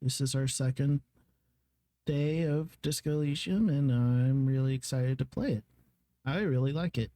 This is our second day of Disco Elysium, and I'm really excited to play it. I really like it.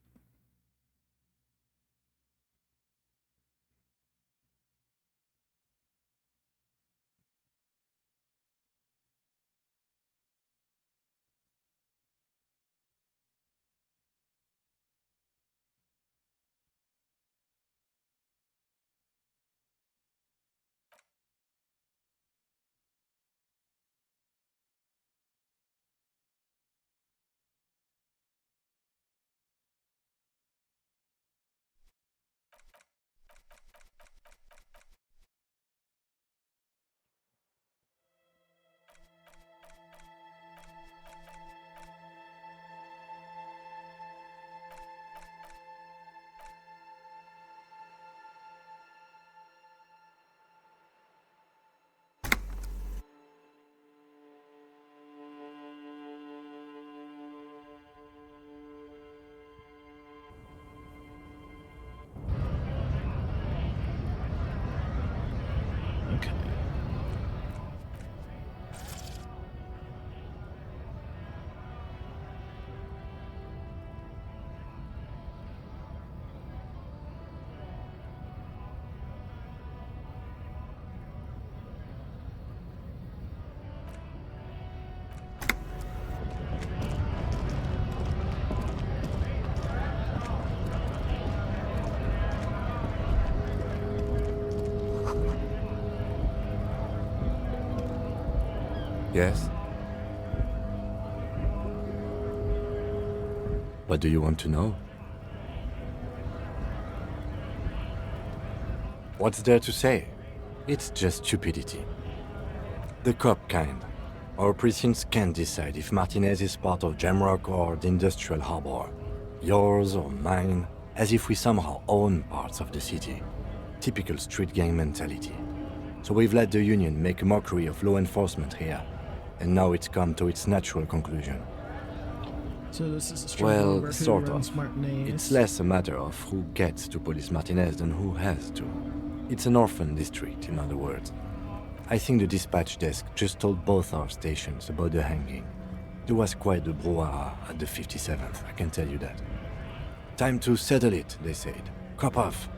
Okay. Yes? What do you want to know? What's there to say? It's just stupidity. The cop kind. Our precincts can't decide if Martinez is part of Jamrock or the Industrial Harbor. Yours or mine, as if we somehow own parts of the city. Typical street gang mentality. So we've let the Union make a mockery of law enforcement here. And now it's come to its natural conclusion. So this is a struggle over who sort runs of. Martinez. It's less a matter of who gets to police Martinez than who has to. It's an orphan district, in other words. I think the dispatch desk just told both our stations about the hanging. There was quite the brouhaha at the 57th, I can tell you that. Time to settle it, they said. Cop off.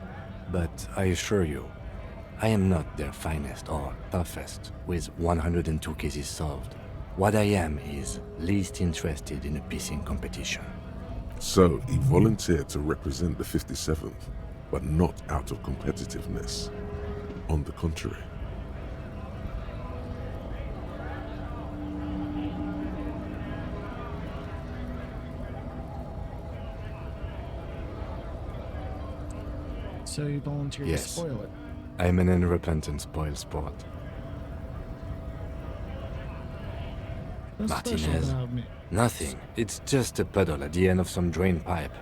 But I assure you, I am not their finest or toughest, with 102 cases solved. What I am is least interested in a pissing competition. So, he volunteered to represent the 57th, but not out of competitiveness. On the contrary. So you volunteered Yes. to spoil it. I'm an unrepentant spoilsport. What's special Martinez? about me? Nothing. It's just a puddle at the end of some drain pipe.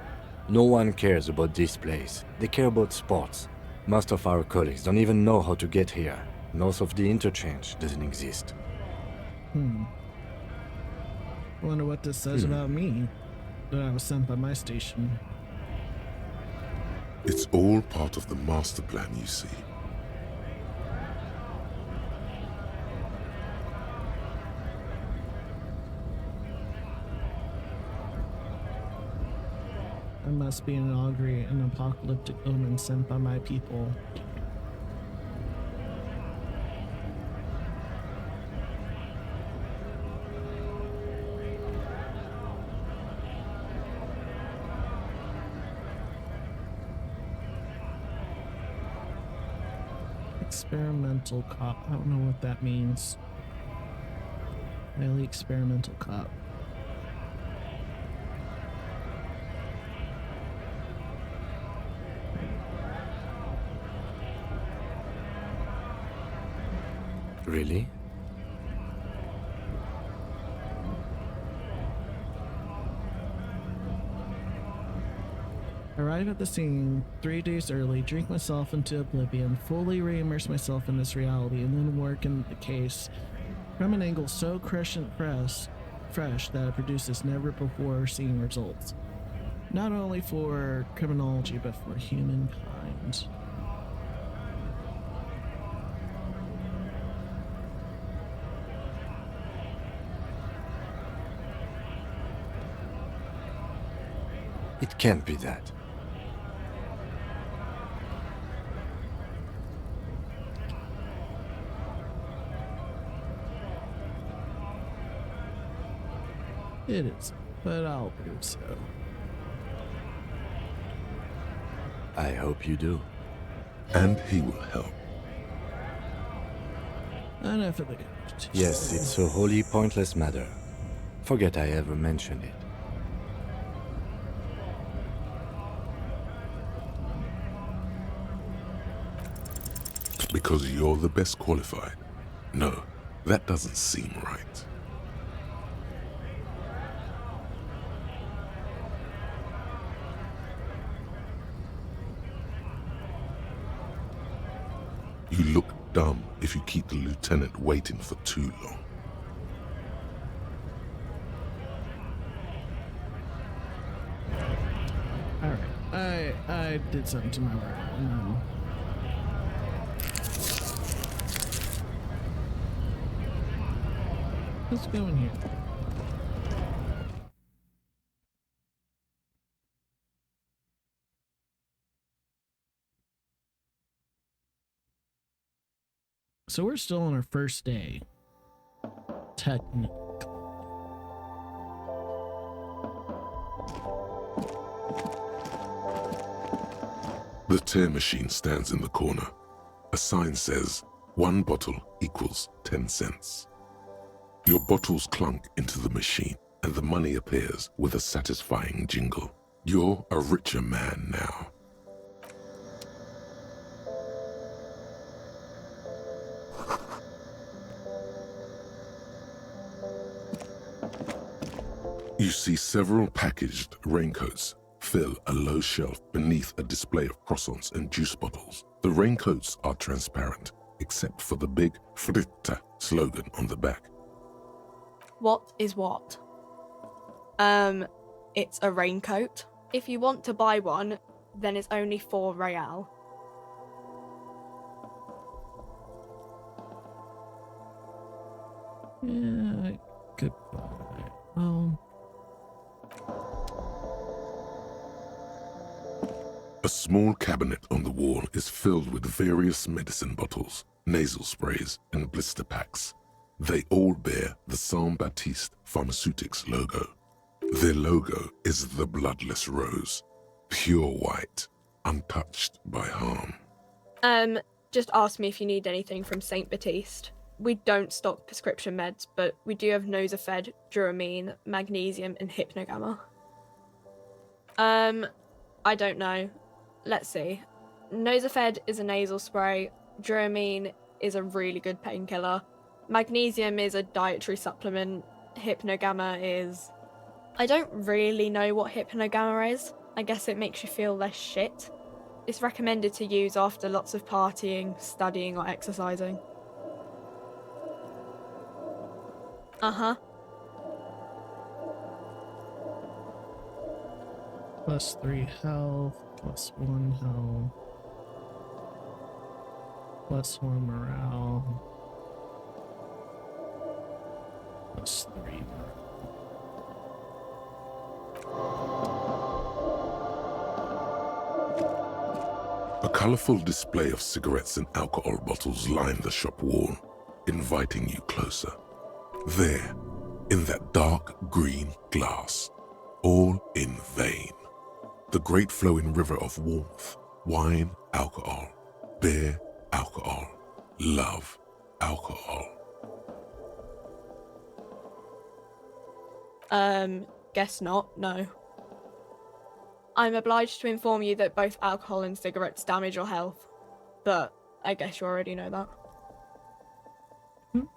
No one cares about this place. They care about sports. Most of our colleagues don't even know how to get here. North of the interchange doesn't exist. I wonder what this says about me. That I was sent by my station. It's all part of the master plan, you see. I must be an augury, an apocalyptic omen sent by my people. Experimental cop. I don't know what that means. Highly experimental cop. Really? Arrive at the scene 3 days early, drink myself into oblivion, fully re-immerse myself in this reality, and then work in the case from an angle so fresh that it produces never before seen results. Not only for criminology, but for humankind. It can't be that. It is, but I'll do so. I hope you do. And he will help. Enough of the competition. Yes, it's a wholly pointless matter. Forget I ever mentioned it. Because you're the best qualified. No, that doesn't seem right. You look dumb if you keep the lieutenant waiting for too long. Alright, I did something to my room. Let's go in here. So we're still on our first day. Technically. The tear machine stands in the corner. A sign says, 1 bottle equals 10 cents. Your bottles clunk into the machine, and the money appears with a satisfying jingle. You're a richer man now. You see several packaged raincoats fill a low shelf beneath a display of croissants and juice bottles. The raincoats are transparent, except for the big Fritta slogan on the back. What is what? It's a raincoat. If you want to buy one, then it's only 4 real. Yeah, goodbye. Oh. A small cabinet on the wall is filled with various medicine bottles, nasal sprays, and blister packs. They all bear the Saint-Baptiste Pharmaceutics logo. Their logo is the bloodless rose, pure white, untouched by harm. Just ask me if you need anything from Saint Baptiste. We don't stock prescription meds, but we do have Nosafed, Dramamine, magnesium, and Hypnogamma. I don't know. Let's see. Nosafed is a nasal spray. Dramamine is a really good painkiller. Magnesium is a dietary supplement. Hypnogamma is... I don't really know what Hypnogamma is. I guess it makes you feel less shit. It's recommended to use after lots of partying, studying, or exercising. Uh-huh. +3 health, +1 health, +1 morale, +3 morale. A colorful display of cigarettes and alcohol bottles line the shop wall, inviting you closer. There, in that dark green glass, all in vain. The great flowing river of warmth, wine, alcohol, beer, alcohol, love, alcohol. Guess not, no. I'm obliged to inform you that both alcohol and cigarettes damage your health, but I guess you already know that. No.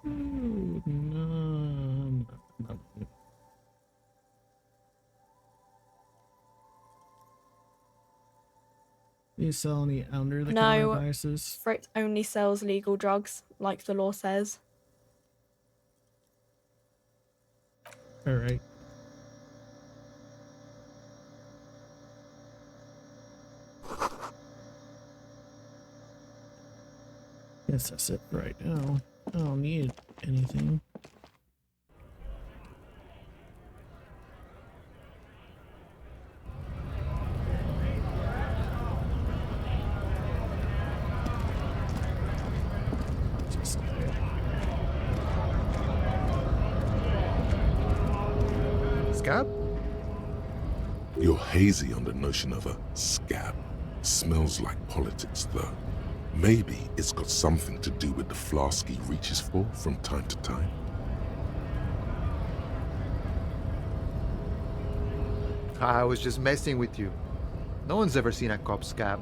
Do you sell any under-the-counter devices? Frit only sells legal drugs, like the law says. Alright. Guess that's it right now. I don't need anything. scab? You're hazy on the notion of a scab. Smells like politics, though. Maybe it's got something to do with the flask he reaches for from time to time. I was just messing with you. No one's ever seen a cop scab.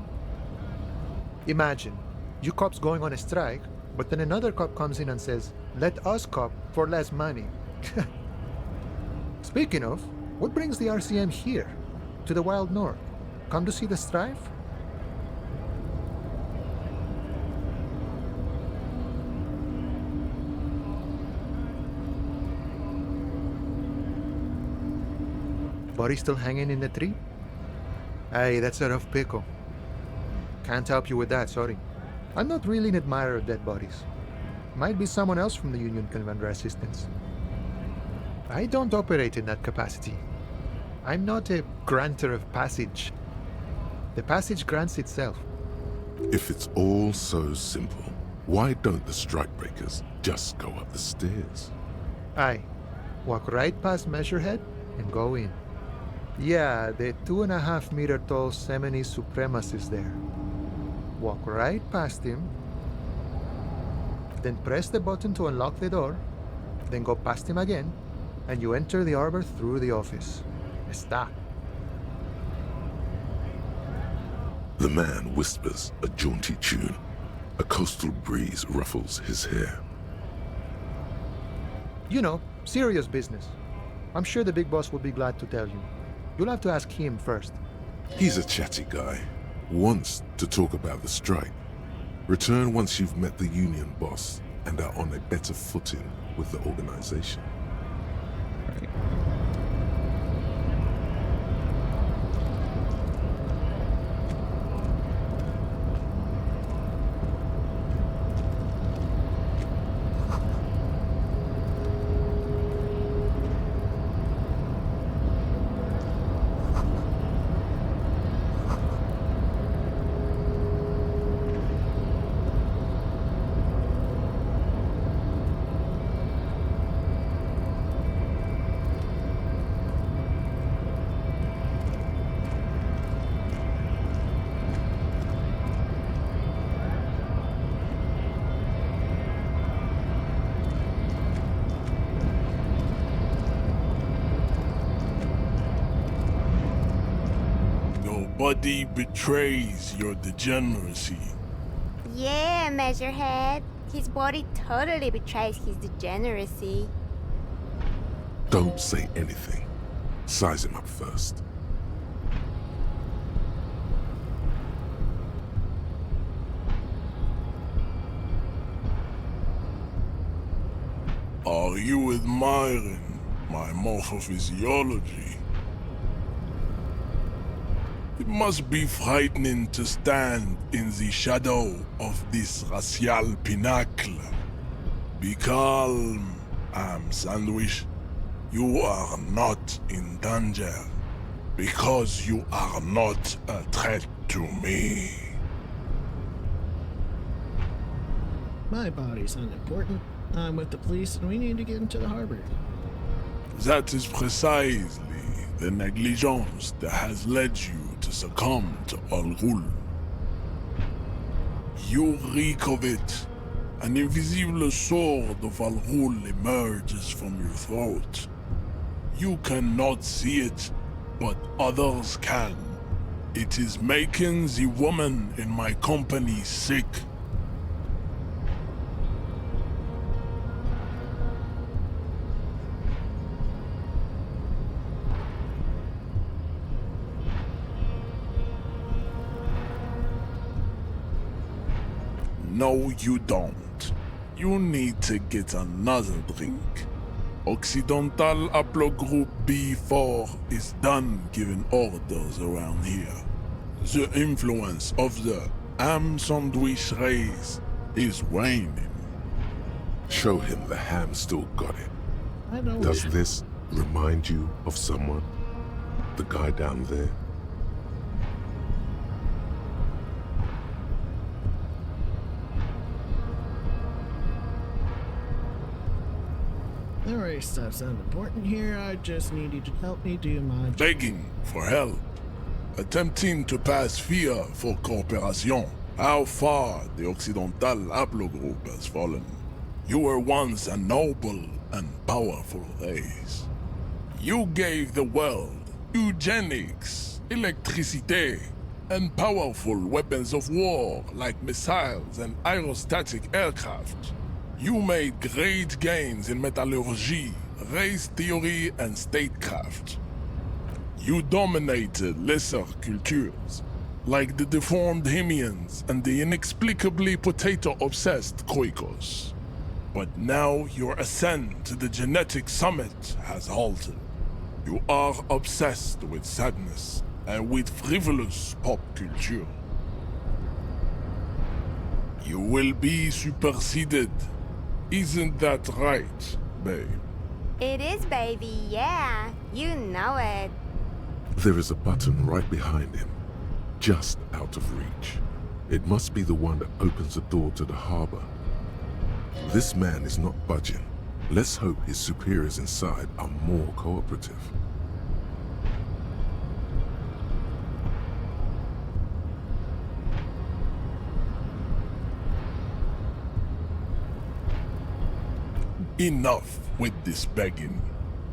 Imagine, you cops going on a strike, but then another cop comes in and says, "Let us cop for less money." Speaking of, what brings the RCM here, to the wild north? Come to see the strife? Body still hanging in the tree? Hey, that's a rough pickle. Can't help you with that, sorry. I'm not really an admirer of dead bodies. Might be someone else from the Union can render assistance. I don't operate in that capacity. I'm not a granter of passage. The passage grants itself. If it's all so simple, why don't the strikebreakers just go up the stairs? Aye. Walk right past Measurehead and go in. Yeah, the 2.5 meter tall Semini supremacist there. Walk right past him, then press the button to unlock the door, then go past him again, and you enter the arbor through the office. Está. The man whispers a jaunty tune. A coastal breeze ruffles his hair. You know, serious business. I'm sure the big boss will be glad to tell you. You'll have to ask him first. He's a chatty guy. Wants to talk about the strike. Return once you've met the union boss and are on a better footing with the organization. Right. Body betrays your degeneracy. Yeah, Measurehead. His body totally betrays his degeneracy. Don't say anything. Size him up first. Are you admiring my morphophysiology? It must be frightening to stand in the shadow of this racial pinnacle. Be calm, Sandwich. You are not in danger, because you are not a threat to me. My body's unimportant. I'm with the police and we need to get into the harbor. That is precisely the negligence that has led you to succumb to Al Ghul. You reek of it. An invisible sword of Al Ghul emerges from your throat. You cannot see it, but others can. It is making the woman in my company sick. No, you don't. You need to get another drink. Occidental Haplogroup B4 is done giving orders around here. The influence of the ham sandwich race is waning. Show him the ham still got it. I know. Does this remind you of someone? The guy down there? The race stuff's unimportant here. I just need you to help me do my job. Begging for help. Attempting to pass via for cooperation. How far the Occidental haplogroup has fallen. You were once a noble and powerful race. You gave the world eugenics, electricity, and powerful weapons of war like missiles and aerostatic aircraft. You made great gains in metallurgy, race theory, and statecraft. You dominated lesser cultures, like the deformed Hemians and the inexplicably potato-obsessed Khoikos. But now your ascent to the genetic summit has halted. You are obsessed with sadness and with frivolous pop culture. You will be superseded. Isn't that right, babe? It is, baby, yeah. You know it. There is a button right behind him, just out of reach. It must be the one that opens the door to the harbor. This man is not budging. Let's hope his superiors inside are more cooperative. Enough with this begging.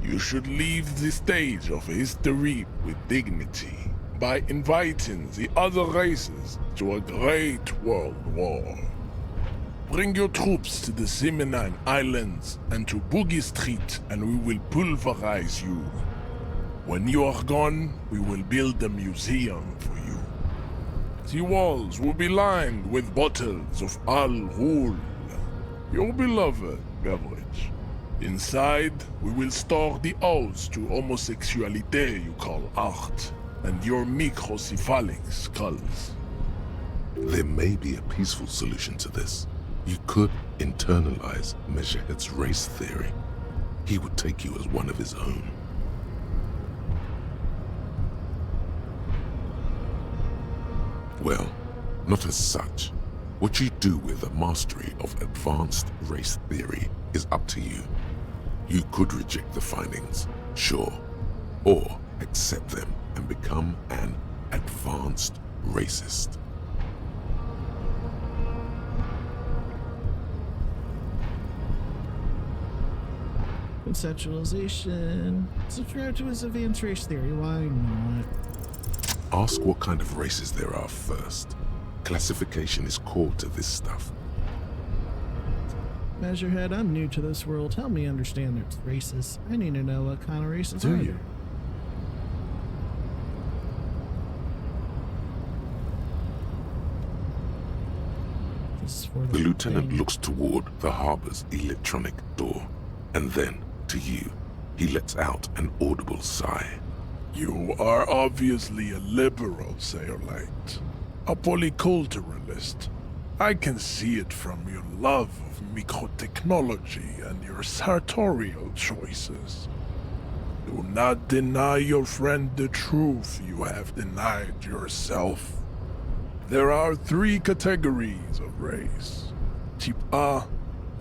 You should leave the stage of history with dignity by inviting the other races to a great world war. Bring your troops to the Simonine Islands and to Boogie Street and we will pulverize you. When you are gone, we will build a museum for you. The walls will be lined with bottles of Al Ghul, your beloved beverage. Inside, we will store the odes to homosexuality you call art, and your microcephalic skulls. There may be a peaceful solution to this. You could internalize Measurehead's race theory. He would take you as one of his own. Well, not as such. What you do with the mastery of advanced race theory is up to you. You could reject the findings, sure, or accept them and become an advanced racist. Conceptualization. Subscribe to his advanced race theory. Why not? Ask what kind of races there are first. Classification is core to this stuff. Measurehead, I'm new to this world. Help me understand there's races. I need to know what kind of races Do are you? there. This is for The lieutenant thing. looks toward the harbor's electronic door, and then, to you, he lets out an audible sigh. You are obviously a liberal, Sayerlight. A polyculturalist. I can see it from your love of microtechnology and your sartorial choices. Do not deny your friend the truth you have denied yourself. There are 3 categories of race. Type A,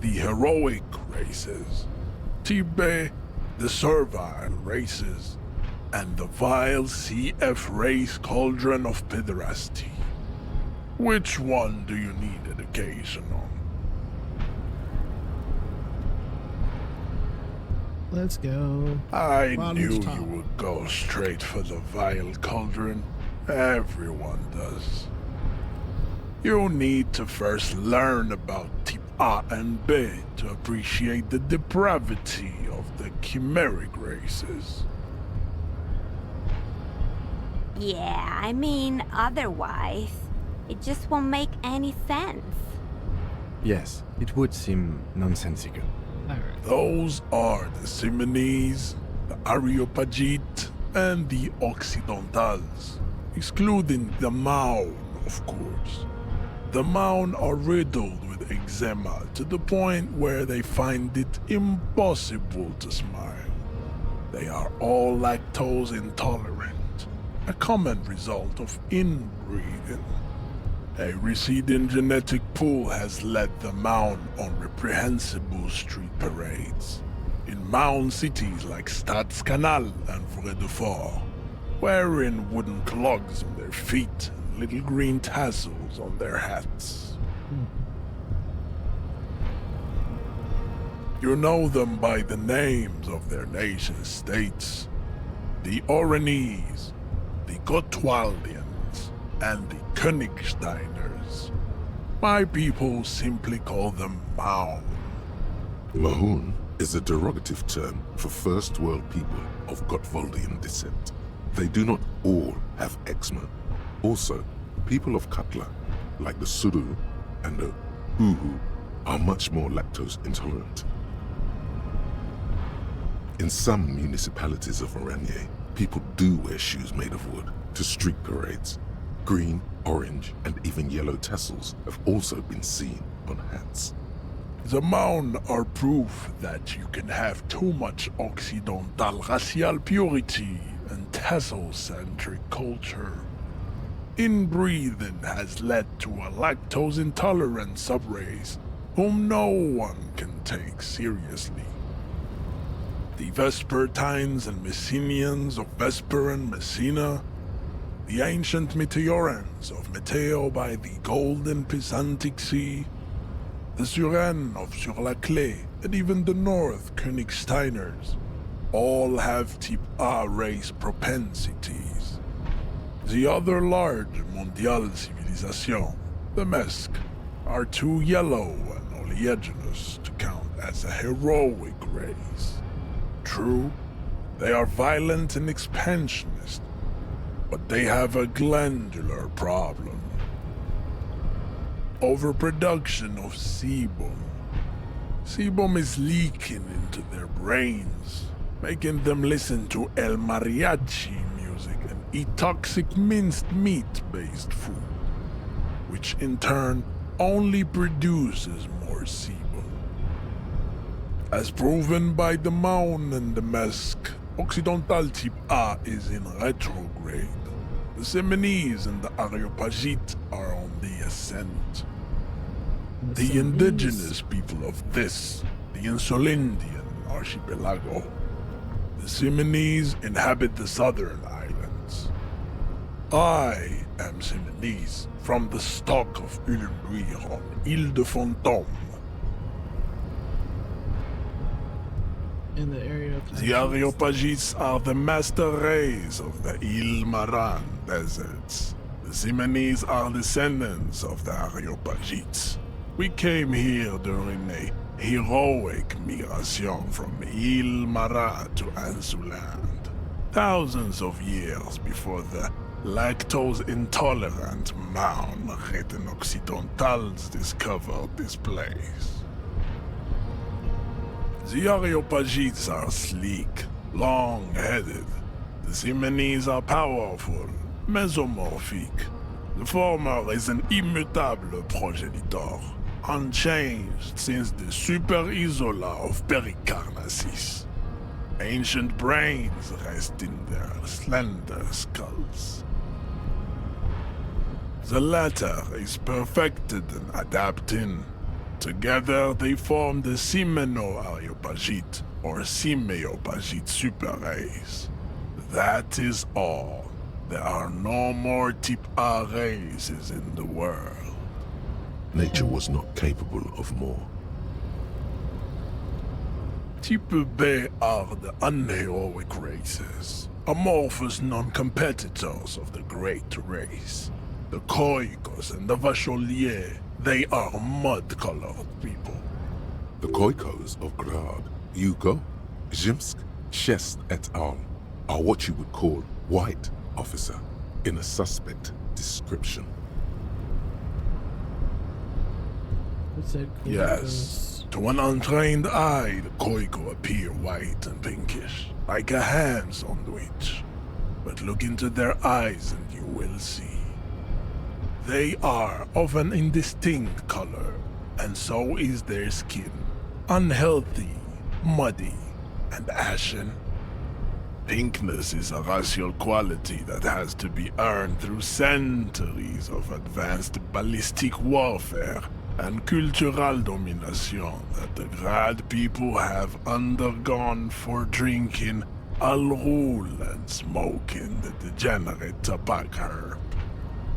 the heroic races. Type B, the servile races. And the vile CF race cauldron of pederasty. Which one do you need education on? Let's go. I Bottom's knew top. you would go straight for the vile cauldron. Everyone does. You need to first learn about Type A and B to appreciate the depravity of the chimeric races. Yeah, I mean, otherwise, it just won't make any sense. Yes, it would seem nonsensical. Alright. Those are the Simonese, the Areopagite, and the Occidentals, excluding the Maun, of course. The Maun are riddled with eczema to the point where they find it impossible to smile. They are all lactose intolerant, a common result of inbreeding. A receding genetic pool has led the Maun on reprehensible street parades. In mound cities like Stadskanal and Vredefort, wearing wooden clogs on their feet and little green tassels on their hats. You know them by the names of their nation-states: the Oranese, the Gotwaldians, and the Königsteiners. My people simply call them Maun. Mahun is a derogative term for first world people of Gotwaldian descent. They do not all have eczema. Also, people of Katla, like the Suru and the Huhu, are much more lactose intolerant. In some municipalities of Oranje, people do wear shoes made of wood to street parades. Green, orange, and even yellow tassels have also been seen on hats. The Maun are proof that you can have too much Occidental racial purity and tassel-centric culture. Inbreeding has led to a lactose-intolerant subrace whom no one can take seriously. The Vespertines and Messenians of Vesper and Messina, the ancient Meteorans of Meteo by the golden Pisantic Sea, the Suren of Sur-la-Clé, and even the North Königsteiners, all have type A race propensities. The other large mondial civilization, the Mesk, are too yellow and oleaginous to count as a heroic race. True, they are violent and expansionist, but they have a glandular problem. Overproduction of sebum. Sebum is leaking into their brains, making them listen to El Mariachi music and eat toxic minced meat-based food, which in turn only produces more sebum. As proven by the Maun and the Mesk, Occidental type A is in retrograde. The Seminese and the Areopagite are on the ascent. The indigenous people of this, the Insulindian archipelago. The Seminese inhabit the southern islands. I am Seminese, from the stock of Ulenbuir on Ile de Fantôme. In the area of The Areopagites are the master race of the Ile Maran deserts. The Simonese are descendants of the Areopagites. We came here during a heroic migration from Ile Maran to Ansuland, thousands of years before the lactose-intolerant Maun Reten Occidentals discovered this place. The Areopagites are sleek, long-headed. The Simonese are powerful, mesomorphic. The former is an immutable progenitor, unchanged since the Super Isola of Pericarnassus. Ancient brains rest in their slender skulls. The latter is perfected and adapting. Together they form the Simeno-Areopagite or Simeopagite superrace. That is all. There are no more type A races in the world. Nature was not capable of more. Type B are the unheroic races, amorphous non-competitors of the great race. The Khoikos and the Vacholiers, they are mud-colored people. The Khoikos of Grad, Yugo, Zhimsk, Shest et al. Are what you would call white, officer, in a suspect description. It said Yes, to an untrained eye, the Khoiko appear white and pinkish, like a ham sandwich. But look into their eyes and you will see. They are of an indistinct color, and so is their skin. Unhealthy, muddy, and ashen. Pinkness is a racial quality that has to be earned through centuries of advanced ballistic warfare and cultural domination that the Grad people have undergone for drinking alcohol and smoking the degenerate tobacco herb,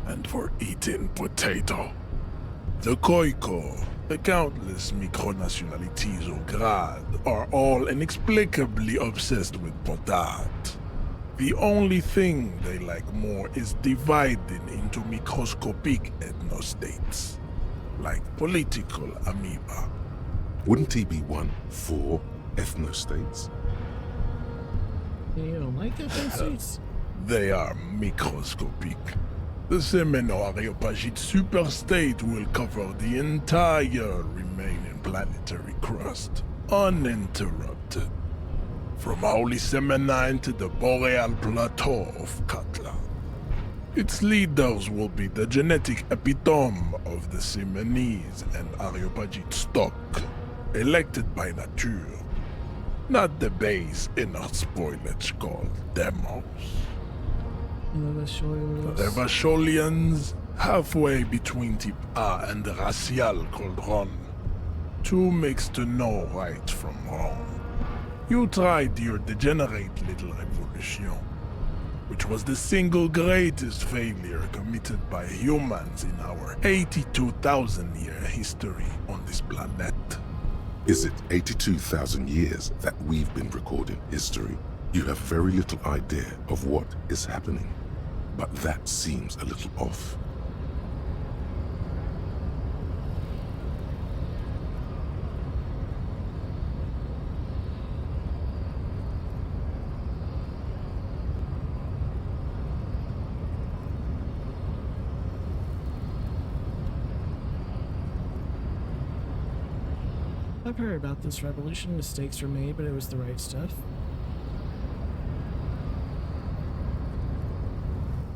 and for eating potato. The Khoikhoi, the countless micronationalities of Grad, are all inexplicably obsessed with potat. The only thing they like more is dividing into microscopic ethnostates, like political amoeba. Wouldn't he be one for ethnostates? You don't like ethnostates? They are microscopic. The Semeno-Areopagite superstate will cover the entire remaining planetary crust, uninterrupted, from Holy Semenine to the Boreal Plateau of Katla. Its leaders will be the genetic epitome of the Semenese and Areopagite stock, elected by nature, not the base inner spoilage called demos. The Revacholians, halfway between Type A and the Racial Cauldron. Two mixed to know right from wrong. You tried your degenerate little revolution, which was the single greatest failure committed by humans in our 82,000-year history on this planet. Is it 82,000 years that we've been recording history? You have very little idea of what is happening, but that seems a little off. I've heard about this revolution. Mistakes were made, but it was the right stuff.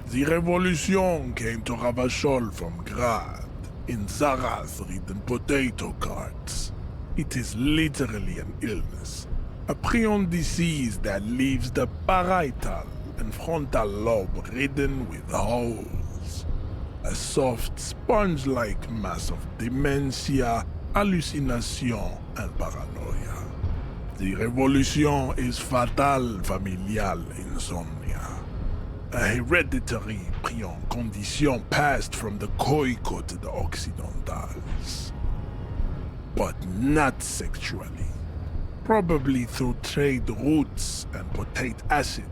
The revolution came to Ravachol from Grad in Zarath-ridden potato carts. It is literally an illness, a prion disease that leaves the parietal and frontal lobe ridden with holes. A soft, sponge-like mass of dementia, hallucination, and paranoia. The revolution is fatal familial insomnia, a hereditary prion condition passed from the Khoikhoi to the Occidentals. But not sexually. Probably through trade routes and potate acid,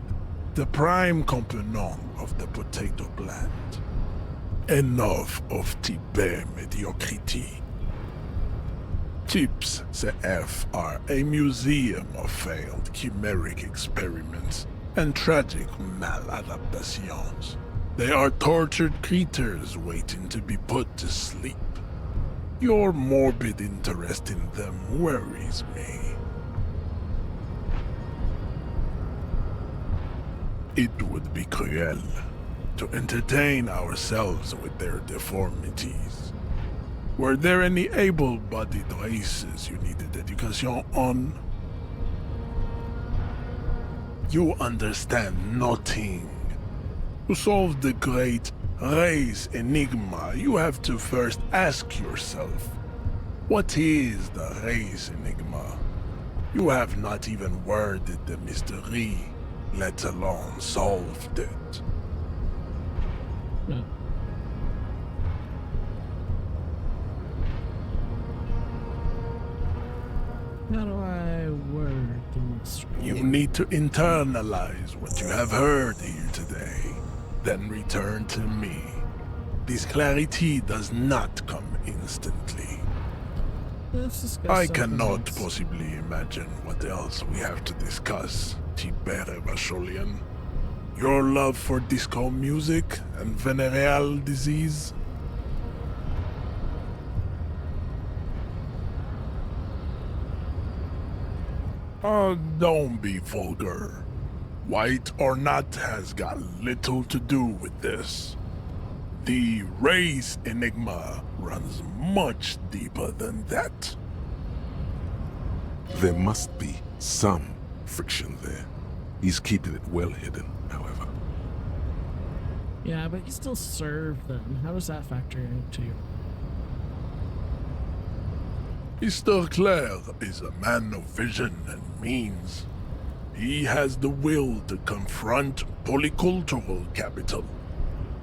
the prime component of the potato plant. Enough of Tibet mediocrity. Chips CF are a museum of failed chimeric experiments and tragic maladaptations. They are tortured creatures waiting to be put to sleep. Your morbid interest in them worries me. It would be cruel to entertain ourselves with their deformities. Were there any able-bodied races you needed education on? You understand nothing. To solve the great race enigma, you have to first ask yourself, what is the race enigma? You have not even worded the mystery, let alone solved it. No. How do I word the mystery? You need to internalize what you have heard here today, then return to me. This clarity does not come instantly. Let's discuss I something cannot else. possibly imagine what else we have to discuss, Tibere Vacholian. Your love for disco music and venereal disease? Don't be vulgar. White or not has got little to do with this. The race enigma runs much deeper than that. There must be some friction there. He's keeping it well hidden, however. Yeah, but you still serve them. How does that factor into you? Mr. Clare is a man of vision and means. He has the will to confront polycultural capital,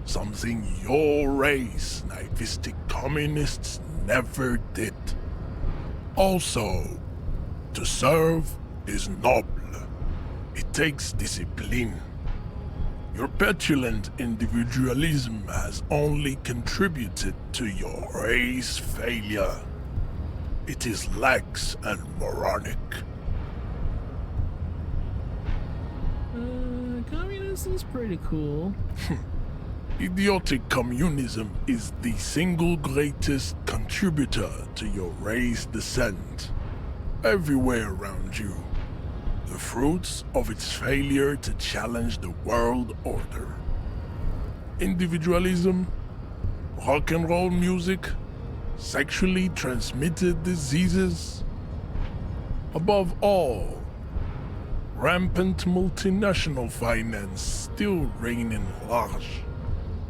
something your race, naivistic communists, never did. Also, to serve is noble. It takes discipline. Your petulant individualism has only contributed to your race failure. It is lax and moronic. Communism's pretty cool. Idiotic communism is the single greatest contributor to your race descent. Everywhere around you, the fruits of its failure to challenge the world order. Individualism, rock and roll music, sexually transmitted diseases. Above all, rampant multinational finance still reigning large.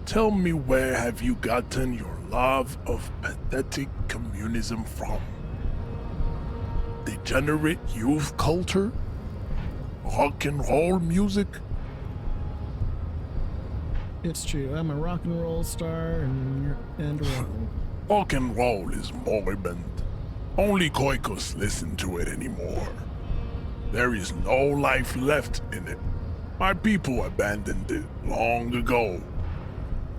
Tell me, where have you gotten your love of pathetic communism from? Degenerate youth culture? Rock and roll music? It's true. I'm a rock and roll star and roll. Rock and roll is moribund. Only Koikos listen to it anymore. There is no life left in it. My people abandoned it long ago.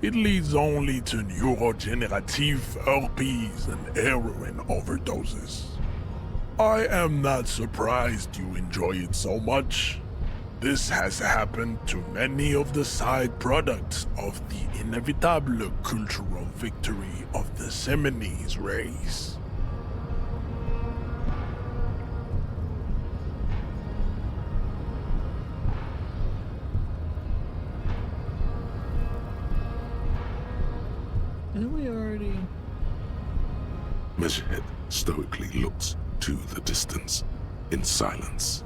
It leads only to neurodegenerative herpes and heroin overdoses. I am not surprised you enjoy it so much. This has happened to many of the side products of the inevitable cultural victory of the Seminoles race. Didn't we already? Measurehead stoically looks to the distance in silence.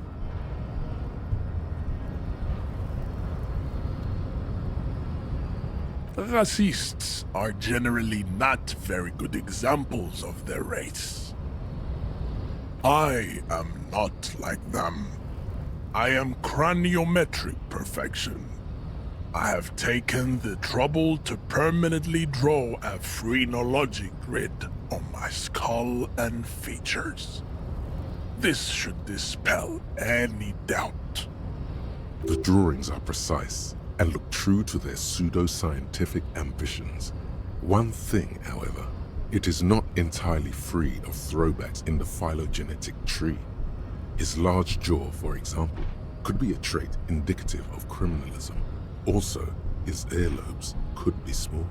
Racists are generally not very good examples of their race. I am not like them. I am craniometric perfection. I have taken the trouble to permanently draw a phrenologic grid on my skull and features. This should dispel any doubt. The drawings are precise and look true to their pseudo-scientific ambitions. One thing, however, it is not entirely free of throwbacks in the phylogenetic tree. His large jaw, for example, could be a trait indicative of criminalism. Also, his earlobes could be smaller.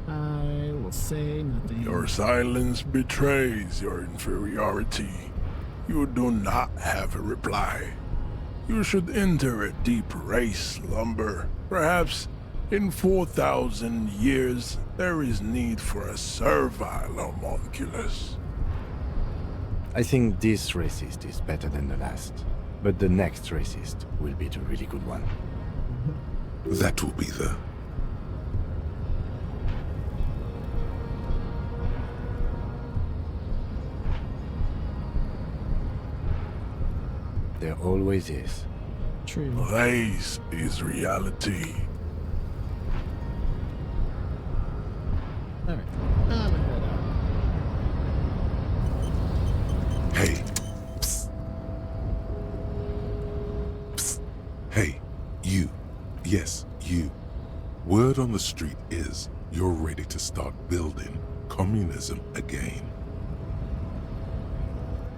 I will say nothing. Your silence betrays your inferiority. You do not have a reply. You should enter a deep race slumber. Perhaps in 4,000 years, there is need for a servile homunculus. I think this racist is better than the last, but the next racist will be the really good one. That will be the... There always is. True. Race is reality. Alright, I'm gonna head out. Hey. Psst. Psst. Hey, you. Yes, you. Word on the street is you're ready to start building communism again.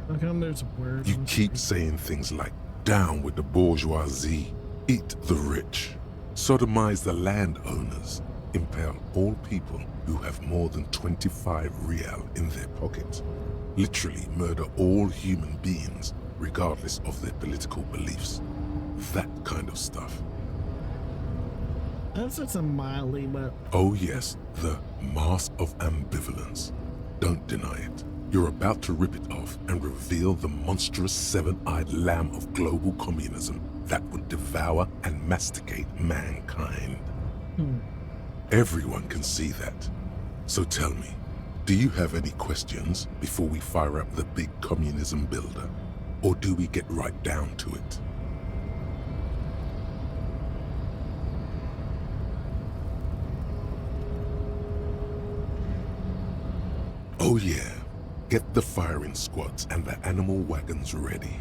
How come there's a word? You on the keep screen? saying things like, down with the bourgeoisie, eat the rich, sodomize the landowners, impale all people who have more than 25 real in their pocket, literally murder all human beings regardless of their political beliefs. That kind of stuff. That's a mildly, but Oh yes, the mask of ambivalence. Don't deny it. You're about to rip it off and reveal the monstrous seven-eyed lamb of global communism that would devour and masticate mankind. Hmm. Everyone can see that. So tell me, do you have any questions before we fire up the big communism builder? Or do we get right down to it? Oh yeah, get the firing squads and the animal wagons ready.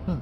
Huh.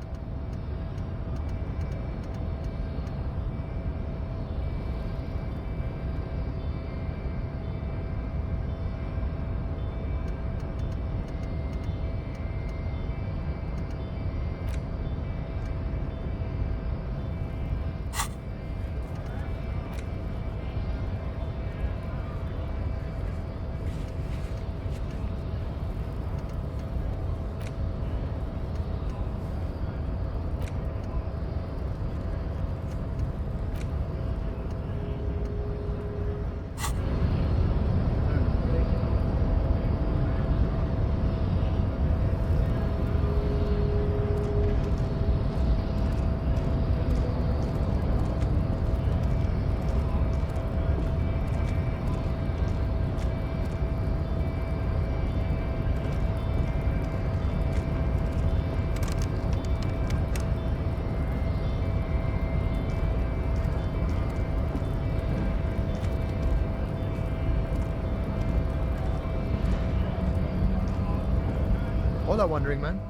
Hola, Wandering Man.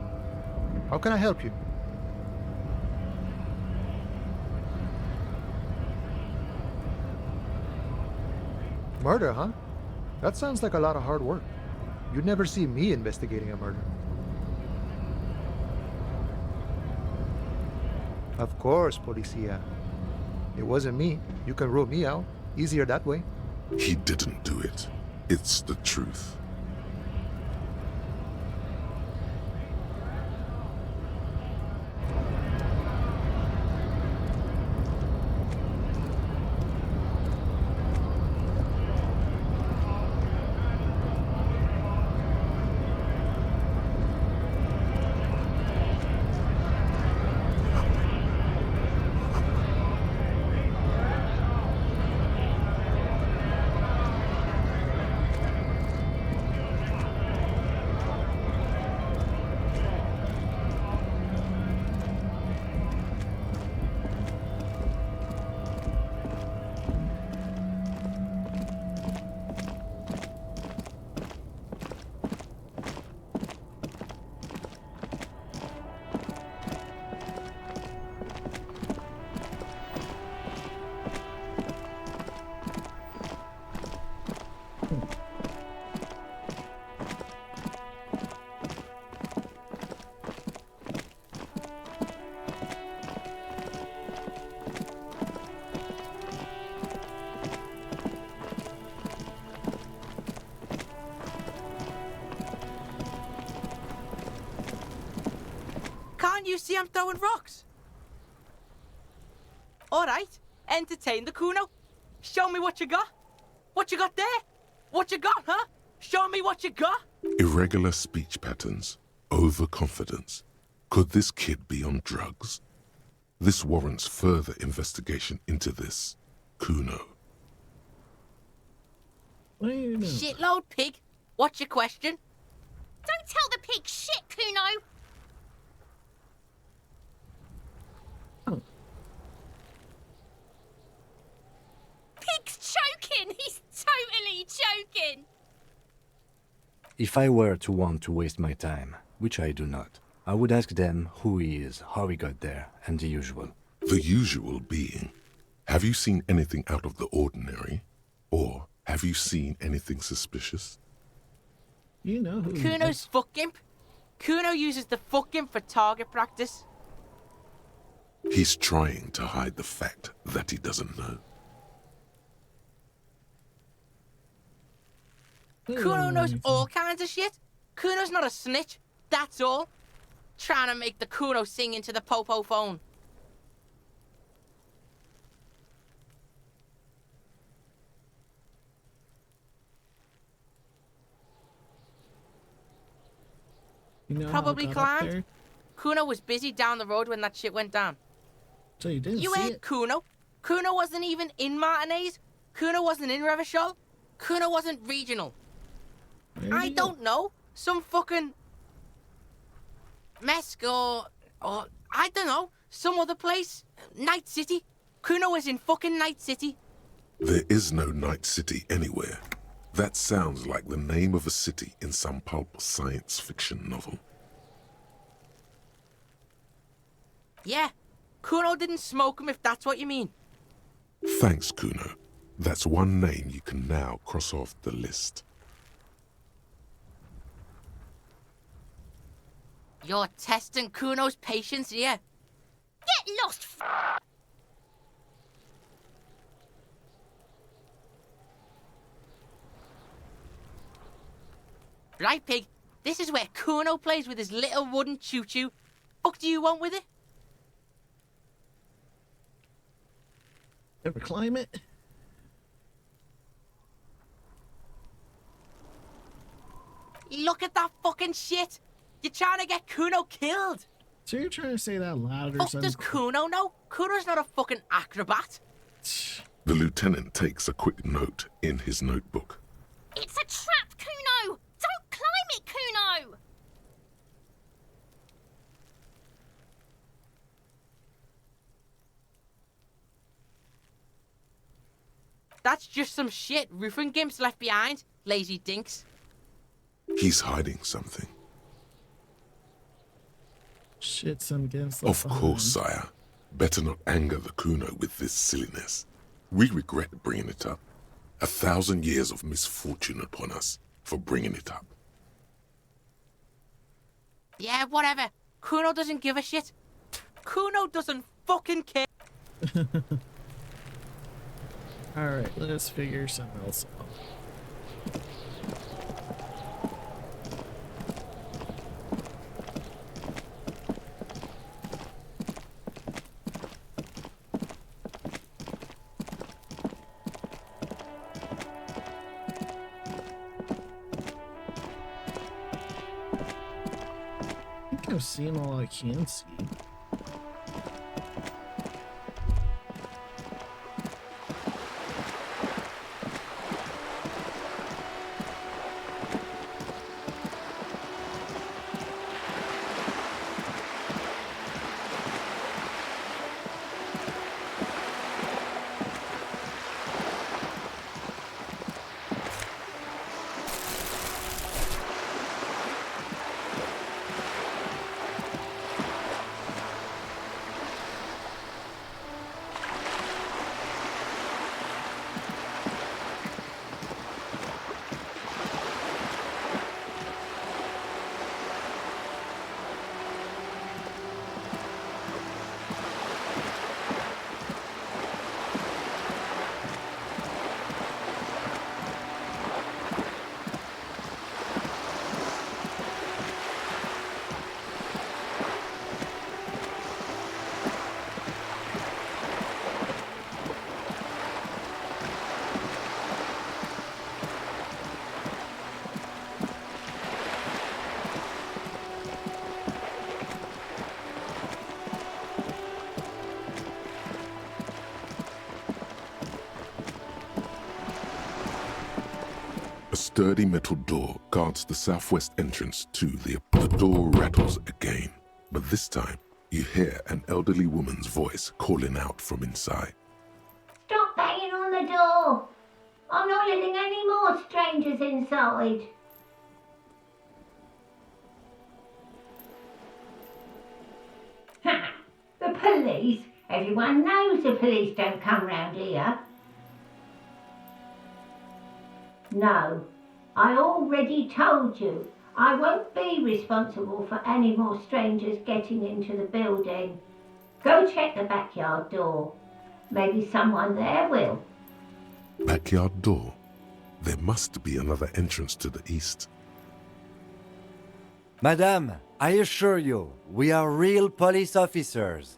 How can I help you? Murder, huh? That sounds like a lot of hard work. You'd never see me investigating a murder. Of course, Policia. It wasn't me. You can rule me out. Easier that way. He didn't do it. It's the truth. Can't you see I'm throwing rocks? All right, entertain the Kuno. Show me what you got. What you got there? What you got, huh? Show me what you got. Irregular speech patterns, overconfidence. Could this kid be on drugs? This warrants further investigation into this Kuno. What do you know? Shitload pig. What's your question? Don't tell the pig shit, Kuno! Oh. Pig's choking! He's totally choking! If I were to want to waste my time, which I do not, I would ask them who he is, how he got there, and the usual. The usual being, have you seen anything out of the ordinary? Or have you seen anything suspicious? You know who he Kuno's is. fuck imp. Kuno uses the fuck imp for target practice. He's trying to hide the fact that he doesn't know. Kuno knows all kinds of shit. Kuno's not a snitch, that's all. Trying to make the Kuno sing into the popo phone. You know how Probably it got up climbed. there? Kuno was busy down the road when that shit went down. So you didn't You see heard it? Kuno. Kuno wasn't even in Martinez. Kuno wasn't in Revachol. Kuno wasn't regional. Where I did he go? don't know. Some fucking Mesk or I don't know. Some other place. Night City. Kuno was in fucking Night City. There is no Night City anywhere. That sounds like the name of a city in some pulp science fiction novel. Yeah. Kuno didn't smoke him if that's what you mean. Thanks, Kuno. That's one name you can now cross off the list. You're testing Kuno's patience here. Get lost, Right, pig? This is where Kuno plays with his little wooden choo-choo. Fuck do you want with it? Ever climb it? Look at that fucking shit. You're trying to get Kuno killed. So you're trying to say that louder, Fuck son? does Kuno know? Kuno's not a fucking acrobat. The lieutenant takes a quick note in his notebook. It's a trap, Kuno! Don't climb it, Kuno! That's just some shit roofing gimps left behind, lazy dinks. He's hiding something. Shit, some gives. Of course, sire. Better not anger the Kuno with this silliness. We regret bringing it up. 1,000 years of misfortune upon us for bringing it up. Yeah, whatever. Kuno doesn't give a shit. Kuno doesn't fucking care. Alright, let's figure something else out. I think I've seen all I can see. A sturdy metal door guards the southwest entrance to the door rattles again, but this time you hear an elderly woman's voice calling out from inside. Stop banging on the door! I'm not letting any more strangers inside. Ha! The police? Everyone knows the police don't come round here. No, I already told you. I won't be responsible for any more strangers getting into the building. Go check the backyard door. Maybe someone there will. Backyard door? There must be another entrance to the east. Madame, I assure you, we are real police officers.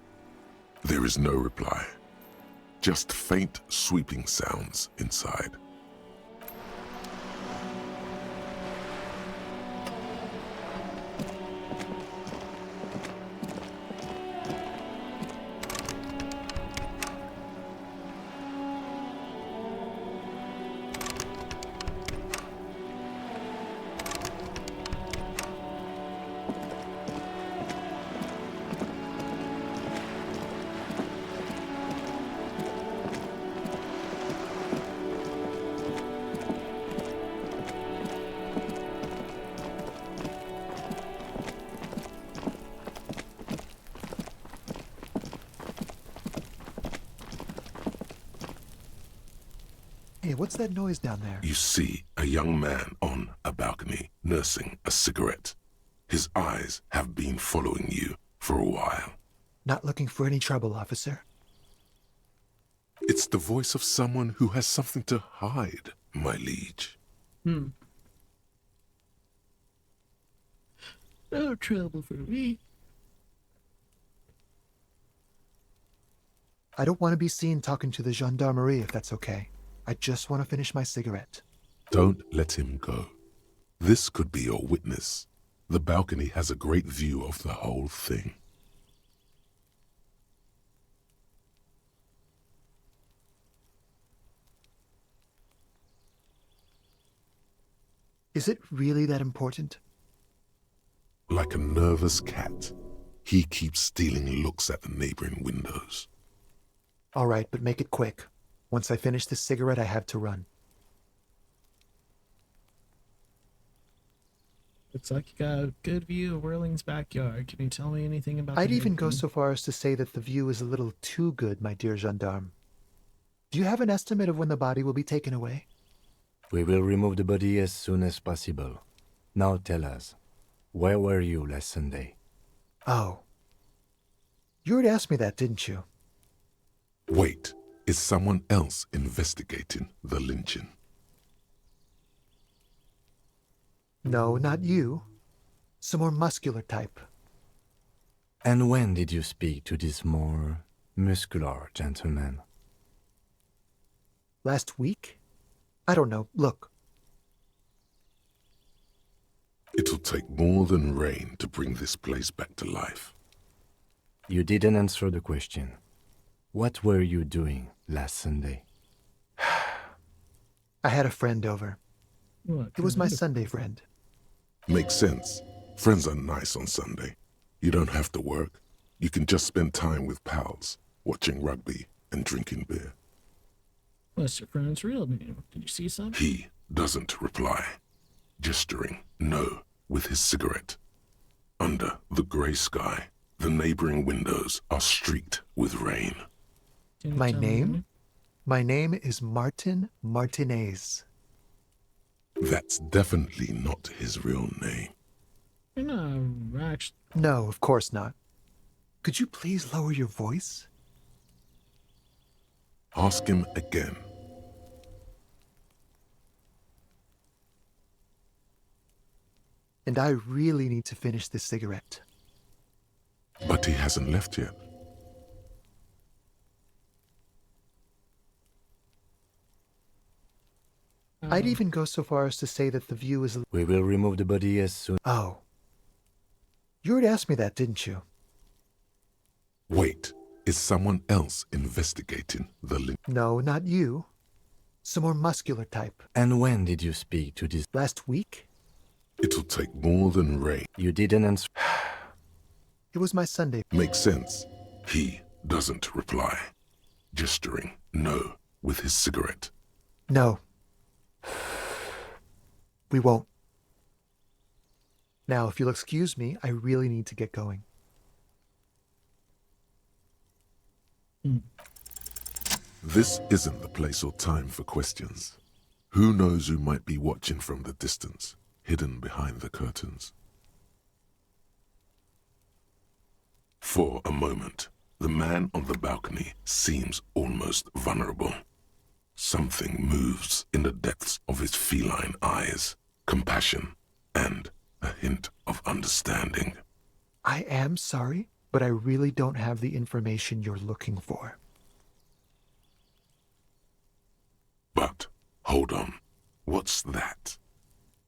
There is no reply. Just faint, sweeping sounds inside. Hey, what's that noise down there? You see a young man on a balcony nursing a cigarette. His eyes have been following you for a while. Not looking for any trouble, officer. It's the voice of someone who has something to hide, my liege. No trouble for me. I don't want to be seen talking to the gendarmerie if that's okay. I just want to finish my cigarette. Don't let him go. This could be your witness. The balcony has a great view of the whole thing. Is it really that important? Like a nervous cat, he keeps stealing looks at the neighboring windows. All right, but make it quick. Once I finish this cigarette, I have to run. Looks like you got a good view of Whirling's backyard. Can you tell me anything about I'd the even go neighborhood? so far as to say that the view is a little too good, my dear gendarme. Do you have an estimate of when the body will be taken away? We will remove the body as soon as possible. Now tell us, where were you last Sunday? Oh. You already asked me that, didn't you? Wait, is someone else investigating the lynching? No, not you. Some more muscular type. And when did you speak to this more muscular gentleman? Last week? I don't know. Look. It'll take more than rain to bring this place back to life. You didn't answer the question. What were you doing last Sunday? I had a friend over. What, It was my kind of- Sunday friend. Makes sense. Friends are nice on Sunday. You don't have to work. You can just spend time with pals, watching rugby and drinking beer. What's your friend's real name? Did you see some? He doesn't reply, gesturing no with his cigarette. Under the grey sky, the neighboring windows are streaked with rain. Can you My tell me your name? My name is Martin Martinez. That's definitely not his real name. You're not actually. No, of course not. Could you please lower your voice? Ask him again. And I really need to finish this cigarette. But he hasn't left yet. I'd even go so far as to say that the view is... We will remove the body as soon. Oh. You already asked me that, didn't you? Wait, is someone else investigating the lynch? No, not you. Some more muscular type. And when did you speak to this? Last week? It'll take more than rain. You didn't answer. It was my Sunday. Makes sense. He doesn't reply, gesturing no with his cigarette. No. We won't. Now, if you'll excuse me, I really need to get going. This isn't the place or time for questions. Who knows who might be watching from the distance, hidden behind the curtains? For a moment, the man on the balcony seems almost vulnerable. Something moves in the depths of his feline eyes, compassion, and a hint of understanding. I am sorry, but I really don't have the information you're looking for. But, hold on, what's that?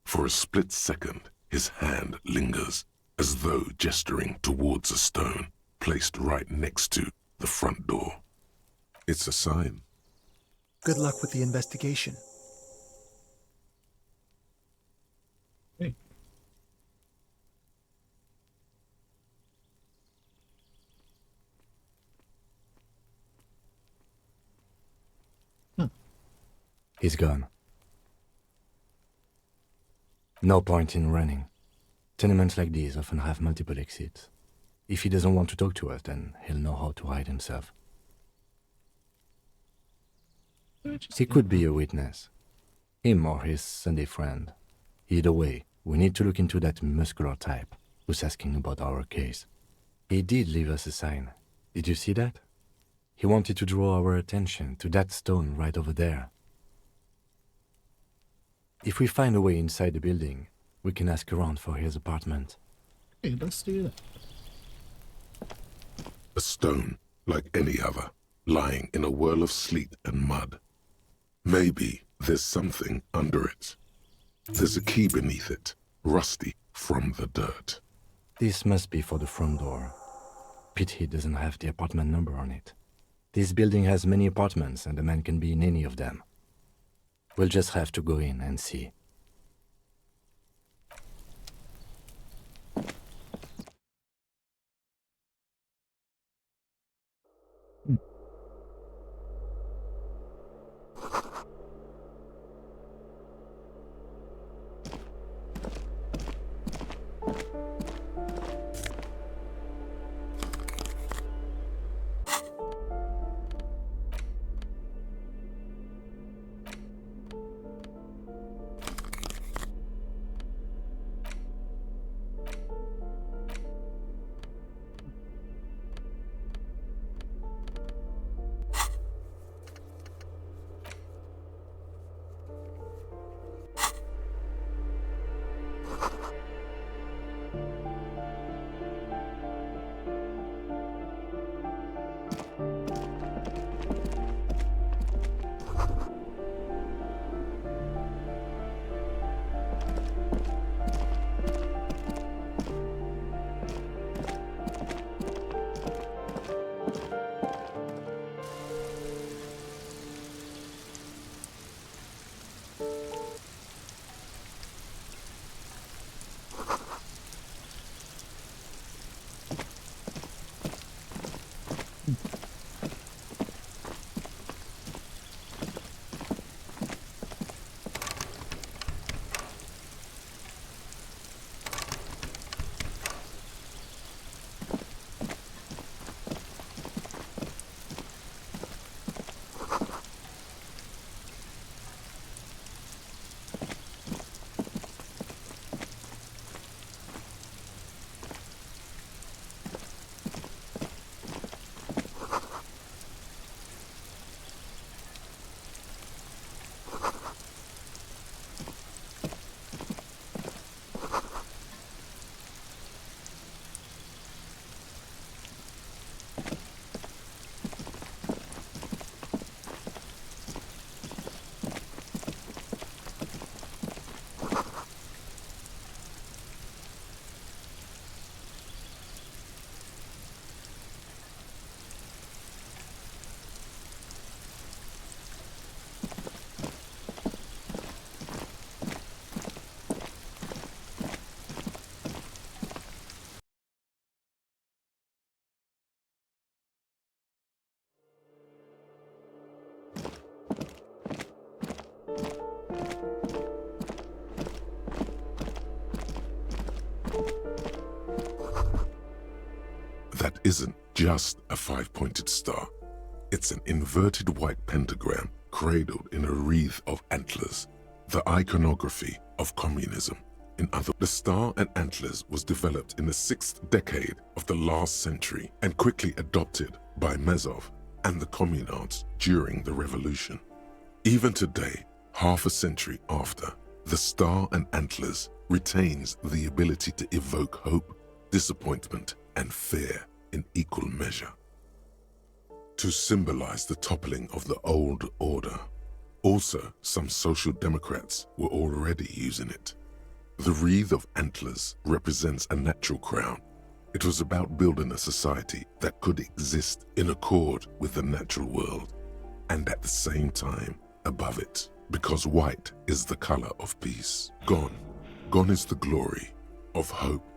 For a split second, his hand lingers, as though gesturing towards a stone placed right next to the front door. It's a sign. Good luck with the investigation. Hey. He's gone. No point in running. Tenements like these often have multiple exits. If he doesn't want to talk to us, then he'll know how to hide himself. He could be a witness. Him or his Sunday friend. Either way, we need to look into that muscular type who's asking about our case. He did leave us a sign. Did you see that? He wanted to draw our attention to that stone right over there. If we find a way inside the building, we can ask around for his apartment. Hey, let's do that. A stone, like any other, lying in a whirl of sleet and mud. Maybe there's something under it. There's a key beneath it, rusty from the dirt. This must be for the front door. Pity doesn't have the apartment number on it. This building has many apartments and the man can be in any of them. We'll just have to go in and see. That isn't just a five-pointed star. It's an inverted white pentagram cradled in a wreath of antlers, the iconography of communism. In other words, the star and antlers was developed in the 6th decade of the last century and quickly adopted by Mezov and the communards during the revolution. Even today, half a century after, the star and antlers retains the ability to evoke hope, disappointment, and fear in equal measure. To symbolize the toppling of the old order. Also, some social democrats were already using it. The wreath of antlers represents a natural crown. It was about building a society that could exist in accord with the natural world, and at the same time above it, because white is the color of peace. Gone is the glory of hope.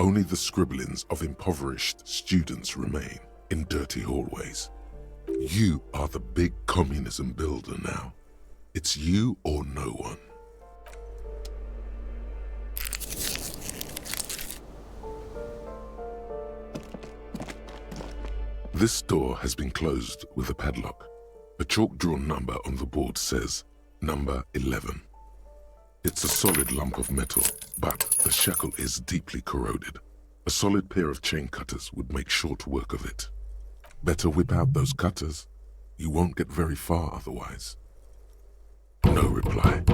Only the scribblings of impoverished students remain in dirty hallways. You are the big communism builder now. It's you or no one. This door has been closed with a padlock. A chalk-drawn number on the board says, number 11. It's a solid lump of metal, but the shackle is deeply corroded. A solid pair of chain cutters would make short work of it. Better whip out those cutters. You won't get very far otherwise. No reply.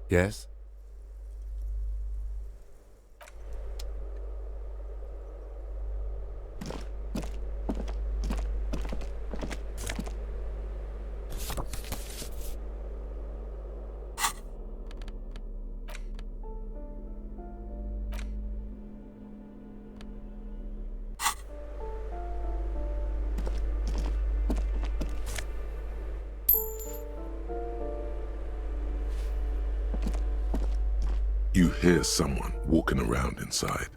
Yes? You hear someone walking around inside,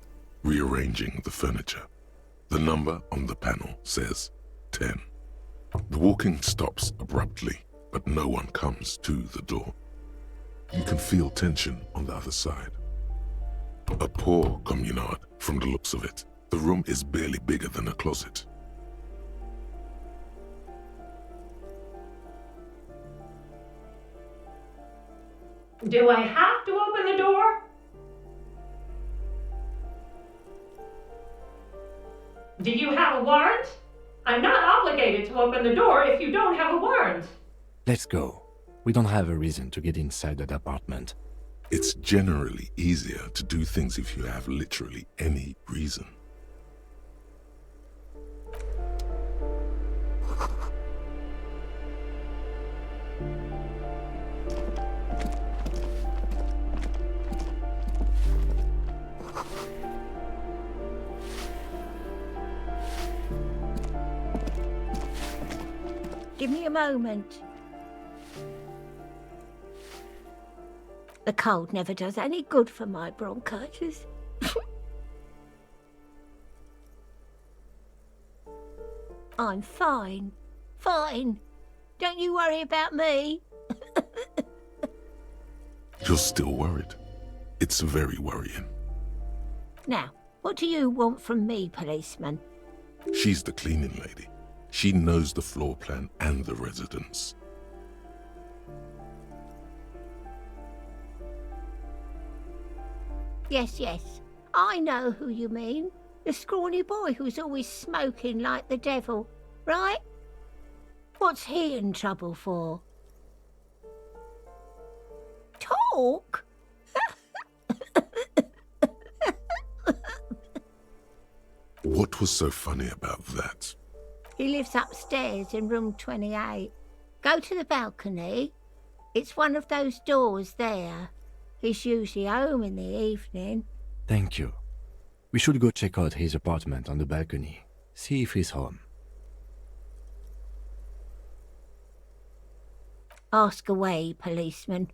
rearranging the furniture. The number on the panel says 10. The walking stops abruptly, but no one comes to the door. You can feel tension on the other side. A poor communard, from the looks of it. The room is barely bigger than a closet. Do I have to open the door? Do you have a warrant? I'm not obligated to open the door if you don't have a warrant. Let's go. We don't have a reason to get inside that apartment. It's generally easier to do things if you have literally any reason. Give me a moment. The cold never does any good for my bronchitis. I'm fine. Fine. Don't you worry about me. You're still worried. It's very worrying. Now, what do you want from me, policeman? She's the cleaning lady. She knows the floor plan and the residence. Yes. I know who you mean. The scrawny boy who's always smoking like the devil, right? What's he in trouble for? Talk? What was so funny about that? He lives upstairs in room 28. Go to the balcony. It's one of those doors there. He's usually home in the evening. Thank you. We should go check out his apartment on the balcony. See if he's home. Ask away, policeman.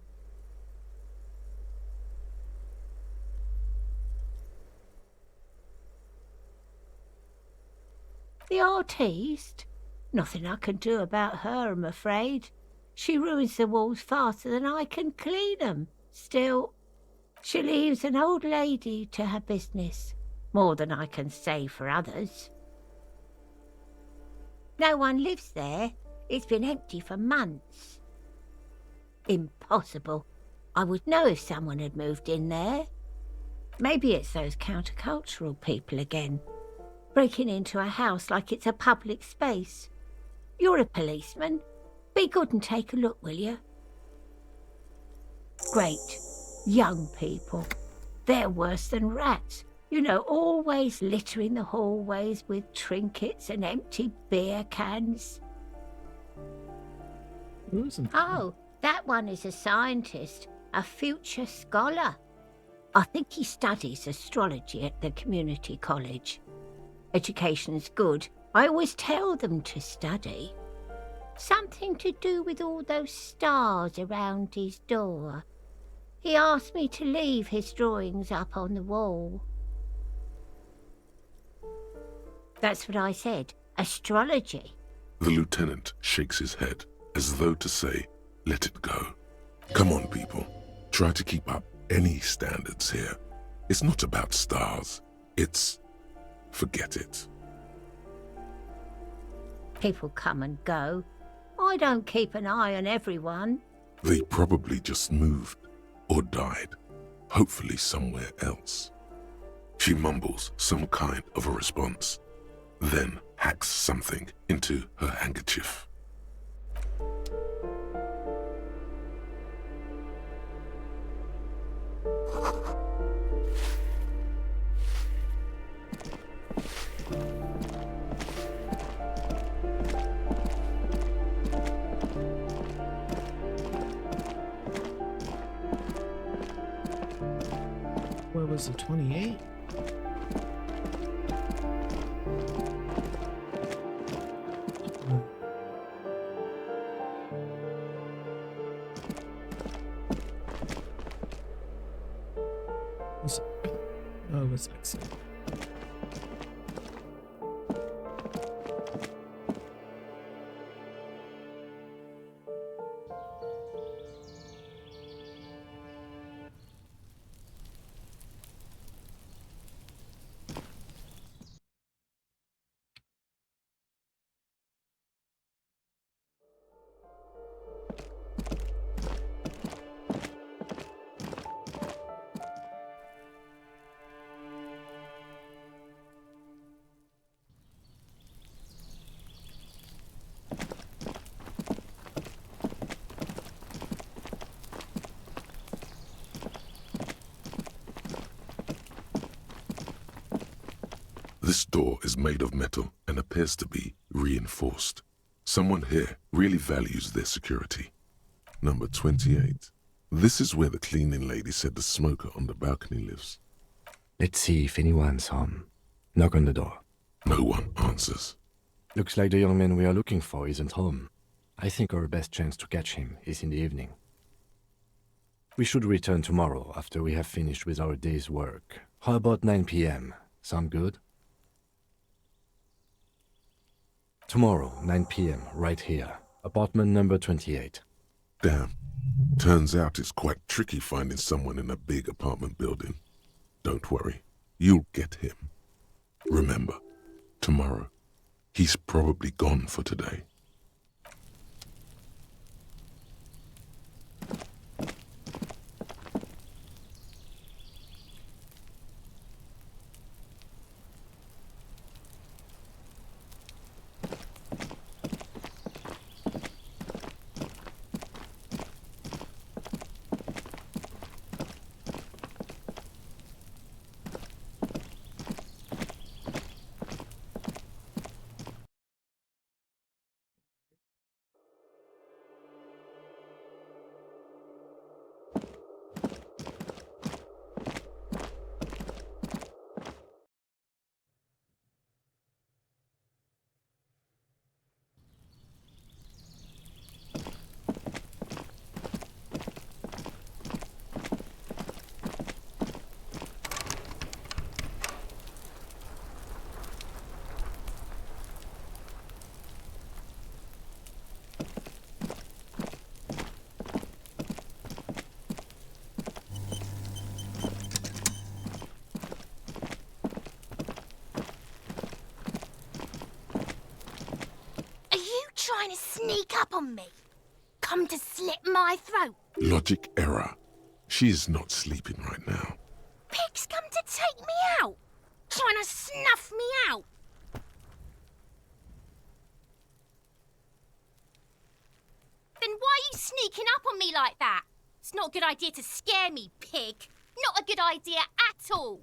The artiste? Nothing I can do about her, I'm afraid. She ruins the walls faster than I can clean them. Still, she leaves an old lady to her business. More than I can say for others. No one lives there. It's been empty for months. Impossible. I would know if someone had moved in there. Maybe it's those countercultural people again. breaking into a house like it's a public space. You're a policeman. Be good and take a look, will you? Great. Young people. They're worse than rats. You know, always littering the hallways with trinkets and empty beer cans. Oh, that one is a scientist, a future scholar. I think he studies astrology at the community college. Education's good. I always tell them to study. Something to do with all those stars around his door. He asked me to leave his drawings up on the wall. That's what I said. Astrology. The lieutenant shakes his head, as though to say, let it go. Come on, people. Try to keep up any standards here. It's not about stars. It's... forget it. People come and go. I don't keep an eye on everyone. They probably just moved, or died, hopefully somewhere else. She mumbles some kind of a response, then hacks something into her handkerchief. What was it, 28? Oh, it was exit. This door is made of metal and appears to be reinforced. Someone here really values their security. Number 28. This is where the cleaning lady said the smoker on the balcony lives. Let's see if anyone's home. Knock on the door. No one answers. Looks like the young man we are looking for isn't home. I think our best chance to catch him is in the evening. We should return tomorrow after we have finished with our day's work. How about 9 p.m.? Sound good? Tomorrow, 9 p.m., right here. Apartment number 28. Damn. Turns out it's quite tricky finding someone in a big apartment building. Don't worry. You'll get him. Remember, tomorrow. He's probably gone for today. Trying to sneak up on me? Come to slit my throat? Logic error. She is not sleeping right now. Pigs come to take me out? Trying to snuff me out? like that. It's not a good idea to scare me, pig. Not a good idea at all.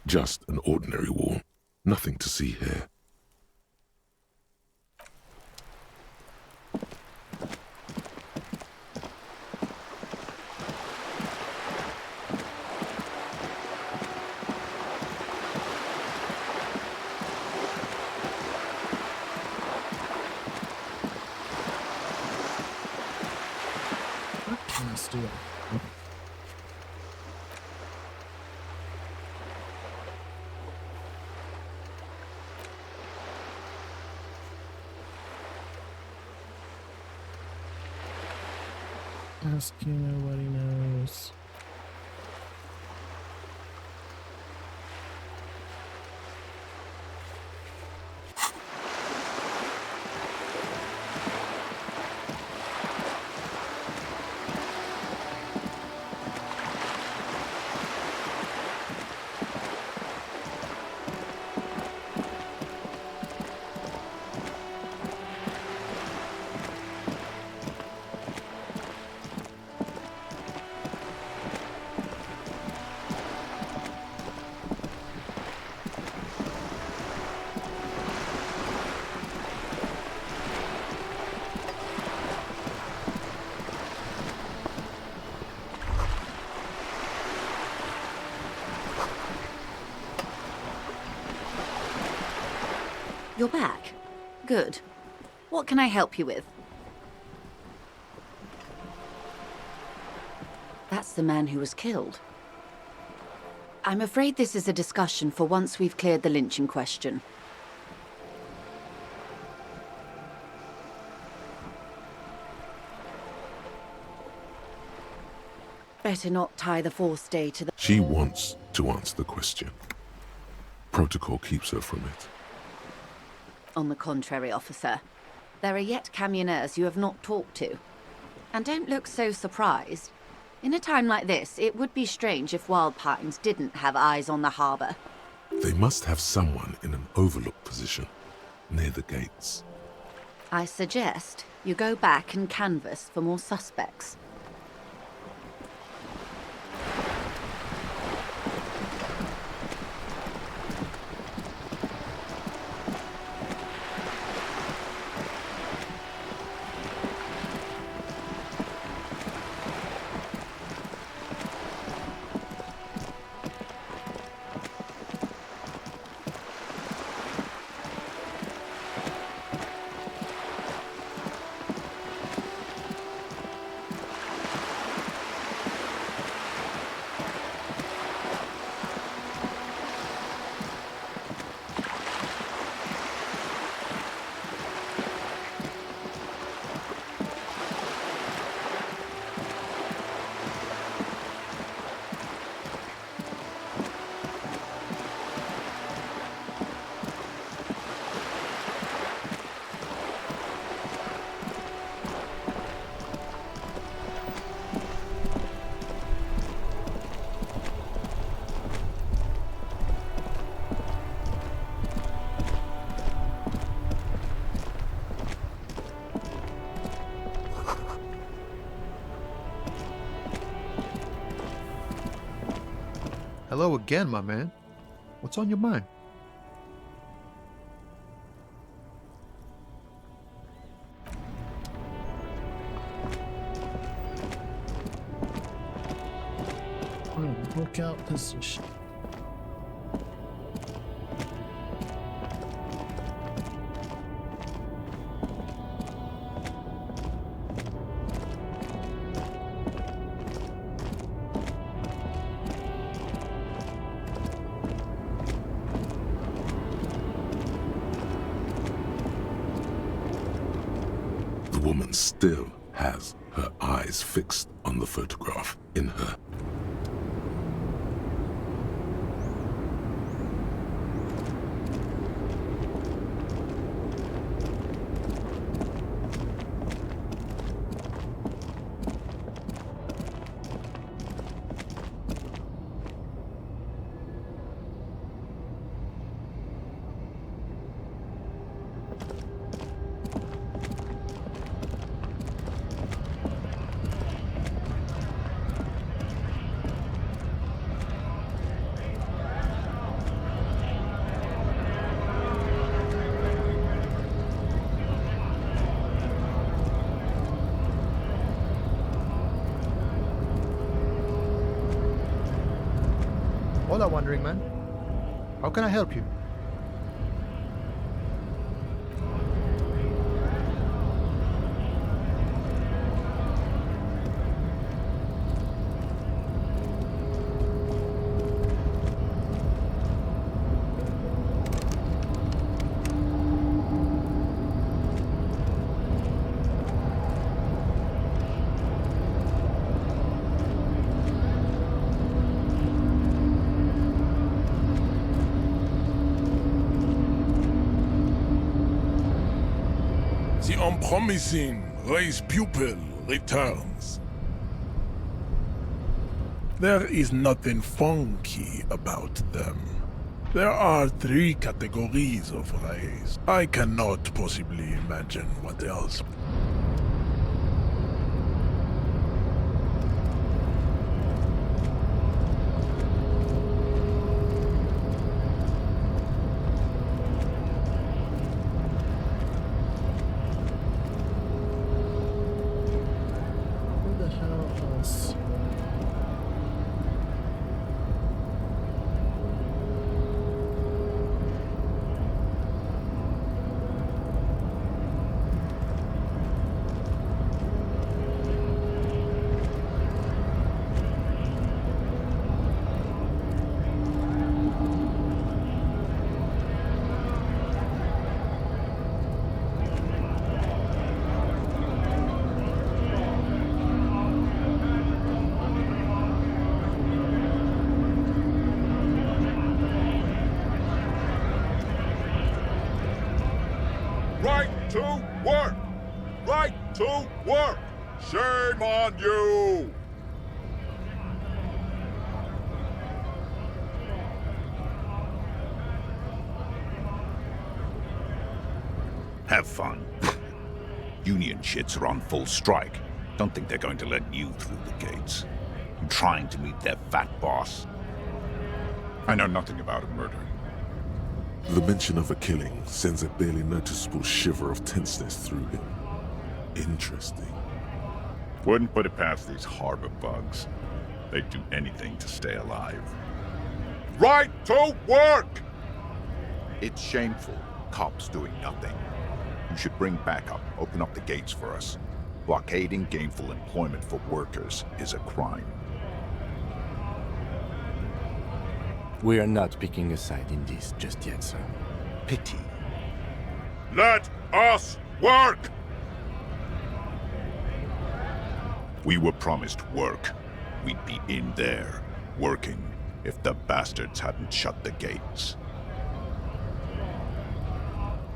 Just an ordinary wall. Nothing to see here. What can I steal? Ask Kino what he knows. You're back. Good. What can I help you with? That's the man who was killed. I'm afraid this is a discussion for once we've cleared the lynching question. Better not tie the fourth day to the... She wants to answer the question. Protocol keeps her from it. On the contrary, officer. There are yet camioners you have not talked to. And don't look so surprised. In a time like this, it would be strange if Wild Pines didn't have eyes on the harbour. They must have someone in an overlook position, near the gates. I suggest you go back and canvass for more suspects. Hello again, my man. What's on your mind? Lookout position. The woman still has her eyes fixed on the photograph in her. Hola, wandering man. How can I help you? The unpromising raised pupil returns. There is nothing funky about them. There are 3 categories of rays. I cannot possibly imagine what else. Who the hell else? Right to work! Right to work! Shame on you! Have fun. Union shits are on full strike. Don't think they're going to let you through the gates. I'm trying to meet their fat boss. I know nothing about a murder. The mention of a killing sends a barely noticeable shiver of tenseness through him. Interesting. Wouldn't put it past these harbor bugs. They'd do anything to stay alive. Right to work! It's shameful. Cops doing nothing. You should bring backup. Open up the gates for us. Blockading gainful employment for workers is a crime. We are not picking a side in this just yet, sir. Pity. Let us work! We were promised work. We'd be in there, working, if the bastards hadn't shut the gates.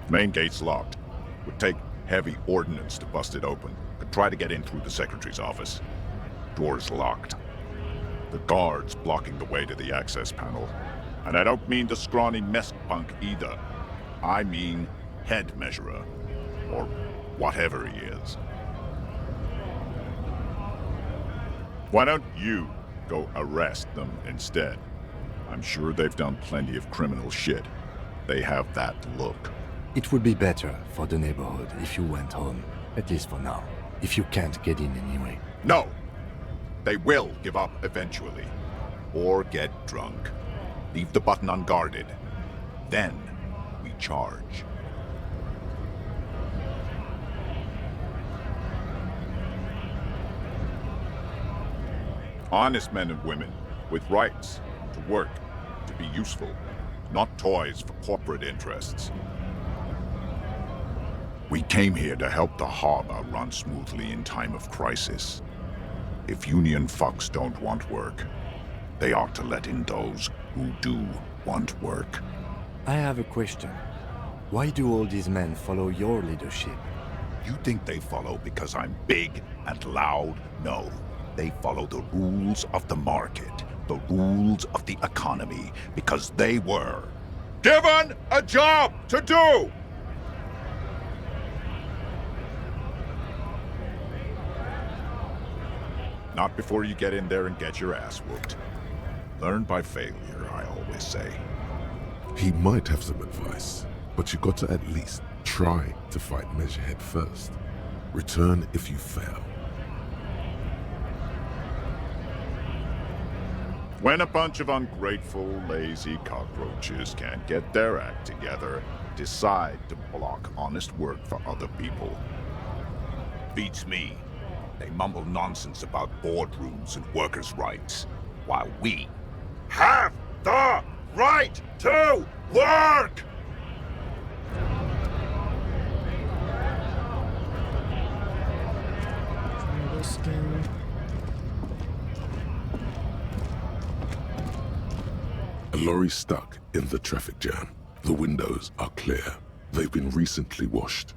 Main gate's locked. Would take heavy ordnance to bust it open. Could try to get in through the secretary's office. Door's locked. The guard's blocking the way to the access panel. And I don't mean the scrawny mess punk either. I mean head measurer. Or whatever he is. Why don't you go arrest them instead? I'm sure they've done plenty of criminal shit. They have that look. It would be better for the neighborhood if you went home, at least for now. If you can't get in anyway. No! They will give up eventually. Or get drunk. Leave the button unguarded. Then we charge. Honest men and women with rights to work, to be useful, not toys for corporate interests. We came here to help the harbor run smoothly in time of crisis. If union fucks don't want work, they ought to let in those who do want work. I have a question. Why do all these men follow your leadership? You think they follow because I'm big and loud? No. They follow the rules of the market, the rules of the economy, because they were given a job to do! Not before you get in there and get your ass whooped. Learn by failure, I always say. He might have some advice, but you got to at least try to fight Measurehead first. Return if you fail. When a bunch of ungrateful, lazy cockroaches can't get their act together, decide to block honest work for other people. Beats me. They mumble nonsense about boardrooms and workers' rights, while we have the right to work! Try this again. A lorry stuck in the traffic jam. The windows are clear. They've been recently washed.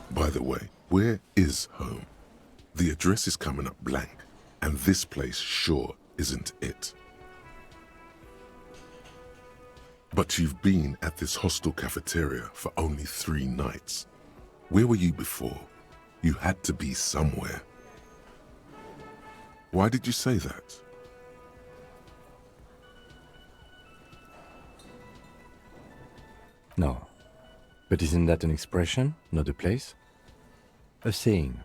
By the way, where is home? The address is coming up blank, and this place sure isn't it. But you've been at this hostel cafeteria for only 3 nights. Where were you before? You had to be somewhere. Why did you say that? No. But isn't that an expression, not a place? A saying,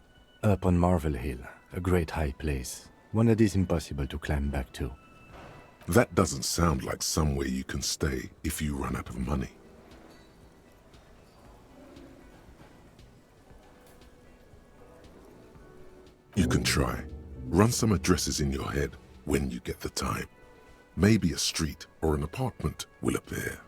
up on Marvel Hill, a great high place, one that is impossible to climb back to. That doesn't sound like somewhere you can stay if you run out of money. You can try. Run some addresses in your head when you get the time. Maybe a street or an apartment will appear.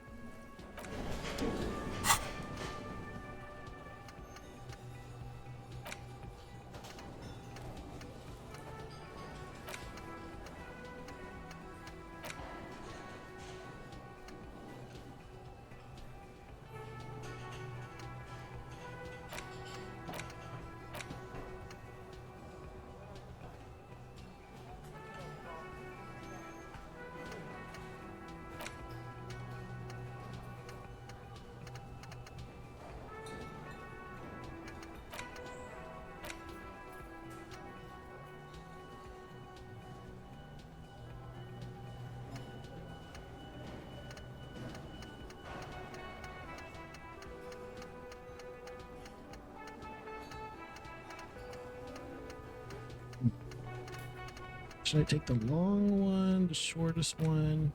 Should I take the long one, the shortest one?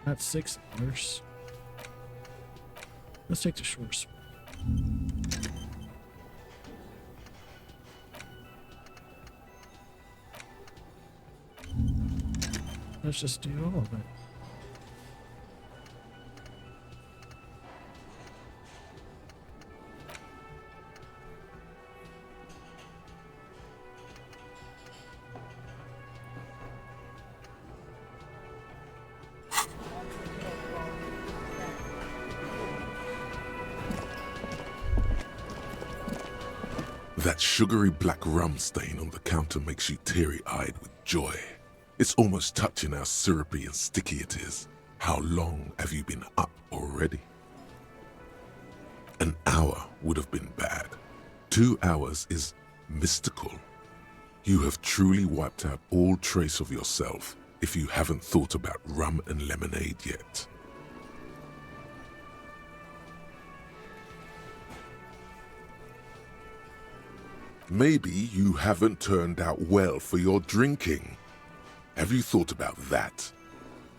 That's $6. Let's take the shortest one. Let's just do all of it. That sugary black rum stain on the counter makes you teary-eyed with joy. It's almost touching how syrupy and sticky it is. How long have you been up already? An hour would have been bad. 2 hours is mystical. You have truly wiped out all trace of yourself if you haven't thought about rum and lemonade yet. Maybe you haven't turned out well for your drinking. Have you thought about that?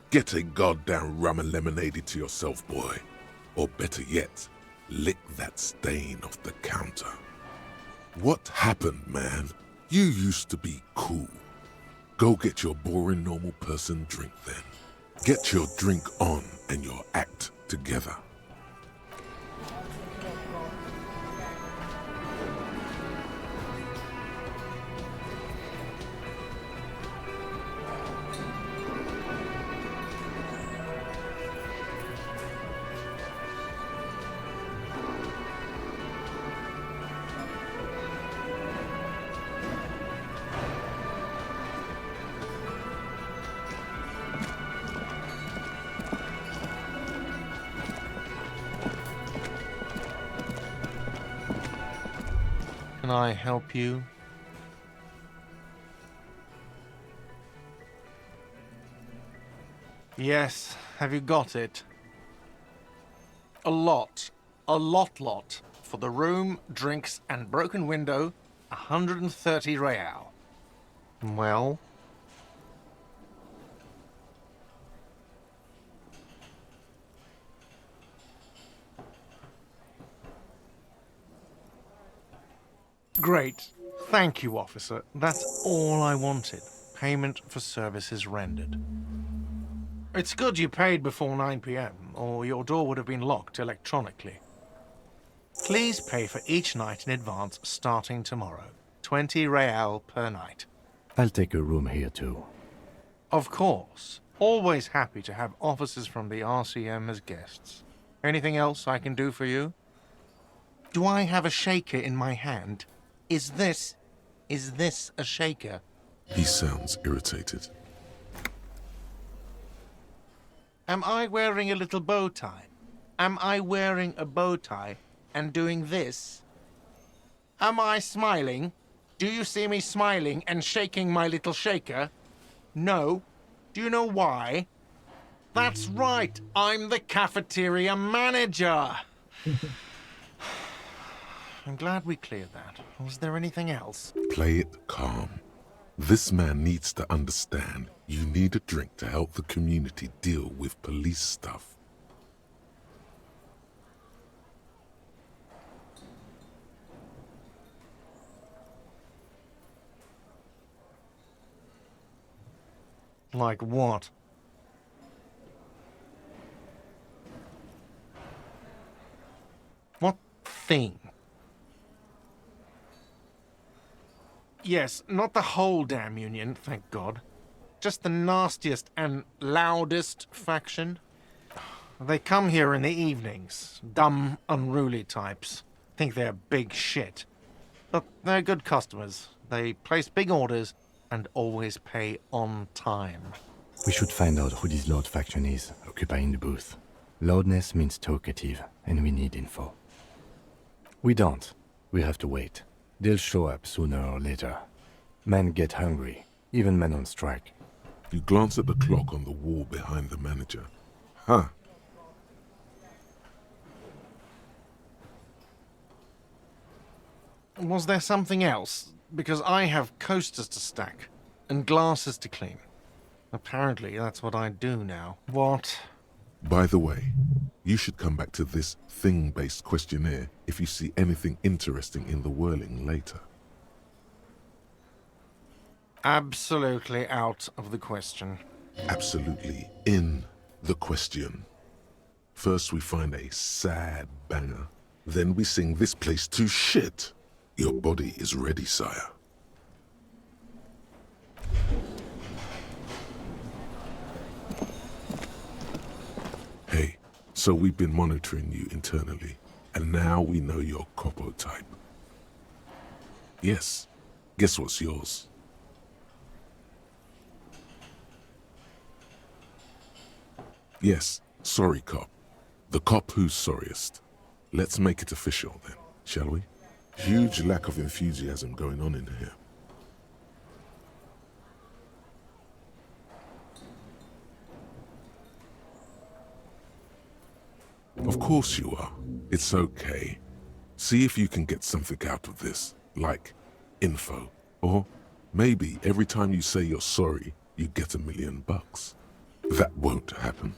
Get a goddamn rum and lemonade into yourself, boy. Or better yet, lick that stain off the counter. What happened, man? You used to be cool. Go get your boring normal person drink then. Get your drink on and your act together. can I help you? Yes, have you got it? A lot. A lot. For the room, drinks, and broken window, 130 real. Well? Great. Thank you, officer. That's all I wanted. Payment for services rendered. It's good you paid before 9 p.m., or your door would have been locked electronically. Please pay for each night in advance starting tomorrow. 20 real per night. I'll take a room here too. Of course. Always happy to have officers from the RCM as guests. Anything else I can do for you? Do I have a shaker in my hand? Is this a shaker? He sounds irritated. Am I wearing a little bow tie? Am I wearing a bow tie and doing this? Am I smiling? Do you see me smiling and shaking my little shaker? No. Do you know why? That's right, I'm the cafeteria manager. I'm glad we cleared that. Was there anything else? Play it calm. This man needs to understand you need a drink to help the community deal with police stuff. Like what? What thing? Yes, not the whole damn union, thank God. Just the nastiest and loudest faction. They come here in the evenings. Dumb, unruly types. Think they're big shit. But they're good customers. They place big orders and always pay on time. We should find out who this Lord faction is, occupying the booth. Loudness means talkative, and we need info. We don't. We have to wait. They'll show up sooner or later. Men get hungry, even men on strike. You glance at the clock on the wall behind the manager. Huh. Was there something else? Because I have coasters to stack and glasses to clean. Apparently, that's what I do now. What? By the way, you should come back to this thing-based questionnaire if you see anything interesting in the whirling later. Absolutely out of the question. Absolutely in the question. First we find a sad banger, then we sing this place to shit. Your body is ready, sire. Hey, so we've been monitoring you internally, and now we know your Copo type. Yes, guess what's yours? Yes, sorry cop. The cop who's sorriest. Let's make it official then, shall we? Huge lack of enthusiasm going on in here. Of course you are. It's okay. See if you can get something out of this, like info. Or maybe every time you say you're sorry, you get $1 million. That won't happen.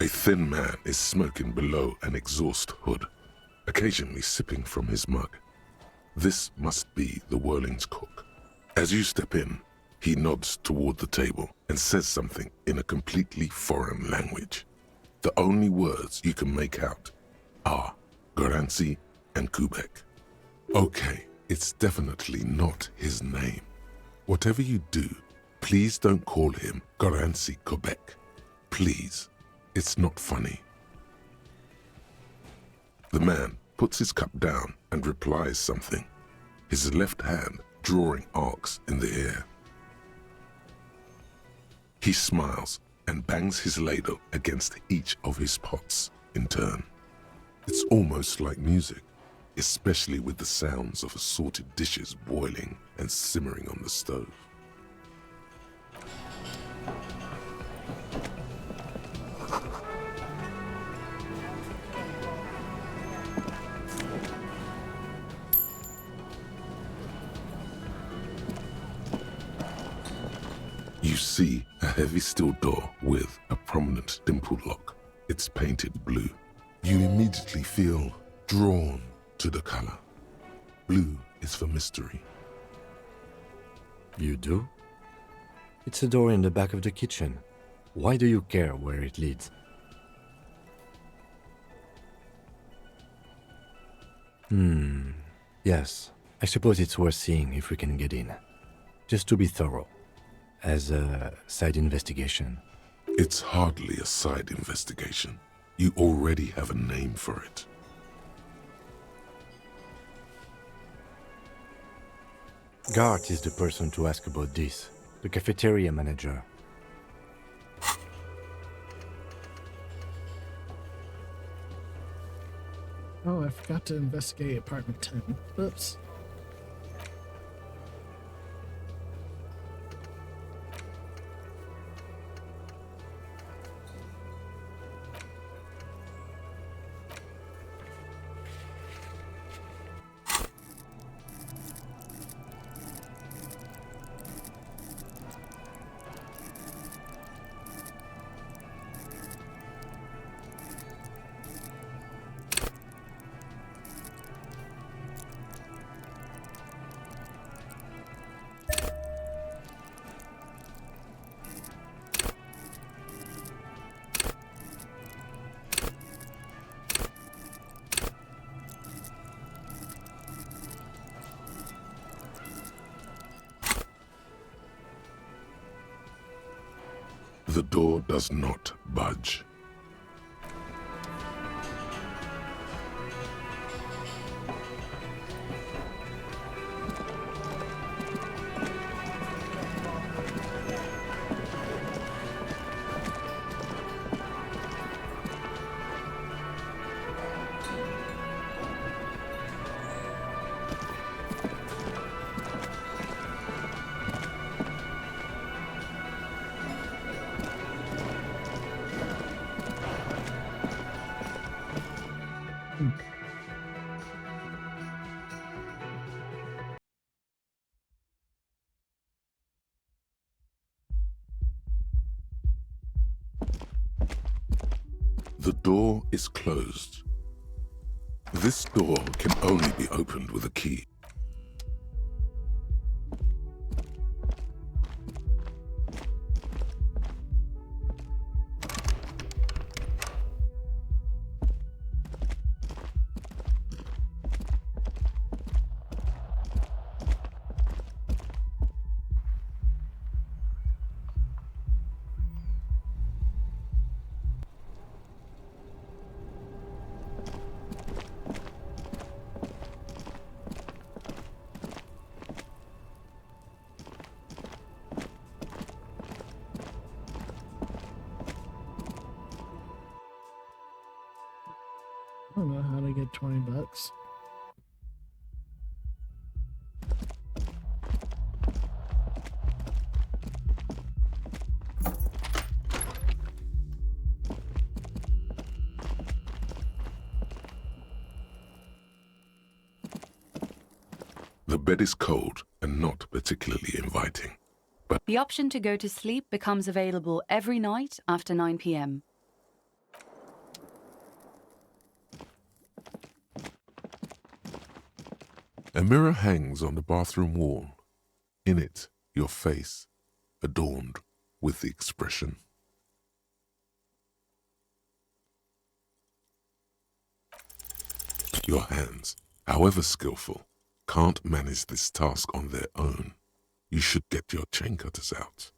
A thin man is smoking below an exhaust hood, occasionally sipping from his mug. This must be the Whirling's cook. As you step in, He nods toward the table and says something in a completely foreign language. The only words you can make out are Garancy and Quebec. Okay, it's definitely not his name. Whatever you do, please don't call him Garancy Quebec. Please, it's not funny. The man puts his cup down and replies something, his left hand drawing arcs in the air. He smiles and bangs his ladle against each of his pots in turn. It's almost like music, especially with the sounds of assorted dishes boiling and simmering on the stove. You see a heavy steel door with a prominent dimpled lock. It's painted blue. You immediately feel drawn to the color. Blue is for mystery. You do? It's a door in the back of the kitchen. Why do you care where it leads? Yes. I suppose it's worth seeing if we can get in. Just to be thorough. As a side investigation. It's hardly a side investigation. You already have a name for it. Gart is the person to ask about this. The cafeteria manager. Oh, I forgot to investigate apartment 10. Oops. The door does not budge. The door is closed. This door can only be opened with a key. I don't know how to get $20. The bed is cold and not particularly inviting. But the option to go to sleep becomes available every night after 9 p.m. a mirror hangs on the bathroom wall. In it, your face adorned with the expression. Your hands, however skillful, can't manage this task on their own. You should get your chain cutters out.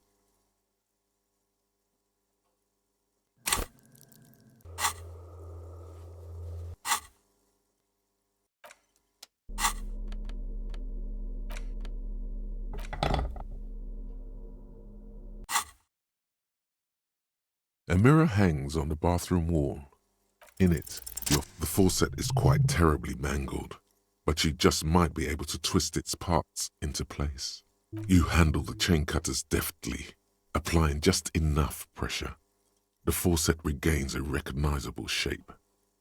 A mirror hangs on the bathroom wall. In it, the faucet is quite terribly mangled, but you just might be able to twist its parts into place. You handle the chain cutters deftly, applying just enough pressure. The faucet regains a recognizable shape.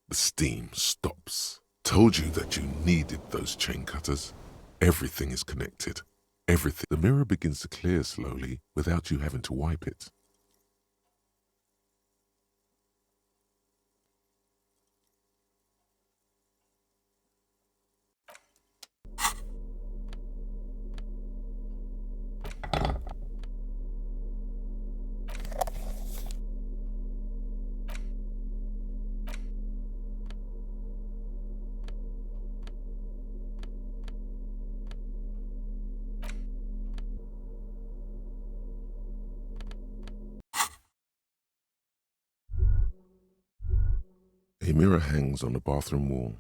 The steam stops. Told you that you needed those chain cutters. Everything is connected. Everything. The mirror begins to clear slowly without you having to wipe it. A mirror hangs on the bathroom wall.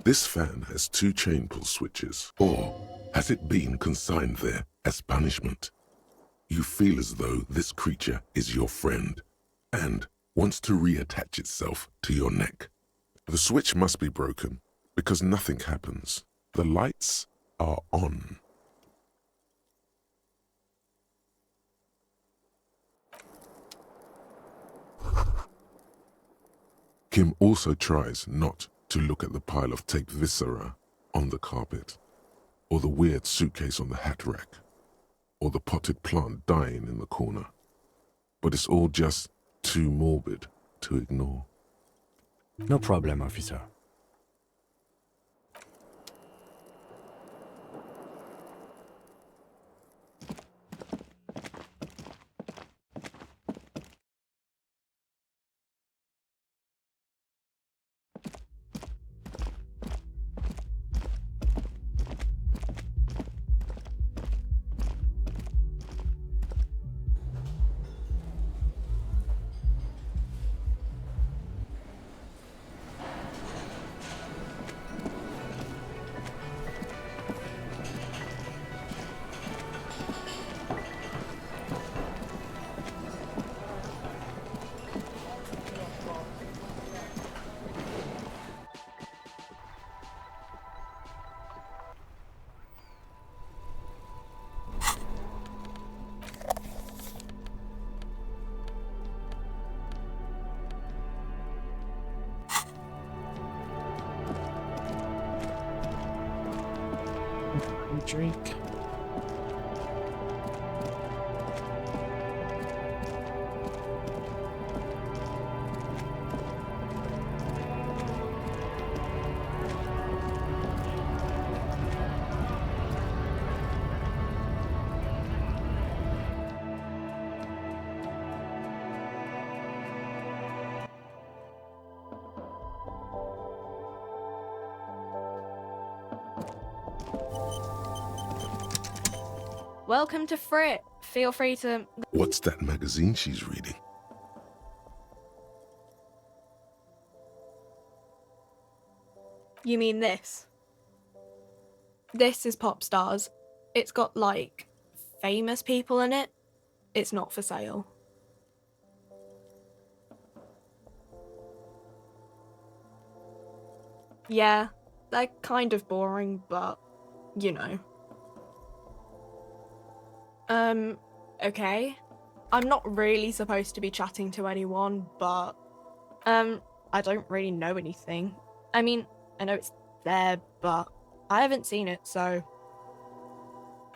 This fan has 2 chain pull switches, or has it been consigned there as punishment? You feel as though this creature is your friend and wants to reattach itself to your neck. The switch must be broken because nothing happens. The lights are on. Kim also tries not to look at the pile of taped viscera on the carpet, or the weird suitcase on the hat rack, or the potted plant dying in the corner. But it's all just too morbid to ignore. No problem, officer. Drink. Welcome to Frit. Feel free to... What's that magazine she's reading? You mean this? This is Pop Stars. It's got, like, famous people in it. It's not for sale. Yeah, they're kind of boring, but, you know. Okay. I'm not really supposed to be chatting to anyone, but, I don't really know anything. I mean, I know it's there, but I haven't seen it, so...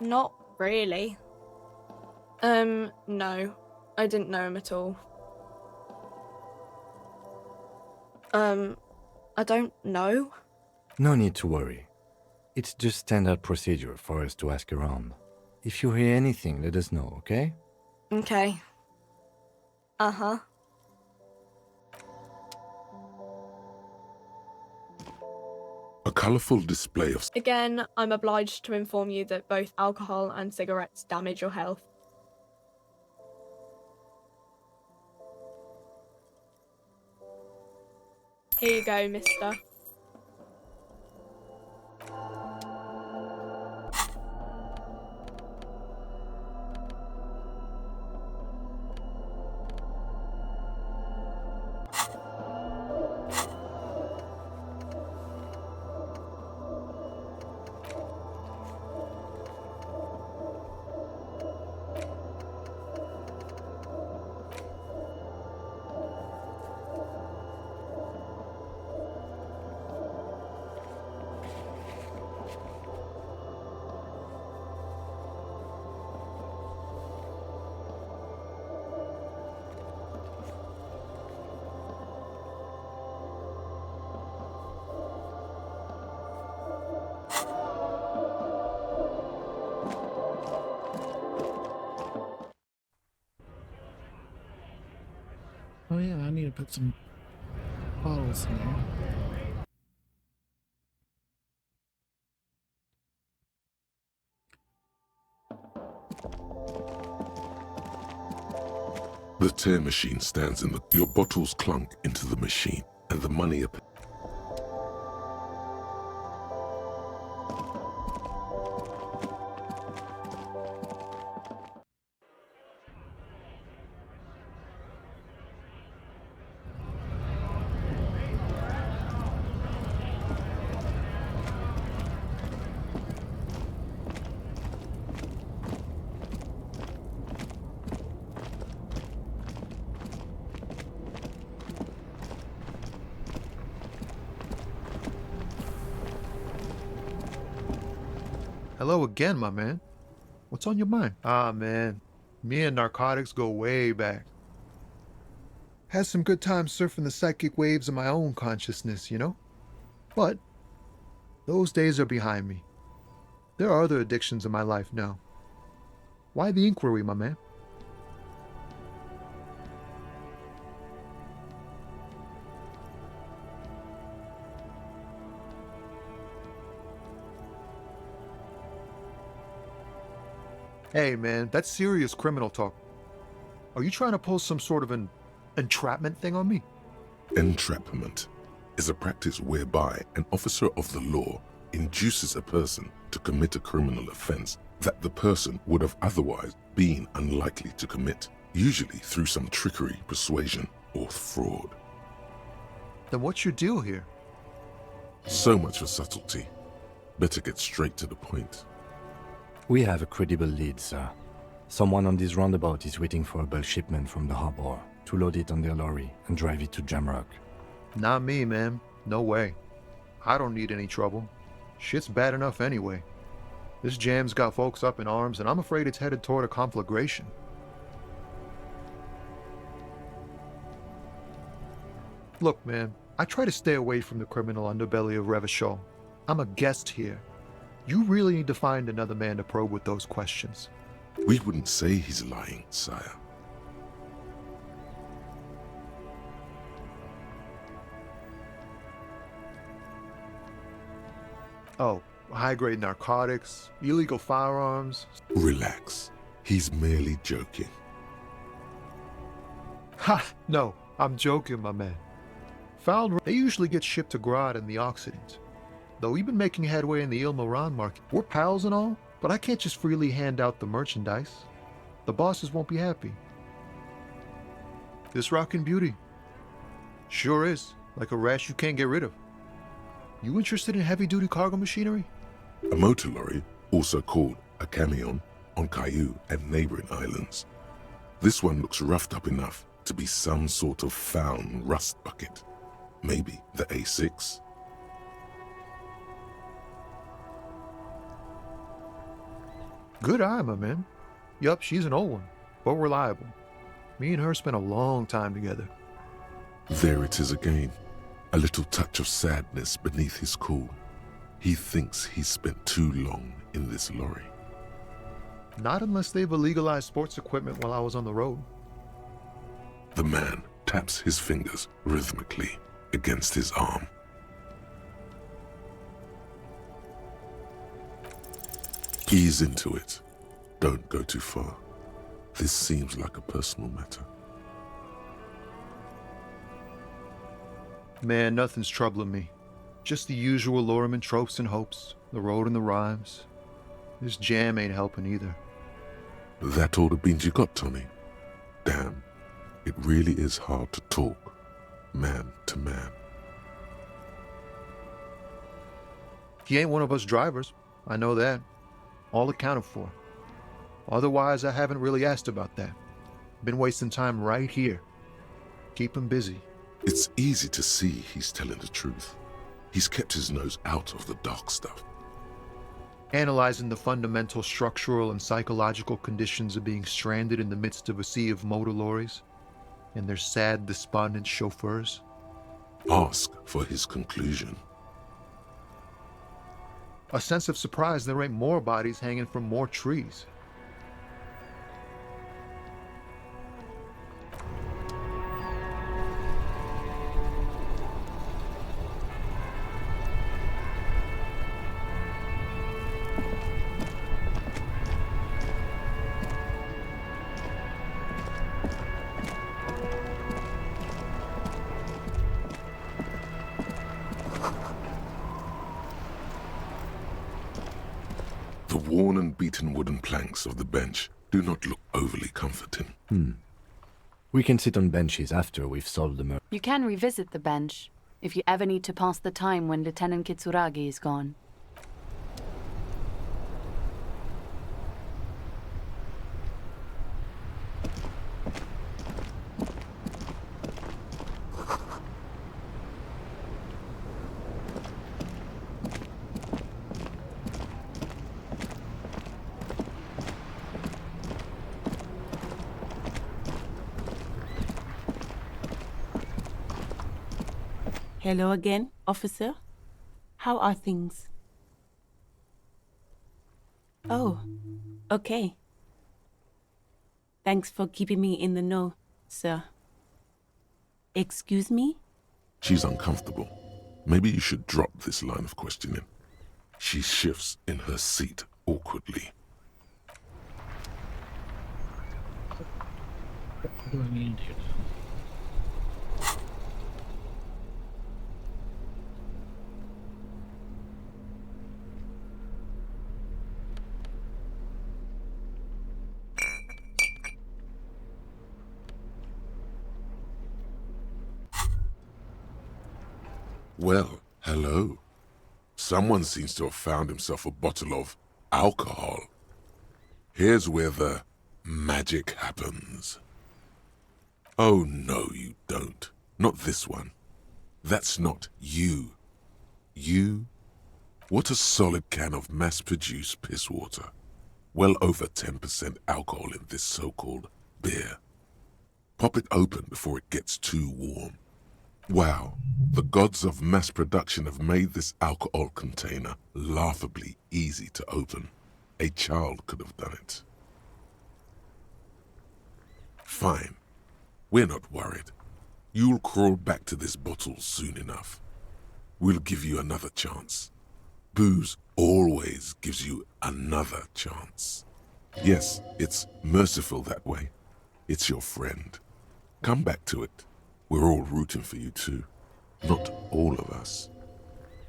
Not really. No. I didn't know him at all. I don't know. No need to worry. It's just standard procedure for us to ask around. If you hear anything, let us know, okay? Okay. Uh-huh. A colourful display of Again, I'm obliged to inform you that both alcohol and cigarettes damage your health. Here you go, mister. Oh yeah, I need to put some bottles in there. the tear machine stands in the... Your bottles clunk into the machine, and the money appears. Hello again, my man. What's on your mind? Ah, man. Me and narcotics go way back. Had some good times surfing the psychic waves of my own consciousness, you know? But those days are behind me. There are other addictions in my life now. Why the inquiry, my man? Hey, man, that's serious criminal talk. Are you trying to pull some sort of an entrapment thing on me? Entrapment is a practice whereby an officer of the law induces a person to commit a criminal offense that the person would have otherwise been unlikely to commit, usually through some trickery, persuasion, or fraud. Then what's your deal here? So much for subtlety. Better get straight to the point. We have a credible lead, sir. Someone on this roundabout is waiting for a bulk shipment from the harbor to load it on their lorry and drive it to Jamrock. Not me, man. No way. I don't need any trouble. Shit's bad enough anyway. This jam's got folks up in arms, and I'm afraid it's headed toward a conflagration. Look, man, I try to stay away from the criminal underbelly of Revachol. I'm a guest here. You really need to find another man to probe with those questions. We wouldn't say he's lying, sire. Oh, high-grade narcotics, illegal firearms. Relax. He's merely joking. Ha! No, I'm joking, my man. They usually get shipped to Grad in the Occident. Though we've been making headway in the Il Moran market. We're pals and all, but I can't just freely hand out the merchandise. The bosses won't be happy. This rockin' beauty. Sure is, like a rash you can't get rid of. You interested in heavy-duty cargo machinery? A motor lorry, also called a camion, on Caillou and neighboring islands. This one looks roughed up enough to be some sort of found rust bucket. Maybe the A6? Good eye, my man. Yup, she's an old one, but reliable. Me and her spent a long time together. There it is again. A little touch of sadness beneath his cool. He thinks he's spent too long in this lorry. Not unless they've illegalized sports equipment while I was on the road. The man taps his fingers rhythmically against his arm. Ease into it. Don't go too far. This seems like a personal matter. Man, nothing's troubling me. Just the usual Lorriman tropes and hopes, the road and the rhymes. This jam ain't helping either. That all the beans you got, Tommy? Damn, it really is hard to talk, man to man. He ain't one of us drivers. I know that. All accounted for. Otherwise, I haven't really asked about that. Been wasting time right here. Keep him busy. It's easy to see he's telling the truth. He's kept his nose out of the dark stuff. Analyzing the fundamental structural and psychological conditions of being stranded in the midst of a sea of motor lorries and their sad, despondent chauffeurs. Ask for his conclusion. A sense of surprise there ain't more bodies hanging from more trees. The worn and beaten wooden planks of the bench do not look overly comforting. We can sit on benches after we've solved the murder. You can revisit the bench if you ever need to pass the time when Lieutenant Kitsuragi is gone. Hello again, officer. How are things? Oh, okay. Thanks for keeping me in the know, sir. Excuse me? She's uncomfortable. Maybe you should drop this line of questioning. She shifts in her seat awkwardly. What do I need to do now? Well, hello. Someone seems to have found himself a bottle of alcohol. Here's where the magic happens. Oh, no, you don't. Not this one. That's not you. You? What a solid can of mass-produced piss water. Well over 10% alcohol in this so-called beer. Pop it open before it gets too warm. Wow, the gods of mass production have made this alcohol container laughably easy to open. A child could have done it. Fine. We're not worried. You'll crawl back to this bottle soon enough. We'll give you another chance. Booze always gives you another chance. Yes, it's merciful that way. It's your friend. Come back to it. We're all rooting for you too. Not all of us.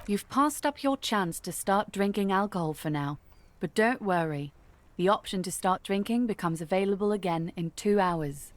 You've passed up your chance to start drinking alcohol for now, but don't worry. The option to start drinking becomes available again in 2 hours.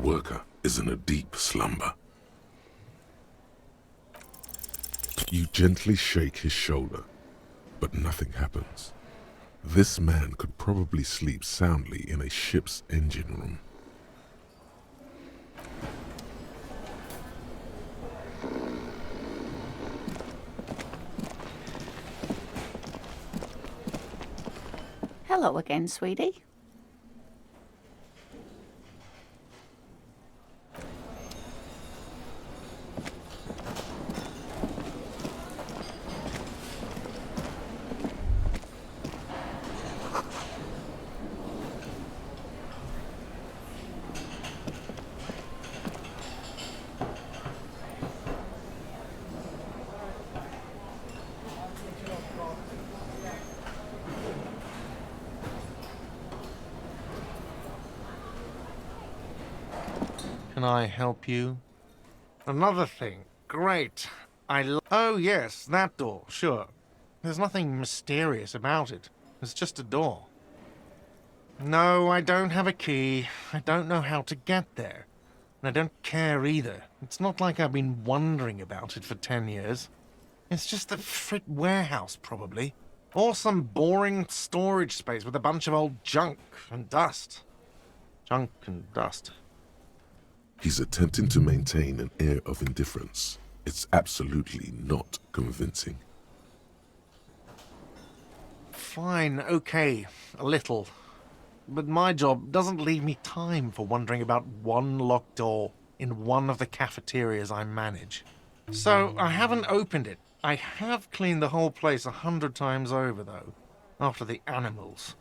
worker is in a deep slumber. You gently shake his shoulder, but nothing happens. This man could probably sleep soundly in a ship's engine room. Hello again, sweetie. Can I help you? Another thing. Great. Oh, yes, that door, sure. There's nothing mysterious about it. It's just a door. No, I don't have a key. I don't know how to get there. And I don't care either. It's not like I've been wondering about it for 10 years. It's just a frit warehouse, probably. Or some boring storage space with a bunch of old junk and dust. Junk and dust. He's attempting to maintain an air of indifference. It's absolutely not convincing. Fine, okay, a little. But my job doesn't leave me time for wondering about one locked door in one of the cafeterias I manage. So I haven't opened it. I have cleaned the whole place 100 times over, though, after the animals.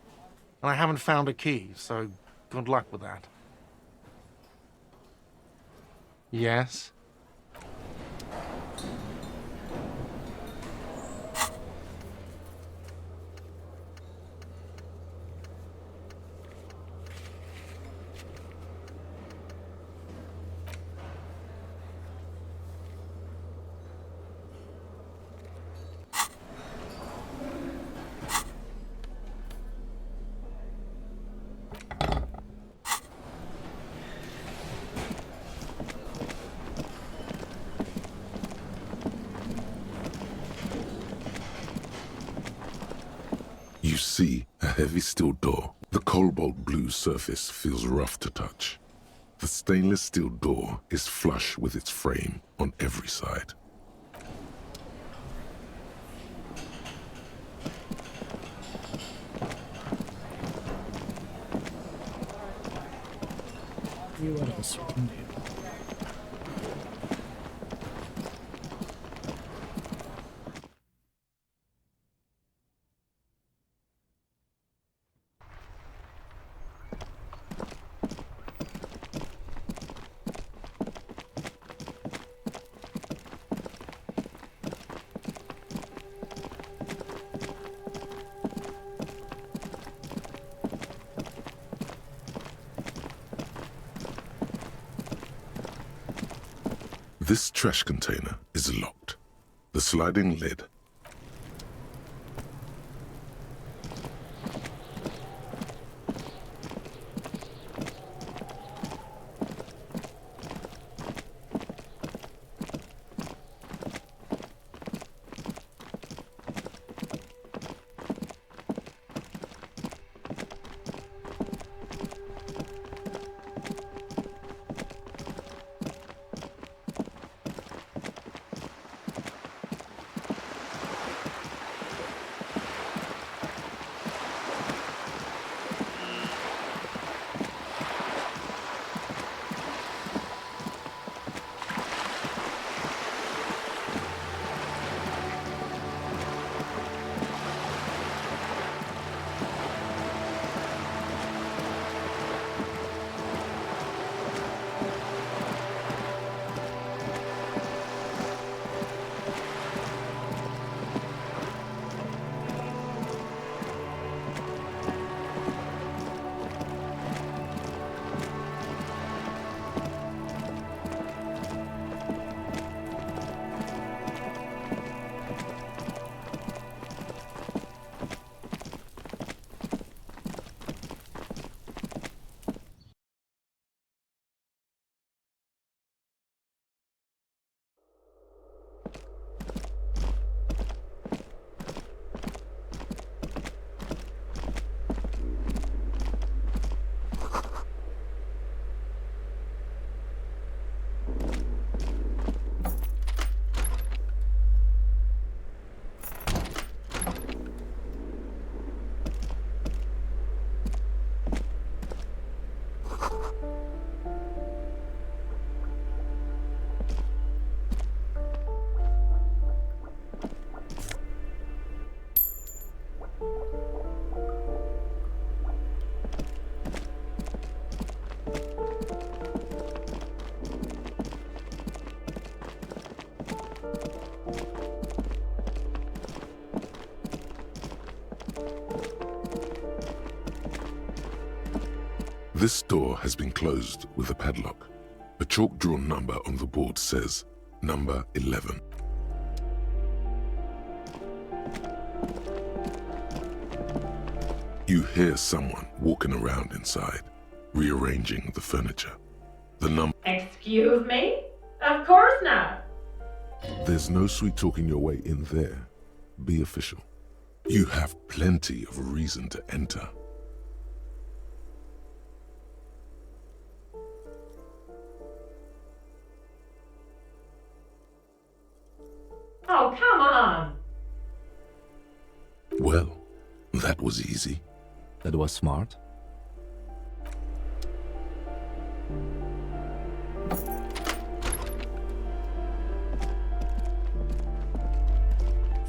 And I haven't found a key, so good luck with that. Yes? You see a heavy steel door. The cobalt blue surface feels rough to touch. The stainless steel door is flush with its frame on every side. See what else we can do. This trash container is locked. The sliding lid. This door has been closed with a padlock. A chalk-drawn number on the board says number 11. You hear someone walking around inside, rearranging the furniture. The number... Excuse me? Of course not. There's no sweet talking your way in there. Be official. You have plenty of reason to enter. Oh, come on. Well, that was easy. That was smart.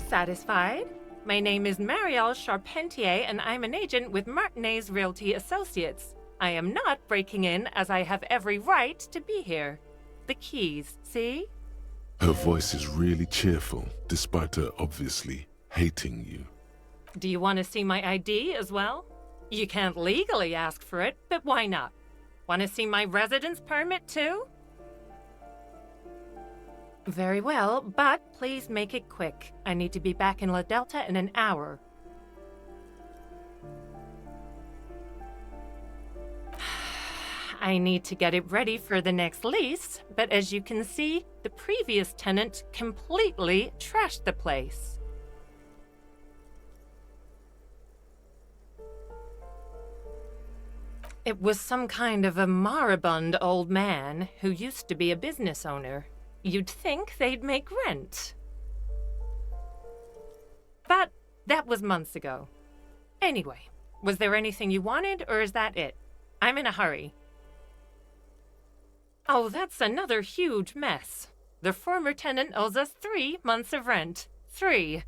Satisfied? My name is Marielle Charpentier, and I'm an agent with Martinez Realty Associates. I am not breaking in, as I have every right to be here. The keys, see? Her voice is really cheerful, despite her obviously hating you. Do you want to see my ID as well? You can't legally ask for it, but why not? Want to see my residence permit too? Very well, but please make it quick. I need to be back in La Delta in an hour. I need to get it ready for the next lease, but as you can see, the previous tenant completely trashed the place. It was some kind of a moribund old man who used to be a business owner. You'd think they'd make rent. But that was months ago. Anyway, was there anything you wanted, or is that it? I'm in a hurry. Oh, that's another huge mess. The former tenant owes us 3 months of rent. 3.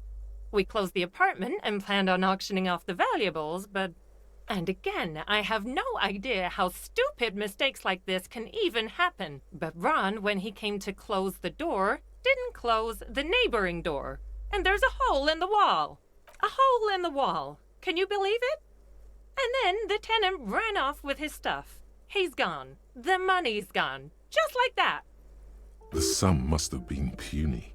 We closed the apartment and planned on auctioning off the valuables, but... And again, I have no idea how stupid mistakes like this can even happen. But Ron, when he came to close the door, didn't close the neighboring door. And there's a hole in the wall. A hole in the wall. Can you believe it? And then the tenant ran off with his stuff. He's gone. The money's gone. Just like that. The sum must have been puny.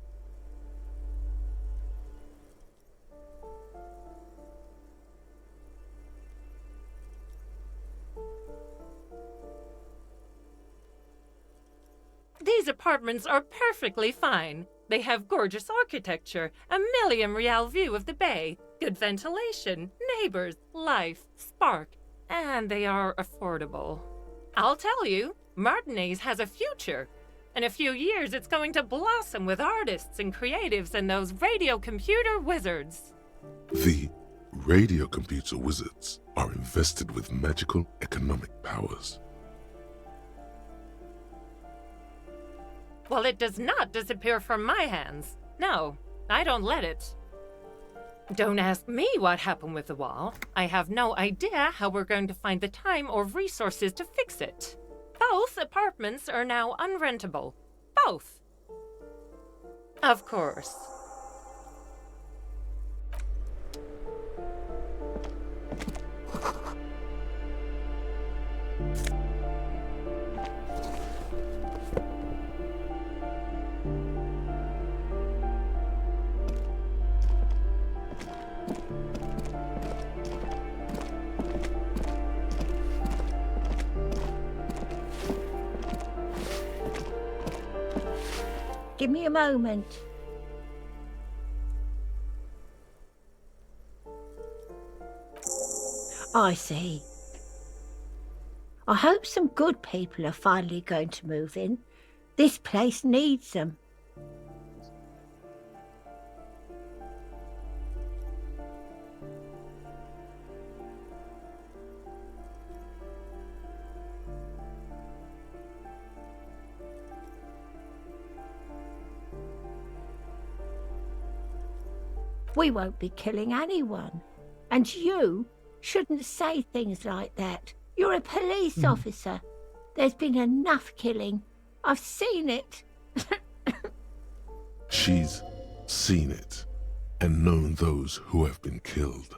These apartments are perfectly fine. They have gorgeous architecture, a million-real view of the bay, good ventilation, neighbors, life, spark, and they are affordable. I'll tell you, Martinez has a future. In a few years, it's going to blossom with artists and creatives and those radio computer wizards. The radio computer wizards are invested with magical economic powers. Well, it does not disappear from my hands. No, I don't let it. Don't ask me what happened with the wall. I have no idea how we're going to find the time or resources to fix it. Both apartments are now unrentable. Both. Of course. Give me a moment. I see. I hope some good people are finally going to move in. This place needs them. We won't be killing anyone. And you shouldn't say things like that. You're a police officer. There's been enough killing. I've seen it. She's seen it and known those who have been killed.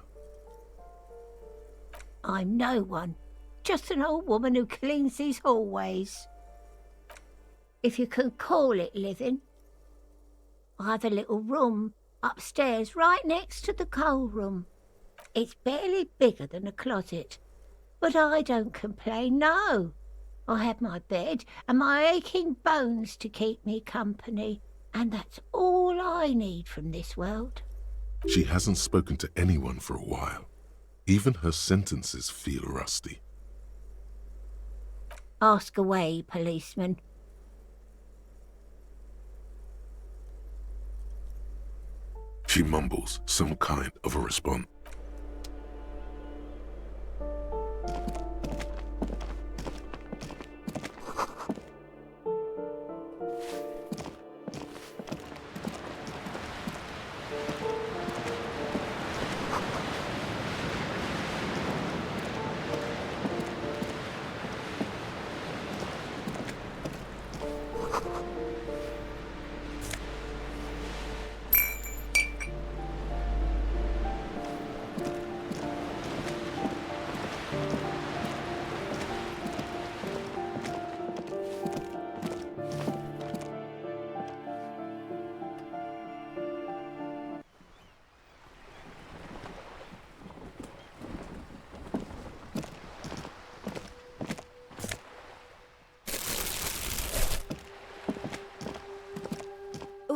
I'm no one. just an old woman who cleans these hallways. If you can call it living. I have a little room upstairs right next to the coal room. It's barely bigger than a closet, but I don't complain, no. I have my bed and my aching bones to keep me company, and that's all I need from this world. She hasn't spoken to anyone for a while. Even her sentences feel rusty. Ask away, policeman. She mumbles some kind of a response.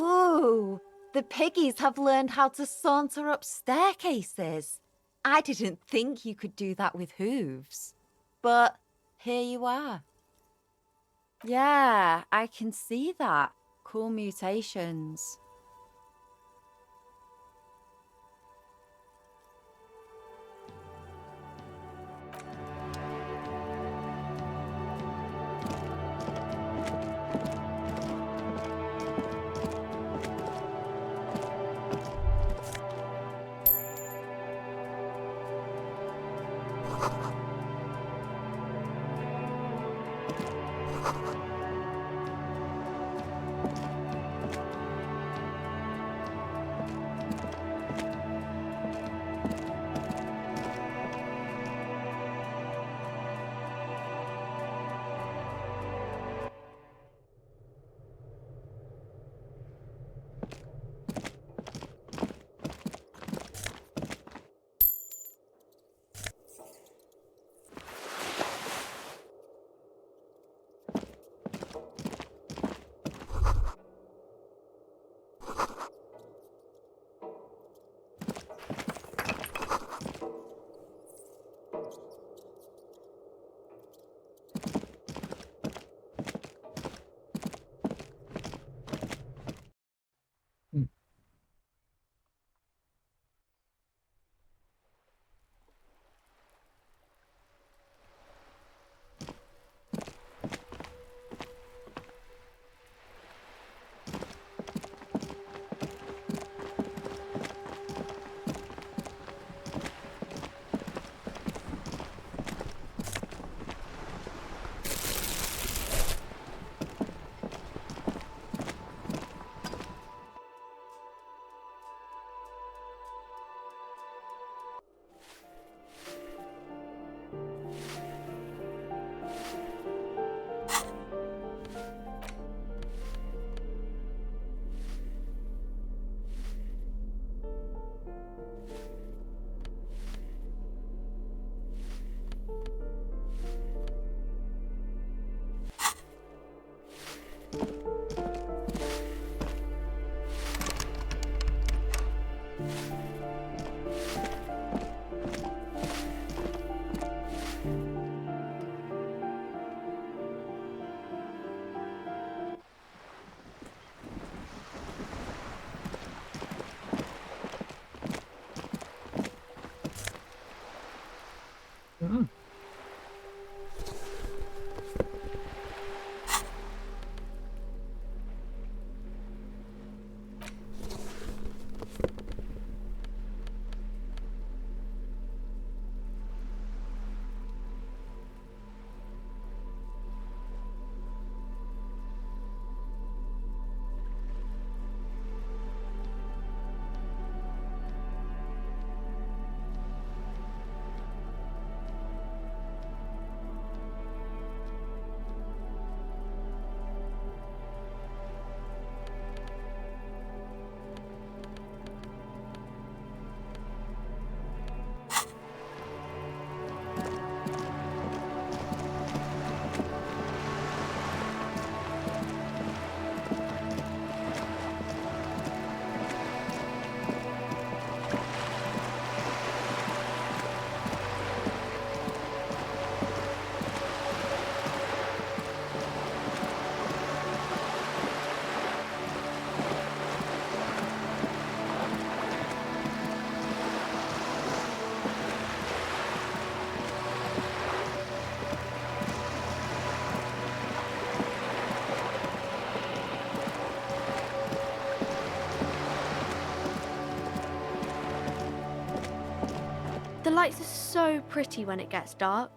Ooh, the piggies have learned how to saunter up staircases. I didn't think you could do that with hooves. But here you are. Yeah, I can see that. Cool mutations. The lights are so pretty when it gets dark.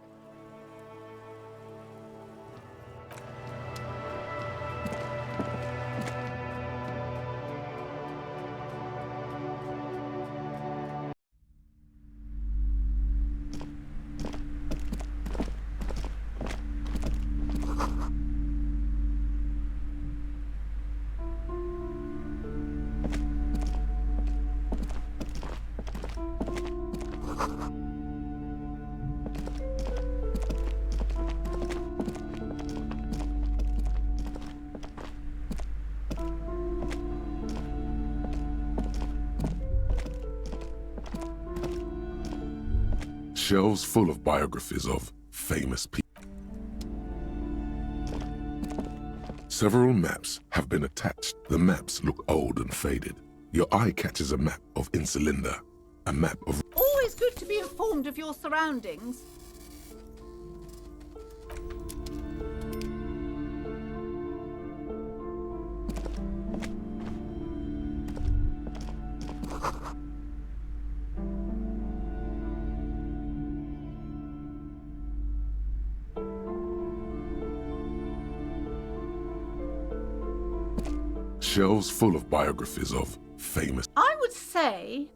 Shelves full of biographies of famous people. Several maps have been attached. The maps look old and faded. Your eye catches a map of Insulinda, a map of... Always good to be informed of your surroundings. Shelves full of biographies of famous... I would say...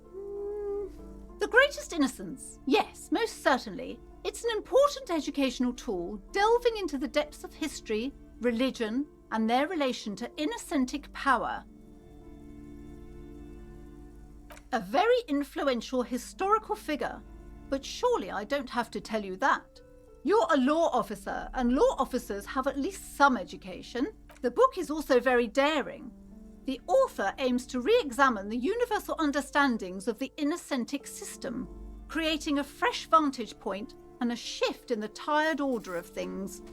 The Greatest Innocence. Yes, most certainly. It's an important educational tool, delving into the depths of history, religion, and their relation to innocentic power. A very influential historical figure. But surely I don't have to tell you that. You're a law officer, and law officers have at least some education. The book is also very daring. The author aims to re-examine the universal understandings of the innocentic system, creating a fresh vantage point and a shift in the tired order of things.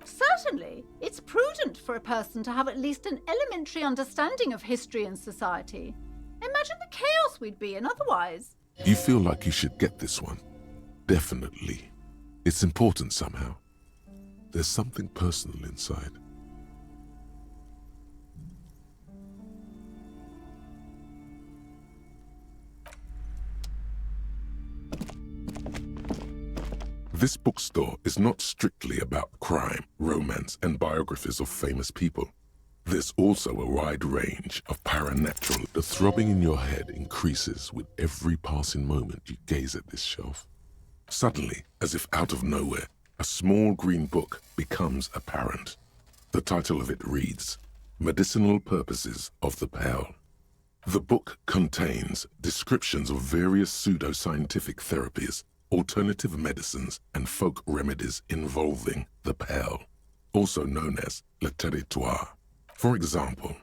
Certainly, it's prudent for a person to have at least an elementary understanding of history and society. Imagine the chaos we'd be in otherwise. You feel like you should get this one. Definitely. It's important somehow. There's something personal inside. This bookstore is not strictly about crime, romance, and biographies of famous people. There's also a wide range of paranatural. The throbbing in your head increases with every passing moment you gaze at this shelf. Suddenly, as if out of nowhere, a small green book becomes apparent. The title of it reads, Medicinal Purposes of the Pearl. The book contains descriptions of various pseudoscientific therapies, alternative medicines, and folk remedies involving the pearl, also known as le territoire. For example,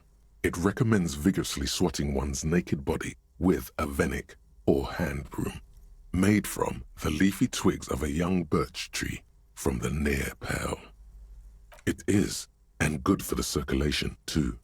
it recommends vigorously swatting one's naked body with a venik or hand broom, made from the leafy twigs of a young birch tree from the near pearl. It is, and good for the circulation too.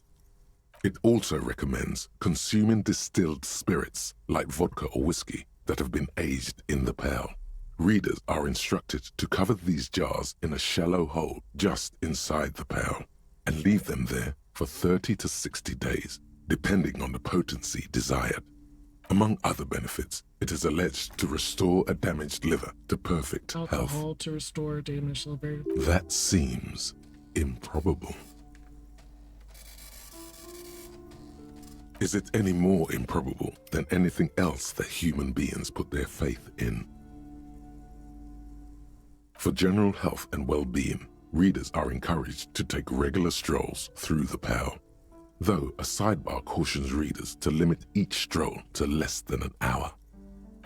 It also recommends consuming distilled spirits like vodka or whiskey that have been aged in the pearl. Readers are instructed to cover these jars in a shallow hole just inside the pearl and leave them there for 30 to 60 days, depending on the potency desired. Among other benefits, it is alleged to restore a damaged liver to perfect Alcohol health. to restore damaged liver. That seems improbable. Is it any more improbable than anything else that human beings put their faith in? For general health and well-being, readers are encouraged to take regular strolls through the pearl, though a sidebar cautions readers to limit each stroll to less than an hour.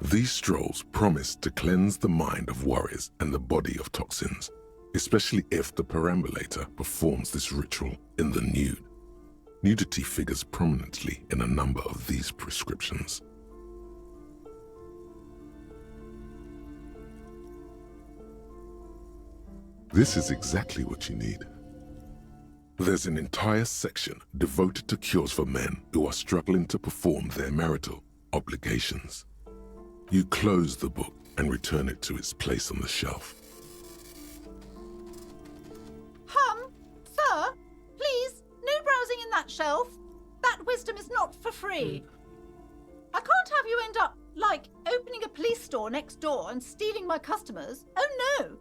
These strolls promise to cleanse the mind of worries and the body of toxins, especially if the perambulator performs this ritual in the nude. Nudity figures prominently in a number of these prescriptions. This is exactly what you need. There's an entire section devoted to cures for men who are struggling to perform their marital obligations. You close the book and return it to its place on the shelf. Hum, shelf. That wisdom is not for free. I can't have you end up, like, opening a police store next door and stealing my customers. Oh no!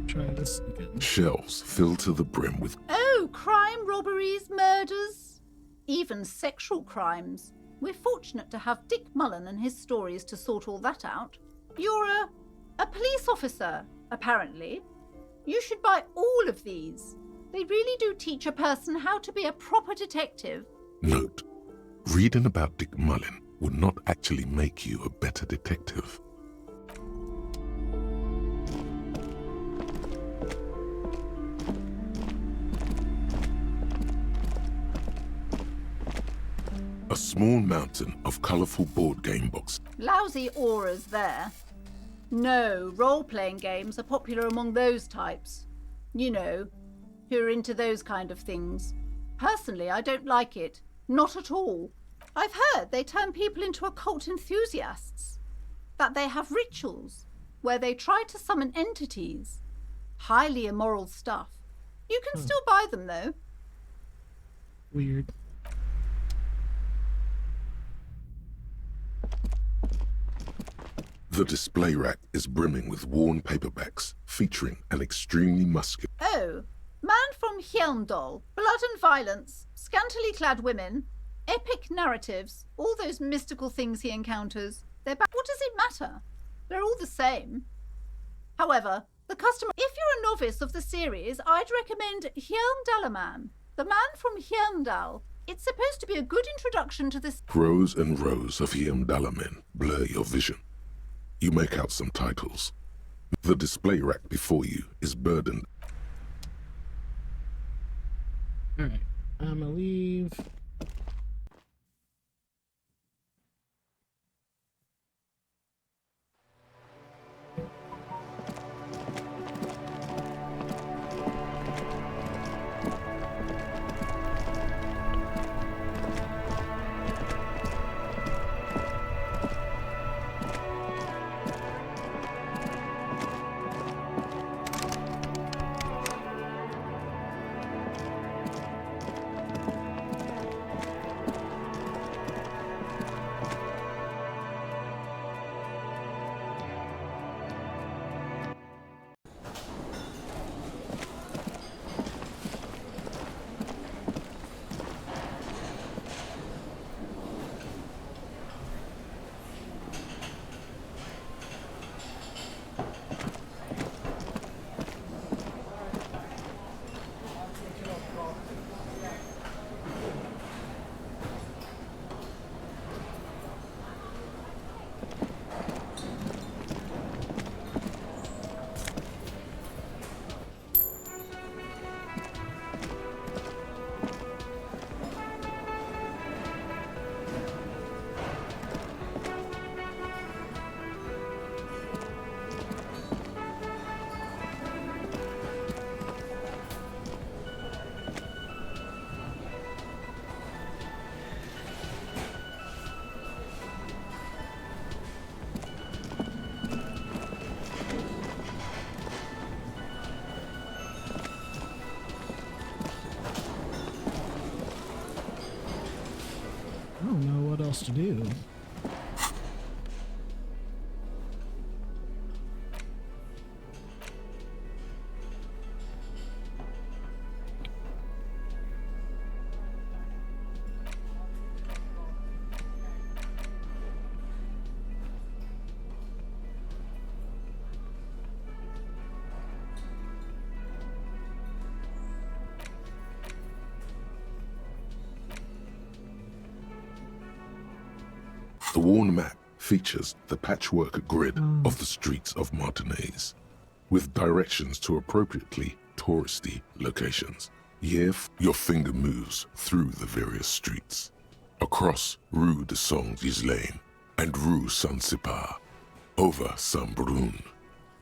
Try this again. Shelves filled to the brim with Oh, crime, robberies, murders, even sexual crimes. We're fortunate to have Dick Mullen and his stories to sort all that out. You're a police officer, apparently. You should buy all of these. They really do teach a person how to be a proper detective. Note, reading about Dick Mullen will not actually make you a better detective. A small mountain of colourful board game boxes. Lousy auras there. No, role-playing games are popular among those types. You know, who are into those kind of things. Personally, I don't like it. Not at all. I've heard they turn people into occult enthusiasts. That they have rituals where they try to summon entities. Highly immoral stuff. You can still buy them, though. Weird. The display rack is brimming with worn paperbacks featuring an extremely muscular. Oh, man from Hjelmdal, blood and violence, scantily clad women, epic narratives, all those mystical things he encounters. What does it matter? They're all the same. However, the customer, if you're a novice of the series, I'd recommend Hjelmdalaman, the man from Hjelmdal. It's supposed to be a good introduction to this. Rows and rows of Hjelmdalamen blur your vision. You make out some titles. The display rack before you is burdened. Alright, I'm gonna leave. I don't know what else to do. The worn map features the patchwork grid of the streets of Martinez, with directions to appropriately touristy locations. Your finger moves through the various streets, across Rue de Saint-Ghislain and Rue Saint-Sipar, over Saint-Brun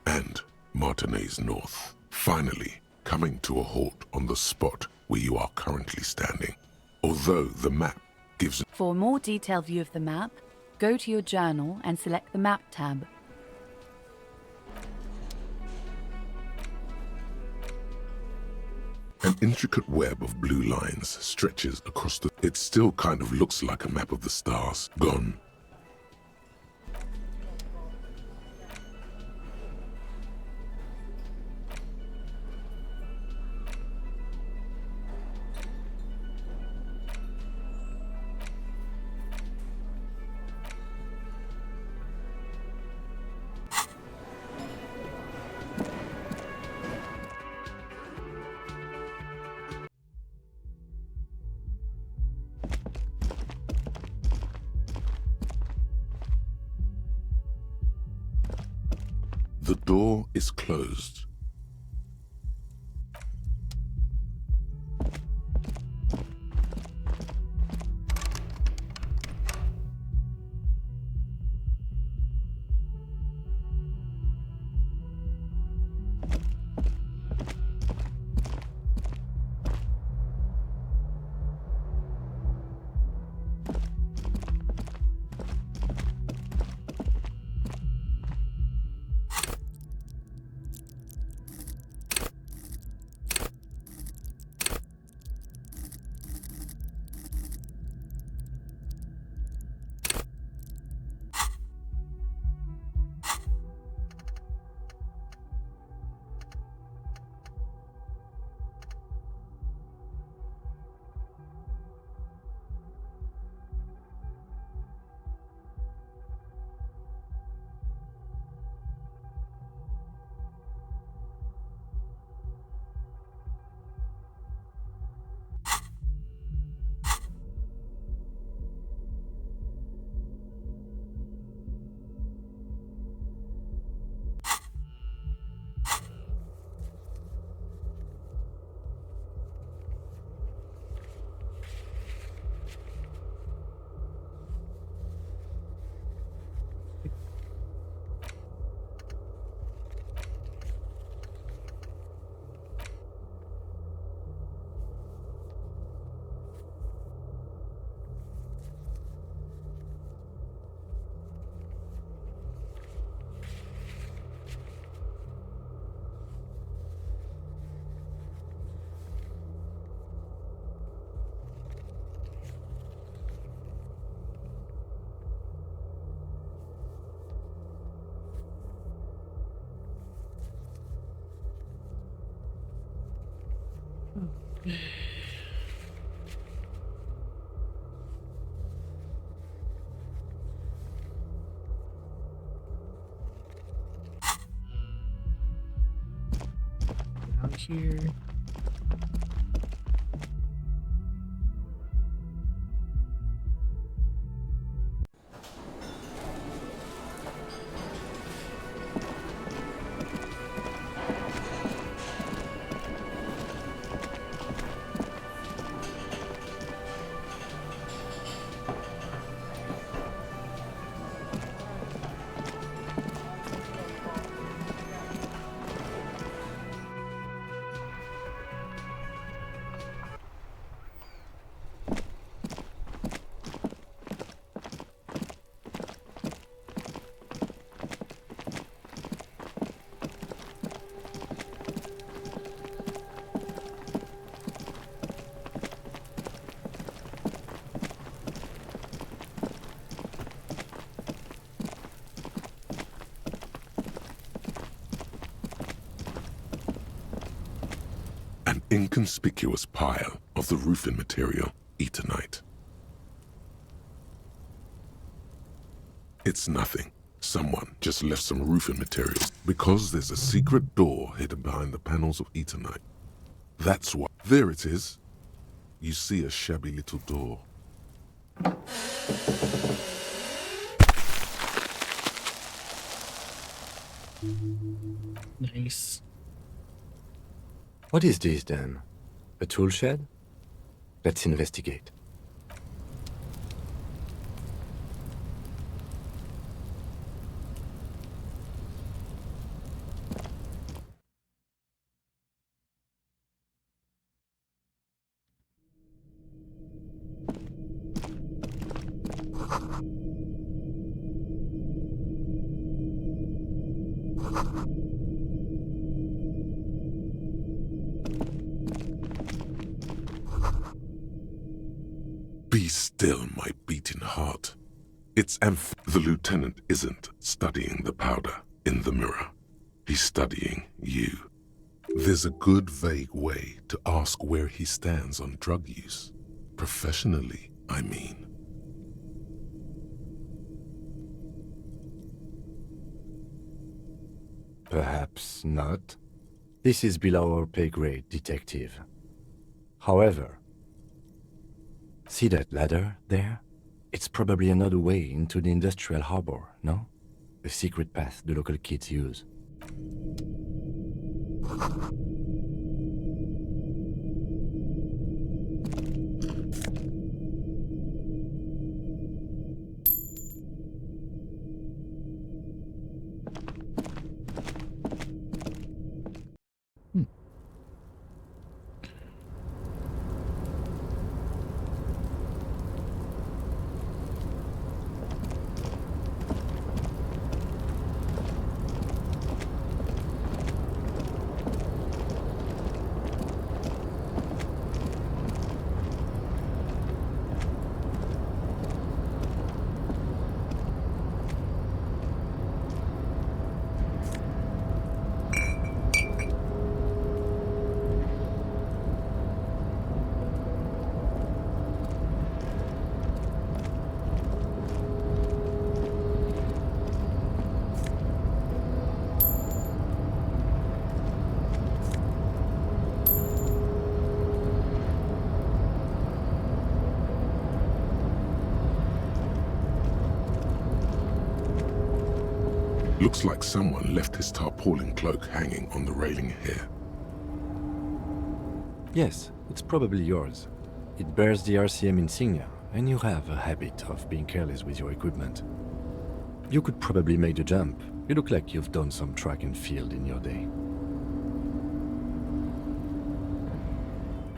and Martinez North, finally coming to a halt on the spot where you are currently standing. Although the map gives... For a more detailed view of the map, go to your journal and select the Map tab. intricate web of blue lines stretches across the... It still kind of looks like a map of the stars, gone. The door is closed. Out here. An inconspicuous pile of the roofing material, Eternite. It's nothing. Someone just left some roofing materials because there's a secret door hidden behind the panels of Eternite. That's why. There it is. You see a shabby little door. Nice. What is this then? A tool shed? Let's investigate. Be still, my beating heart. It's the lieutenant isn't studying the powder in the mirror. He's studying you. There's a good vague way to ask where he stands on drug use. Professionally, I mean. Perhaps not. This is below our pay grade, detective. However, see that ladder there? It's probably another way into the industrial harbor, no? A secret path the local kids use. Looks like someone left his tarpaulin cloak hanging on the railing here. Yes, it's probably yours. It bears the RCM insignia, and you have a habit of being careless with your equipment. You could probably make the jump. You look like you've done some track and field in your day.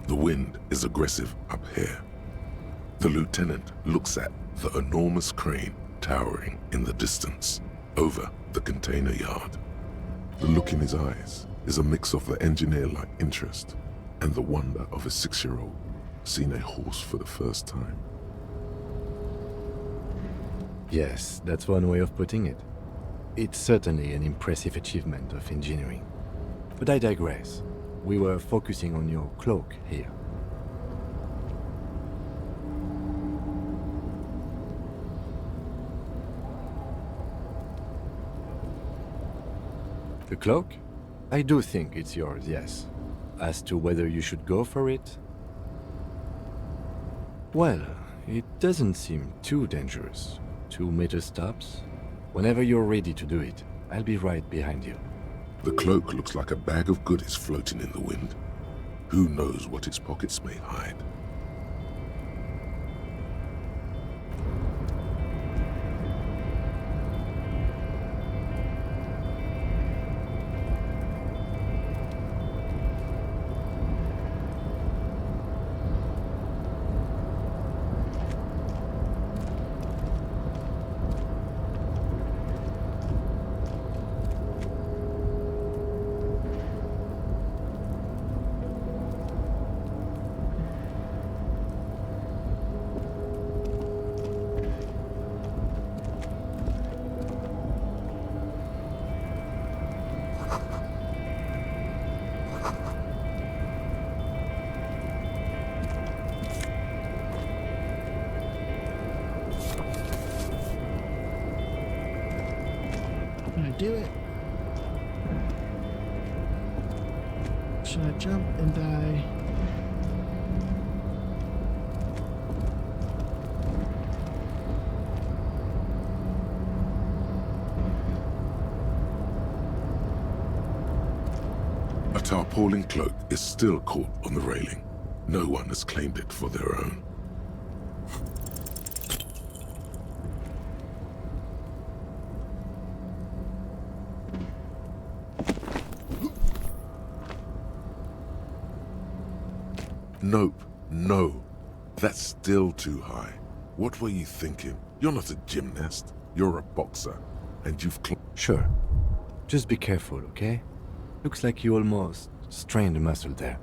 The wind is aggressive up here. The lieutenant looks at the enormous crane towering in the distance, over the container yard. The look in his eyes is a mix of the engineer-like interest and the wonder of a 6-year-old seeing a horse for the first time. Yes, that's one way of putting it. It's certainly an impressive achievement of engineering. But I digress. We were focusing on your cloak here. The cloak? I do think it's yours, yes. As to whether you should go for it? Well, it doesn't seem too dangerous. 2-meter stops. Whenever you're ready to do it, I'll be right behind you. The cloak looks like a bag of goodies floating in the wind. Who knows what its pockets may hide? Do it. Should I jump and die? A tarpaulin cloak is still caught on the railing. No one has claimed it for their own. Nope, no. That's still too high. What were you thinking? You're not a gymnast. You're a boxer. And you've Sure. Just be careful, okay? Looks like you almost strained a muscle there.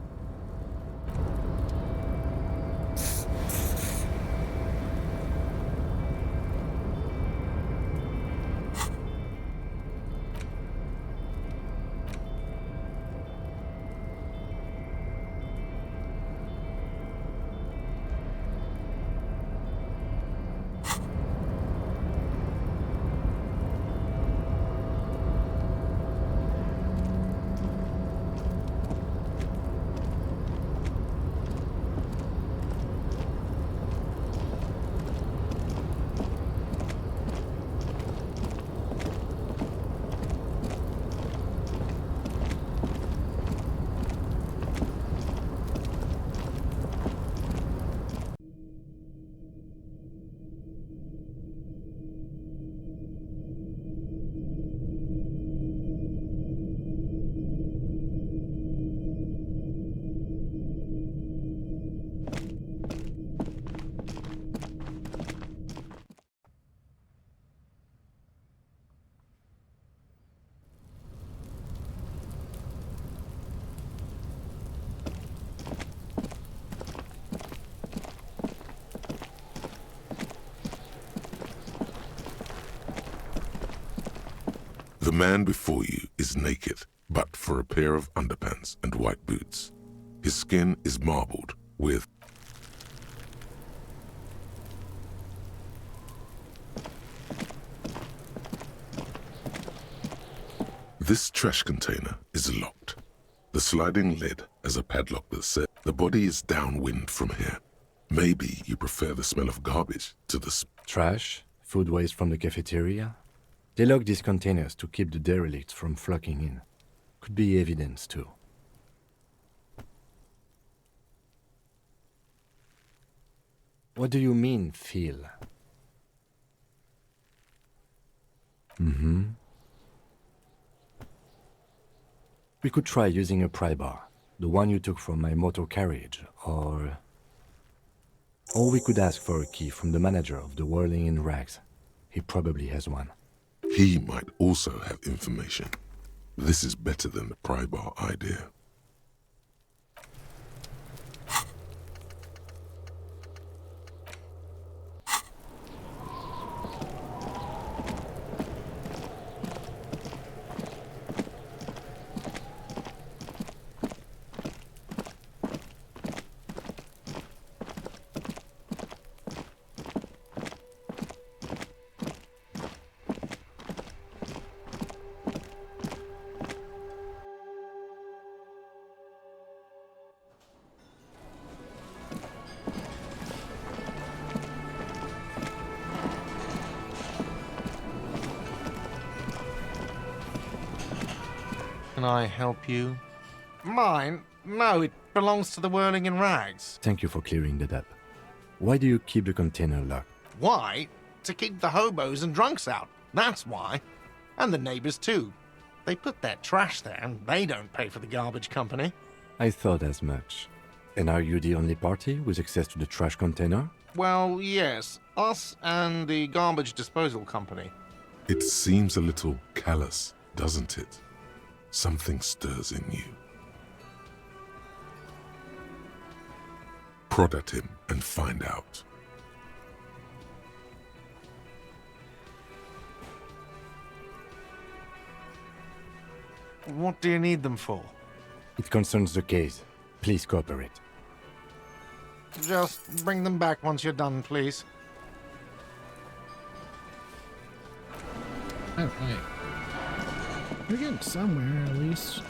The man before you is naked, but for a pair of underpants and white boots. His skin is marbled with This trash container is locked. The sliding lid has a padlock that says the body is downwind from here. Maybe you prefer the smell of garbage to the Trash? Food waste from the cafeteria? They lock these containers to keep the derelicts from flocking in. Could be evidence, too. What do you mean, feel? Mm-hmm. We could try using a pry bar, the one you took from my motor carriage, or we could ask for a key from the manager of the Whirling in Rags. He probably has one. He might also have information. This is better than the pry bar idea. Can I help you? Mine? No, it belongs to the Whirling in Rags. Thank you for clearing that up. Why do you keep the container locked? Why? To keep the hobos and drunks out. That's why. And the neighbors too. They put their trash there and they don't pay for the garbage company. I thought as much. And are you the only party with access to the trash container? Well, yes. Us and the garbage disposal company. It seems a little callous, doesn't it? Something stirs in you. Prod at him and find out. What do you need them for? It concerns the case. Please cooperate. Just bring them back once you're done, please. All right. We're getting somewhere, at least.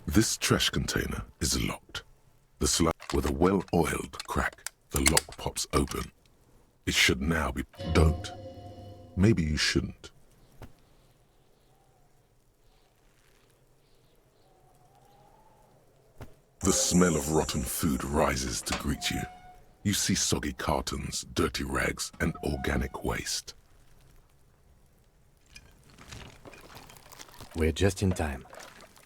This trash container is locked. The slide with a well-oiled crack, the lock pops open. It should now be... Don't. Maybe you shouldn't. The smell of rotten food rises to greet you. You see soggy cartons, dirty rags, and organic waste. We're just in time.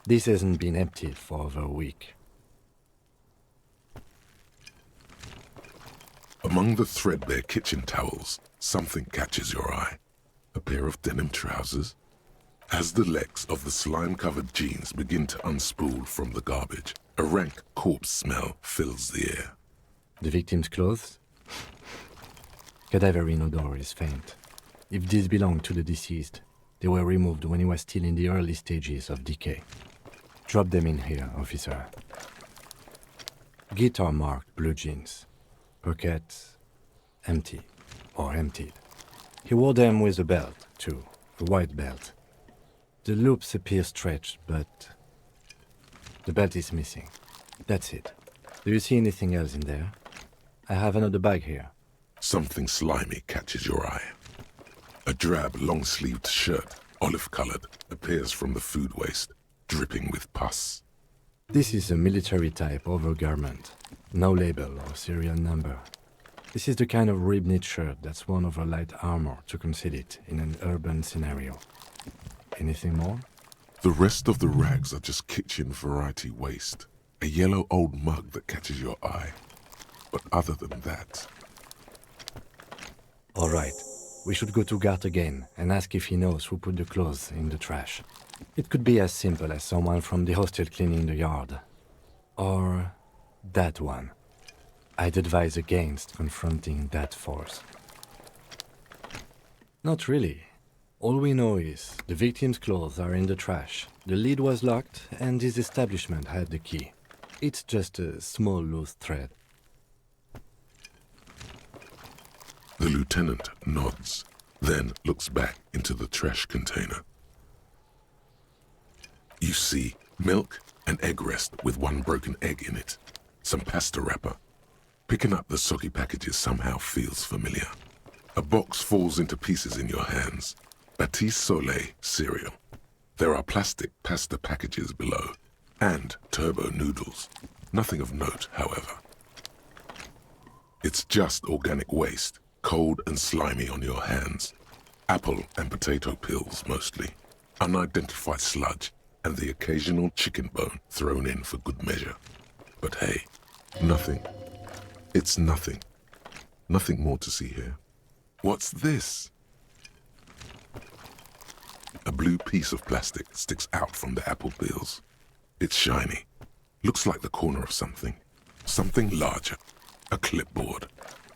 This hasn't been emptied for over a week. Among the threadbare kitchen towels, something catches your eye. A pair of denim trousers. As the legs of the slime-covered jeans begin to unspool from the garbage, a rank corpse smell fills the air. The victim's clothes? Cadaverine odor is faint. If these belong to the deceased, they were removed when he was still in the early stages of decay. Drop them in here, officer. Guitar-marked blue jeans. Pockets empty or emptied. He wore them with a belt, too, a white belt. The loops appear stretched, but the belt is missing. That's it. Do you see anything else in there? I have another bag here. Something slimy catches your eye. A drab, long-sleeved shirt, olive-colored, appears from the food waste, dripping with pus. This is a military-type overgarment. No label or serial number. This is the kind of ribbed shirt that's worn over light armor to conceal it in an urban scenario. Anything more? The rest of the rags are just kitchen variety waste. A yellow old mug that catches your eye. But other than that... All right. We should go to Gart again and ask if he knows who put the clothes in the trash. It could be as simple as someone from the hostel cleaning the yard. Or that one. I'd advise against confronting that force. Not really. All we know is the victim's clothes are in the trash, the lid was locked, and his establishment had the key. It's just a small loose thread. The lieutenant nods, then looks back into the trash container. You see milk and egg rest with one broken egg in it, some pasta wrapper. Picking up the soggy packages somehow feels familiar. A box falls into pieces in your hands. Batiste Soleil cereal. There are plastic pasta packages below, and turbo noodles. Nothing of note, however. It's just organic waste, cold and slimy on your hands. Apple and potato peels, mostly. Unidentified sludge, and the occasional chicken bone thrown in for good measure. But hey, nothing. It's nothing. Nothing more to see here. What's this? A blue piece of plastic sticks out from the apple peels. It's shiny. Looks like the corner of something. Something larger. A clipboard.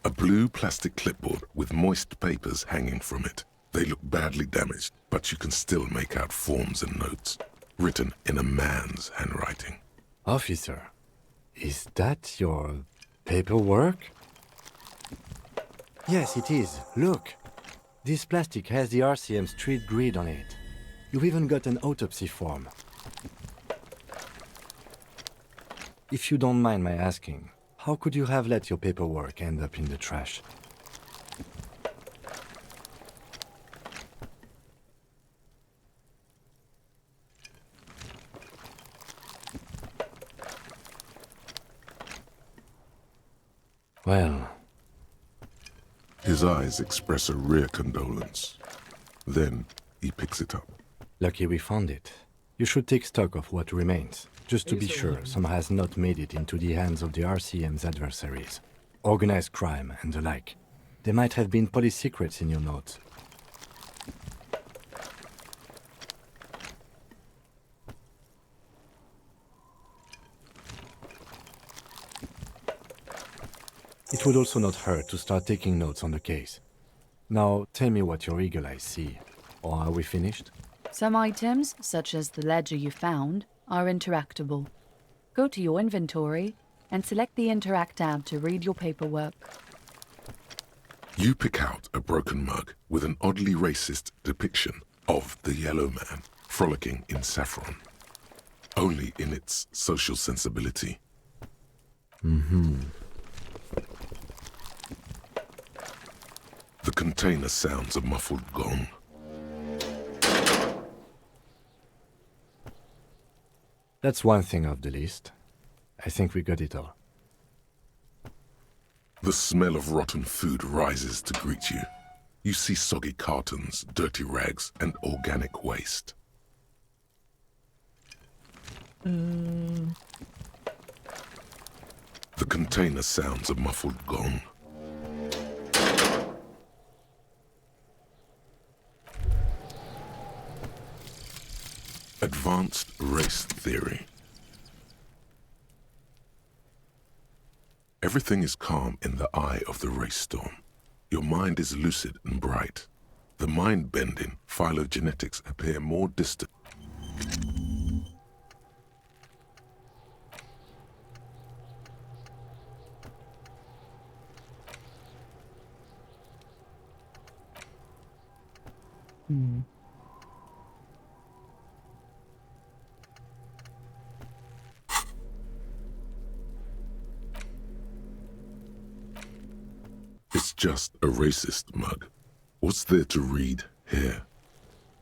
A blue plastic clipboard with moist papers hanging from it. They look badly damaged, but you can still make out forms and notes, written in a man's handwriting. Officer, is that your paperwork? Yes, it is. Look. This plastic has the RCM street grid on it. You've even got an autopsy form. If you don't mind my asking, how could you have let your paperwork end up in the trash? Well... His eyes express a rare condolence. Then he picks it up. Lucky we found it. You should take stock of what remains, just to be sure some has not made it into the hands of the RCM's adversaries. Organized crime and the like. There might have been police secrets in your notes. It would also not hurt to start taking notes on the case. Now, tell me what your eagle eyes see. Or are we finished? Some items, such as the ledger you found, are interactable. Go to your inventory and select the Interact tab to read your paperwork. You pick out a broken mug with an oddly racist depiction of the yellow man frolicking in saffron. Only in its social sensibility. The container sounds a muffled gong. That's one thing off the list. I think we got it all. The smell of rotten food rises to greet you. You see soggy cartons, dirty rags, and organic waste. The container sounds a muffled gong. Advanced race theory. Everything is calm in the eye of the race storm. Your mind is lucid and bright. The mind-bending phylogenetics appear more distant. It's just a racist mug. What's there to read here?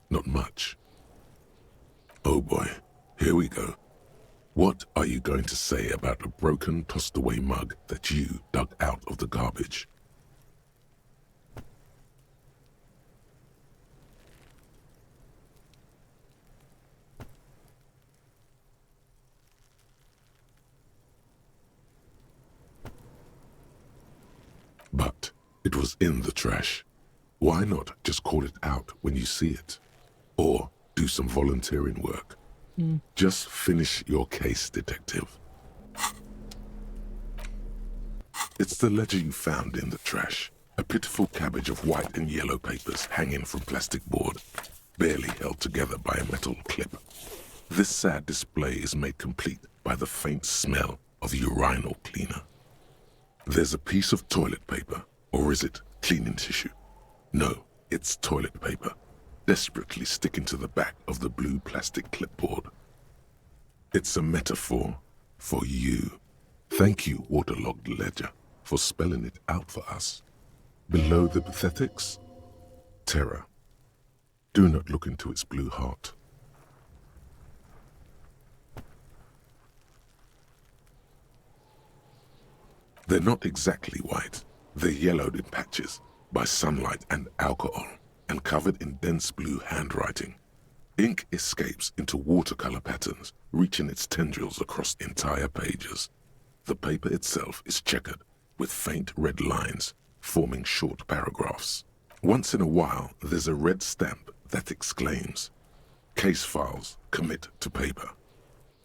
Not much. Oh boy, here we go. What are you going to say about a broken, tossed-away mug that you dug out of the garbage? It was in the trash. Why not just call it out when you see it? Or do some volunteering work. Just finish your case, detective. It's the ledger you found in the trash. A pitiful cabbage of white and yellow papers hanging from plastic board, barely held together by a metal clip. This sad display is made complete by the faint smell of urinal cleaner. There's a piece of toilet paper, or is it cleaning tissue? No, it's toilet paper, desperately sticking to the back of the blue plastic clipboard. It's a metaphor for you. Thank you, waterlogged ledger, for spelling it out for us. Below the pathetics, terror. Do not look into its blue heart. They're not exactly white. They're yellowed in patches by sunlight and alcohol, and covered in dense blue handwriting. Ink escapes into watercolor patterns, reaching its tendrils across entire pages. The paper itself is checkered, with faint red lines, forming short paragraphs. Once in a while, there's a red stamp that exclaims, "Case files, commit to paper."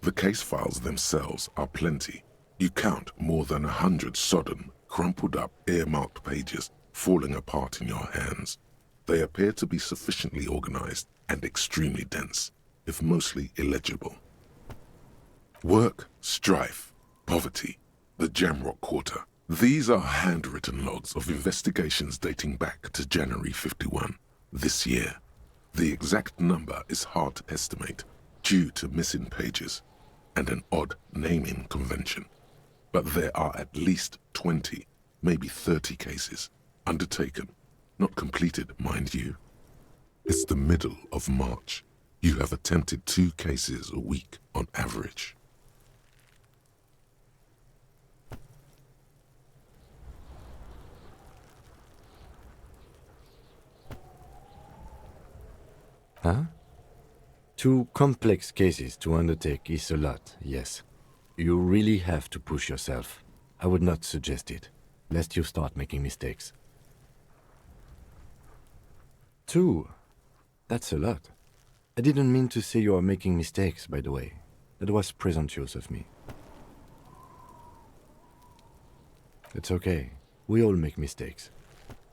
The case files themselves are plenty. You count more than 100 sodden, crumpled up, earmarked pages falling apart in your hands. They appear to be sufficiently organized and extremely dense, if mostly illegible. Work, strife, poverty, the Jamrock Quarter. These are handwritten logs of investigations dating back to January 51, this year. The exact number is hard to estimate due to missing pages and an odd naming convention. But there are at least 20, maybe 30 cases undertaken, not completed, mind you. It's the middle of March. You have attempted 2 cases a week on average. Huh? 2 complex cases to undertake is a lot, yes. You really have to push yourself. I would not suggest it, lest you start making mistakes. 2? That's a lot. I didn't mean to say you are making mistakes, by the way. That was presumptuous of me. It's okay. We all make mistakes.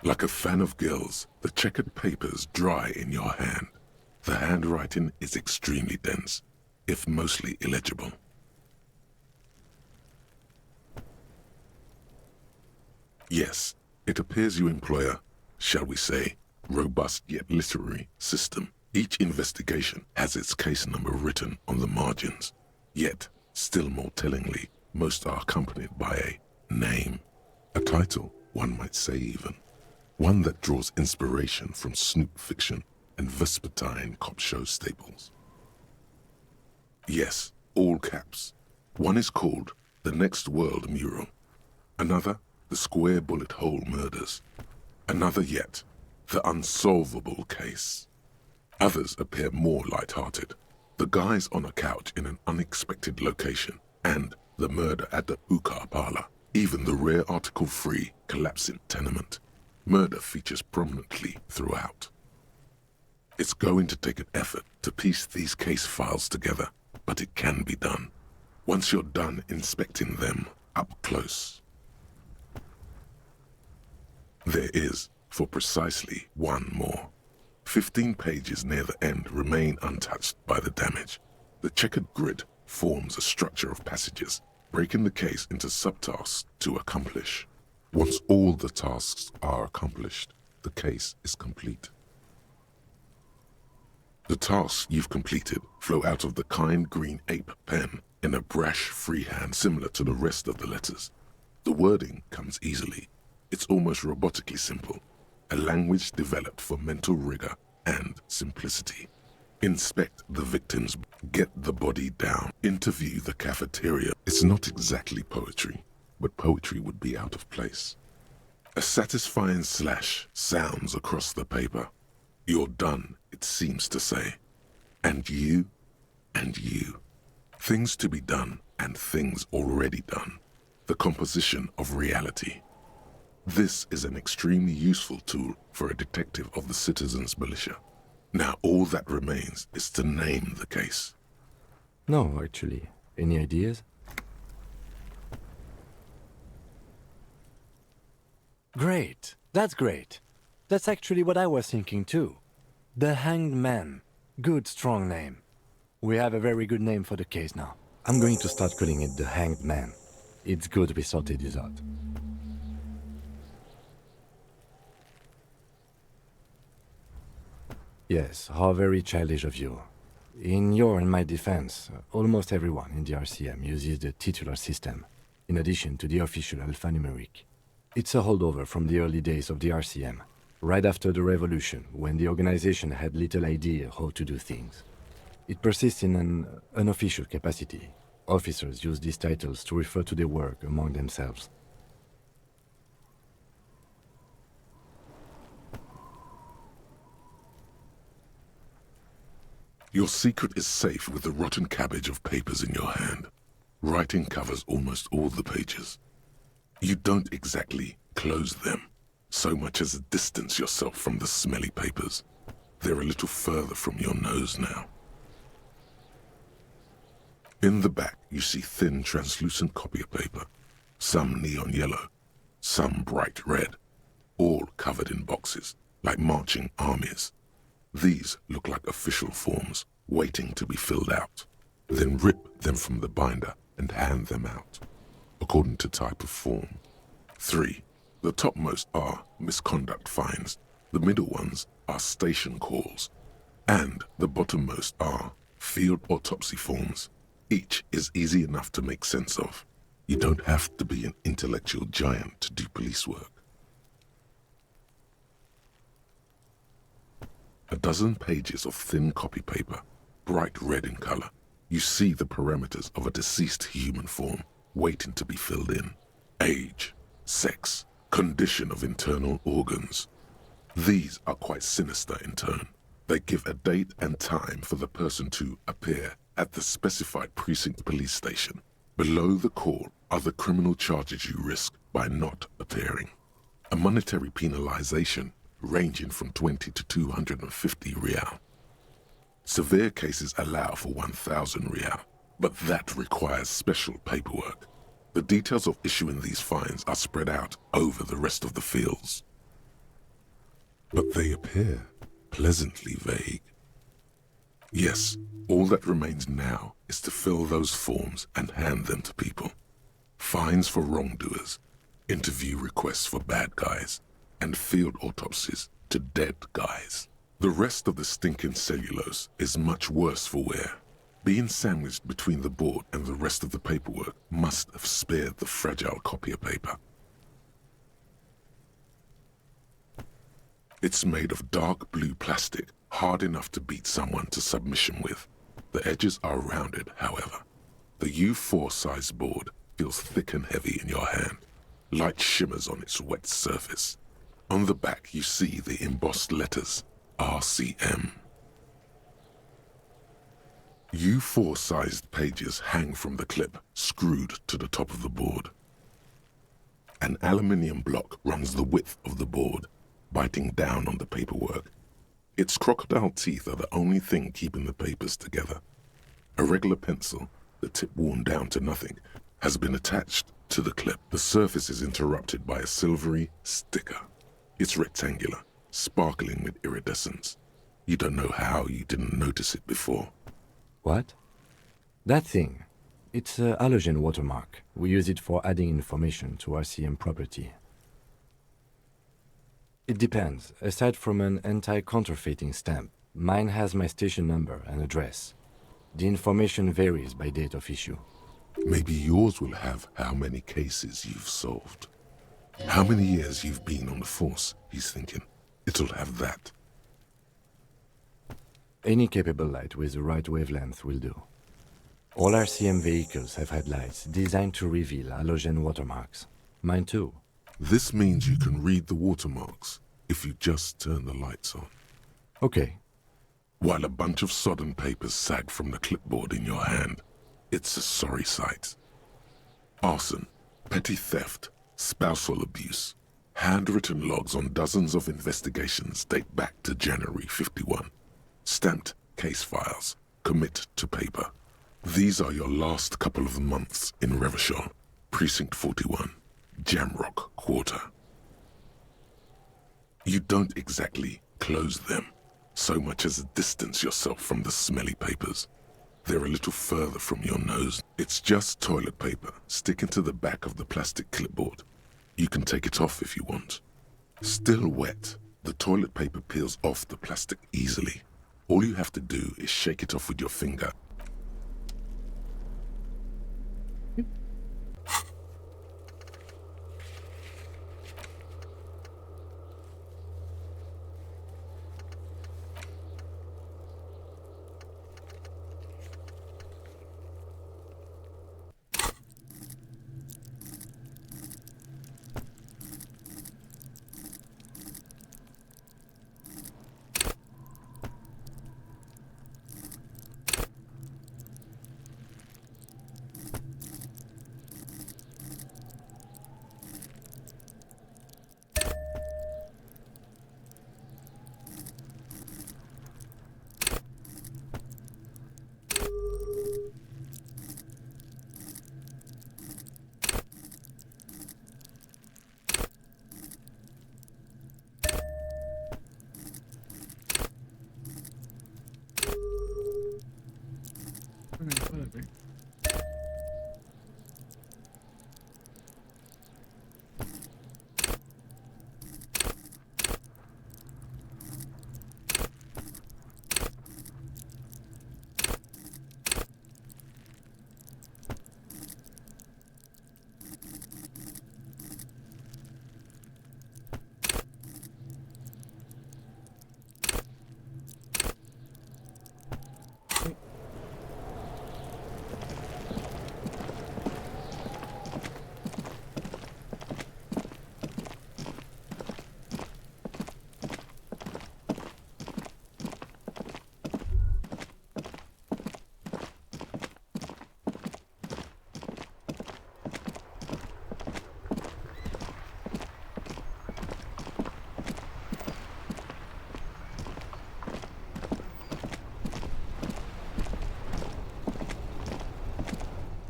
Like a fan of gills, the checkered papers dry in your hand. The handwriting is extremely dense, if mostly illegible. Yes, it appears you employ a, shall we say, robust yet literary system. Each investigation has its case number written on the margins. Yet, still more tellingly, most are accompanied by a name. A title, one might say even. One that draws inspiration from snoop fiction and vespertine cop show staples. Yes, all caps. One is called The Next World Mural. Another, The Square Bullet Hole Murders. Another yet, The Unsolvable Case. Others appear more light-hearted. The guys on a couch in an unexpected location, and the murder at the hookah parlor. Even the rare article-free collapsing tenement. Murder features prominently throughout. It's going to take an effort to piece these case files together, but it can be done. Once you're done inspecting them up close. There is, for precisely one more. 15 pages near the end remain untouched by the damage. The checkered grid forms a structure of passages, breaking the case into subtasks to accomplish. Once all the tasks are accomplished, the case is complete. The tasks you've completed flow out of the kind green ape pen in a brash freehand similar to the rest of the letters. The wording comes easily. It's almost robotically simple, a language developed for mental rigor and simplicity. Inspect the victims, get the body down, interview the cafeteria. It's not exactly poetry, but poetry would be out of place. A satisfying slash sounds across the paper. You're done, it seems to say. And you, and you. Things to be done and things already done. The composition of reality. This is an extremely useful tool for a detective of the citizens' militia. Now all that remains is to name the case. No, actually. Any ideas? Great. That's great. That's actually what I was thinking too. The Hanged Man. Good, strong name. We have a very good name for the case now. I'm going to start calling it the Hanged Man. It's good we sorted this out. Yes, how very childish of you. In your and my defense, almost everyone in the RCM uses the titular system, in addition to the official alphanumeric. It's a holdover from the early days of the RCM, right after the revolution, when the organization had little idea how to do things. It persists in an unofficial capacity. Officers use these titles to refer to their work among themselves. Your secret is safe with the rotten cabbage of papers in your hand. Writing covers almost all the pages. You don't exactly close them, so much as distance yourself from the smelly papers. They're a little further from your nose now. In the back, you see thin, translucent copier paper, some neon yellow, some bright red, all covered in boxes, like marching armies. These look like official forms, waiting to be filled out. Then rip them from the binder and hand them out, according to type of form. 3. The topmost are misconduct fines, the middle ones are station calls, and the bottommost are field autopsy forms. Each is easy enough to make sense of. You don't have to be an intellectual giant to do police work. A dozen pages of thin copy paper, bright red in color. You see the parameters of a deceased human form, waiting to be filled in. Age, sex, condition of internal organs. These are quite sinister in tone. They give a date and time for the person to appear at the specified precinct police station. Below the call are the criminal charges you risk by not appearing. A monetary penalization ranging from 20 to 250 real. Severe cases allow for 1,000 real, but that requires special paperwork. The details of issuing these fines are spread out over the rest of the fields. But they appear pleasantly vague. Yes, all that remains now is to fill those forms and hand them to people. Fines for wrongdoers, interview requests for bad guys, and field autopsies to dead guys. The rest of the stinking cellulose is much worse for wear. Being sandwiched between the board and the rest of the paperwork must have spared the fragile copier paper. It's made of dark blue plastic, hard enough to beat someone to submission with. The edges are rounded, however. The U4 size board feels thick and heavy in your hand. Light shimmers on its wet surface. On the back you see the embossed letters, RCM. U4 sized pages hang from the clip, screwed to the top of the board. An aluminium block runs the width of the board, biting down on the paperwork. Its crocodile teeth are the only thing keeping the papers together. A regular pencil, the tip worn down to nothing, has been attached to the clip. The surface is interrupted by a silvery sticker. It's rectangular, sparkling with iridescence. You don't know how you didn't notice it before. What? That thing. It's a halogen watermark. We use it for adding information to RCM property. It depends. Aside from an anti-counterfeiting stamp, mine has my station number and address. The information varies by date of issue. Maybe yours will have how many cases you've solved. How many years you've been on the force, he's thinking. It'll have that. Any capable light with the right wavelength will do. All RCM vehicles have had lights designed to reveal halogen watermarks. Mine too. This means you can read the watermarks if you just turn the lights on. Okay. While a bunch of sodden papers sag from the clipboard in your hand, it's a sorry sight. Arson, petty theft, spousal abuse, Handwritten logs on dozens of investigations date back to January 51. Stamped case files. Commit to paper. These are your last couple of months in Revachol, Precinct 41, Jamrock Quarter. You don't exactly close them, so much as distance yourself from the smelly papers. They're a little further from your nose. It's just toilet paper sticking to the back of the plastic clipboard. You can take it off if you want. Still wet, the toilet paper peels off the plastic easily. All you have to do is shake it off with your finger. Whatever.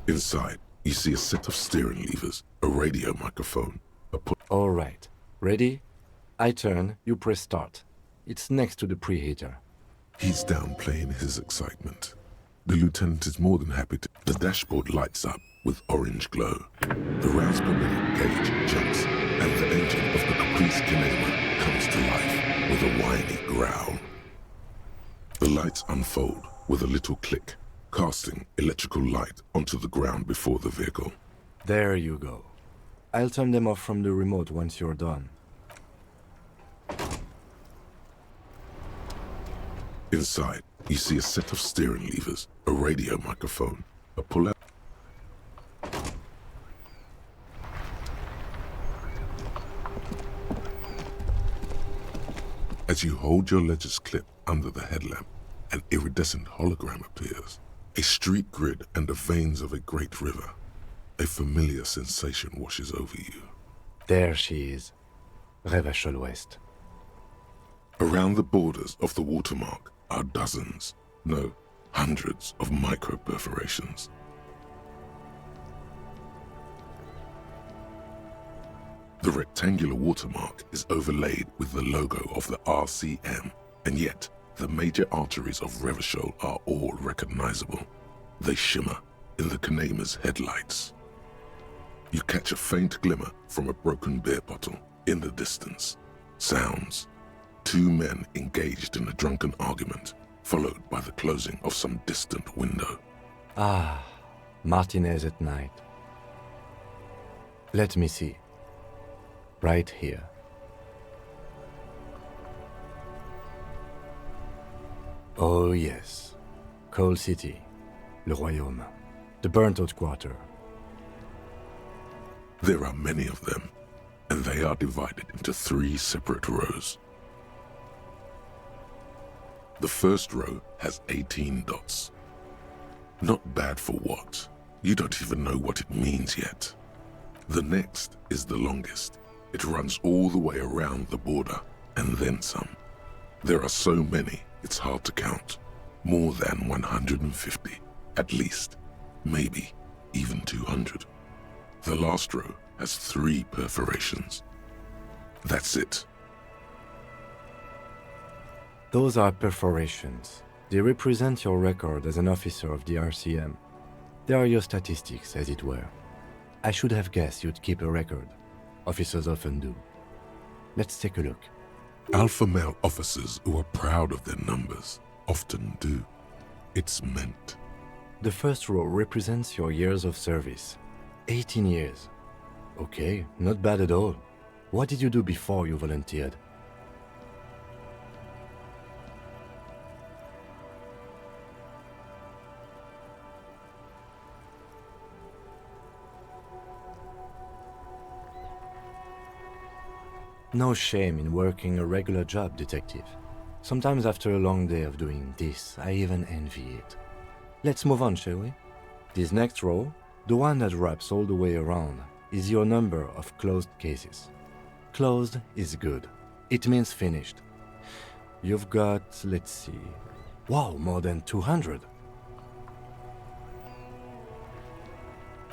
Inside, you see a set of steering levers, a radio microphone, All right. Ready? I turn, you press start. It's next to the preheater. He's downplaying his excitement. The lieutenant is more than happy to. The dashboard lights up with orange glow. The rounds per minute gauge jumps, and the engine of the Caprice Kinema comes to life with a whiny growl. The lights unfold with a little click, casting electrical light onto the ground before the vehicle. There you go. I'll turn them off from the remote once you're done. Inside, you see a set of steering levers, a radio microphone, a pull-out. As you hold your ledger's clip under the headlamp, an iridescent hologram appears. A street grid and the veins of a great river. A familiar sensation washes over you. There she is. Revachol West. Around the borders of the watermark are dozens, no, hundreds of micro-perforations. The rectangular watermark is overlaid with the logo of the RCM, and yet the major arteries of Revachol are all recognizable. They shimmer in the Kinema's headlights. You catch a faint glimmer from a broken beer bottle in the distance. Sounds. Two men engaged in a drunken argument, followed by the closing of some distant window. Ah, Martinez at night. Let me see. Right here. Oh yes. Coal City. Le Royaume. The burnt-out quarter. There are many of them, and they are divided into 3 separate rows. The first row has 18 dots. Not bad for what? You don't even know what it means yet. The next is the longest, It runs all the way around the border, and then some. There are so many, it's hard to count. More than 150, at least. Maybe even 200. The last row has 3 perforations. That's it. Those are perforations. They represent your record as an officer of the RCM. They are your statistics, as it were. I should have guessed you'd keep a record. Officers often do. Let's take a look. Alpha male officers who are proud of their numbers often do. It's meant. The first row represents your years of service. 18 years. Okay, not bad at all. What did you do before you volunteered? No shame in working a regular job, detective. Sometimes after a long day of doing this, I even envy it. Let's move on, shall we? This next row, the one that wraps all the way around, is your number of closed cases. Closed is good. It means finished. You've got, let's see... Wow, more than 200.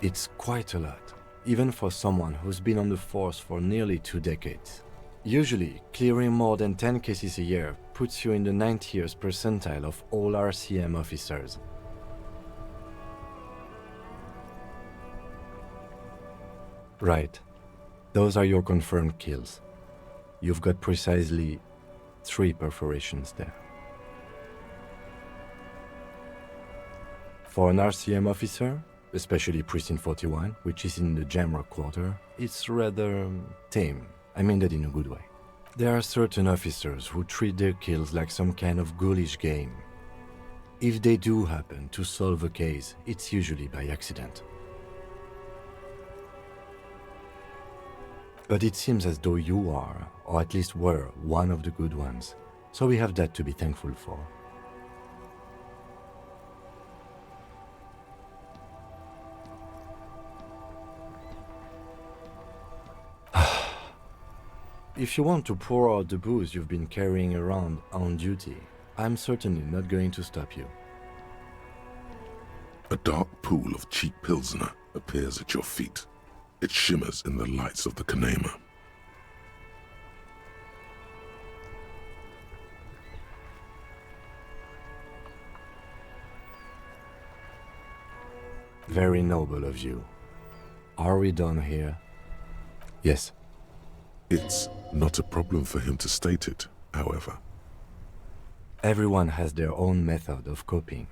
It's quite a lot, even for someone who's been on the force for nearly 2 decades. Usually, clearing more than 10 cases a year puts you in the 90th percentile of all RCM officers. Right. Those are your confirmed kills. You've got precisely 3 perforations there. For an RCM officer, especially Precinct 41, which is in the Jamrock Quarter, it's rather tame. I mean that in a good way. There are certain officers who treat their kills like some kind of ghoulish game. If they do happen to solve a case, it's usually by accident. But it seems as though you are, or at least were, one of the good ones. So we have that to be thankful for. If you want to pour out the booze you've been carrying around on duty, I'm certainly not going to stop you. A dark pool of cheap Pilsner appears at your feet. It shimmers in the lights of the Kanema. Very noble of you. Are we done here? Yes. It's not a problem for him to state it, however. Everyone has their own method of coping.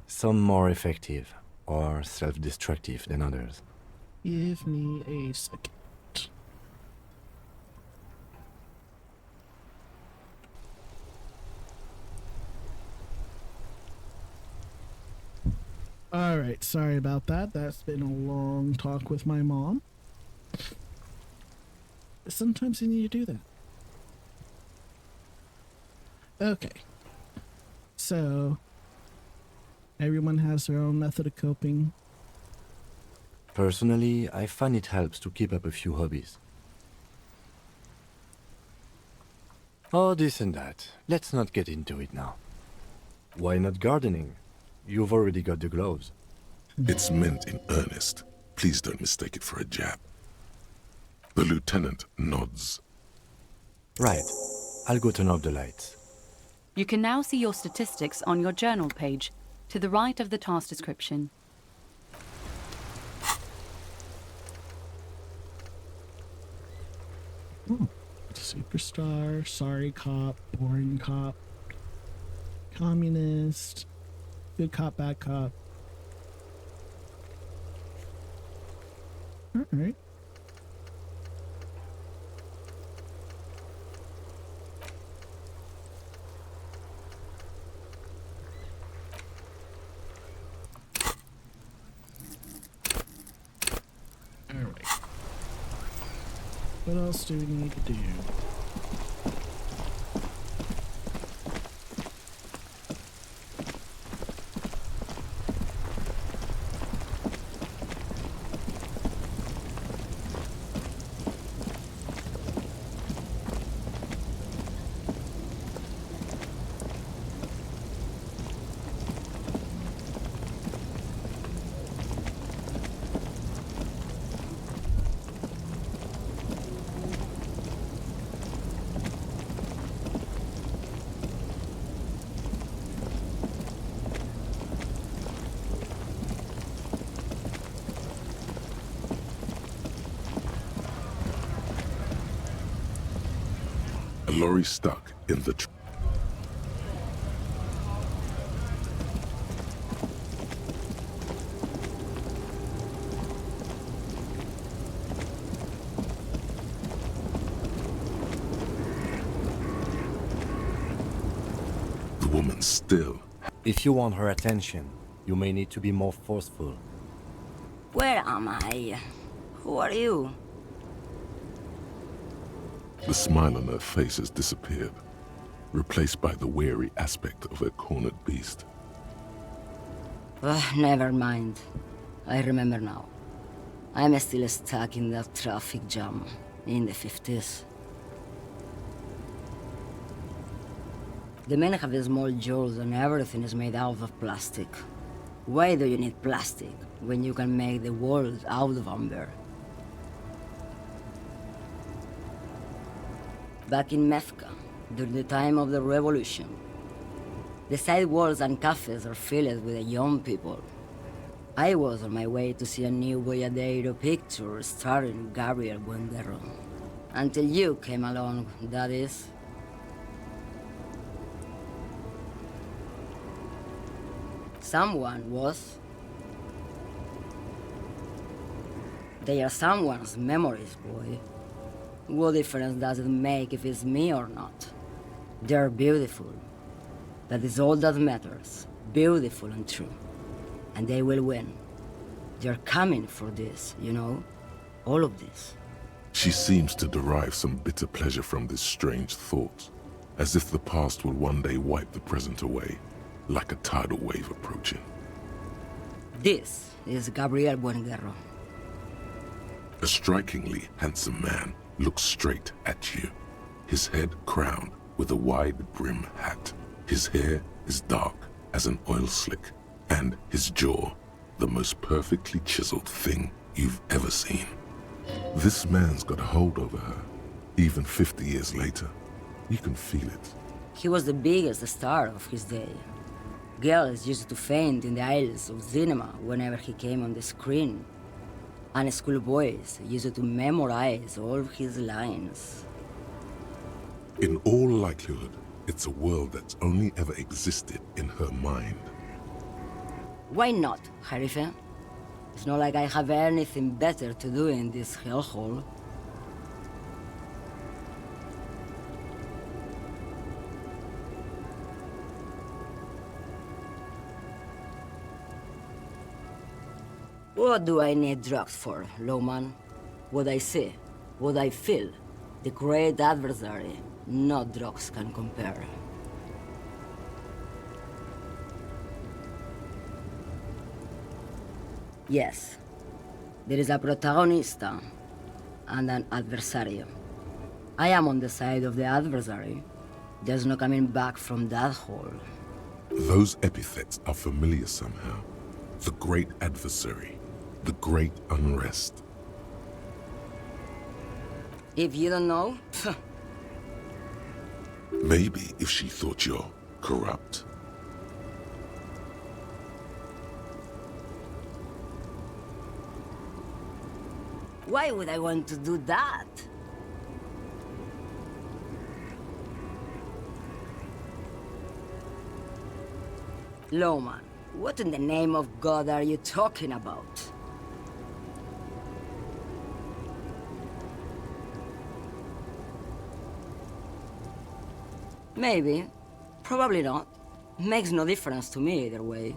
Some more effective or self-destructive than others. Give me a second. Alright, sorry about that. That's been a long talk with my mom. Sometimes you need to do that. Okay. So, everyone has their own method of coping. Personally, I find it helps to keep up a few hobbies. Oh, this and that. Let's not get into it now. Why not gardening? You've already got the gloves. It's meant in earnest. Please don't mistake it for a jab. The lieutenant nods. Right. I'll go turn off the lights. You can now see your statistics on your journal page, to the right of the task description. Superstar, sorry cop, boring cop, communist, good cop, bad cop. Alright. Alright. What else do we need to do? A lorry stuck in the The woman still. If you want her attention, you may need to be more forceful. Where am I? Who are you? The smile on her face has disappeared, replaced by the weary aspect of a cornered beast. Never mind. I remember now. I'm still stuck in that traffic jam in the 50s. The men have small jaws and everything is made out of plastic. Why do you need plastic when you can make the world out of amber? Back in Methka, during the time of the revolution, the sidewalks and cafes are filled with young people. I was on my way to see a new Boyadero picture starring Gabriel Buendero. Until you came along, that is. Someone was. They are someone's memories, boy. What difference does it make if it's me or not? They're beautiful. That is all that matters. Beautiful and true. And they will win. They're coming for this, you know? All of this. She seems to derive some bitter pleasure from this strange thought, as if the past will one day wipe the present away, like a tidal wave approaching. This is Gabriel Buenguerro. A strikingly handsome man looks straight at you, his head crowned with a wide brim hat. His hair is dark as an oil slick, and his jaw the most perfectly chiseled thing you've ever seen. This man's got a hold over her, even 50 years later. You can feel it. He was the biggest star of his day. Girls used to faint in the aisles of cinema whenever he came on the screen. And schoolboys used to memorize all of his lines. In all likelihood, it's a world that's only ever existed in her mind. Why not, Harife? It's not like I have anything better to do in this hellhole. What do I need drugs for, Lowman? What I see, what I feel, the great adversary, no drugs can compare. Yes, there is a protagonista and an adversario. I am on the side of the adversary. There's no coming back from that hole. Those epithets are familiar somehow. The great adversary, the great unrest. If you don't know, Maybe if she thought you're corrupt. why would I want to do that? Lowman, what in the name of God are you talking about? Maybe. Probably not. Makes no difference to me either way.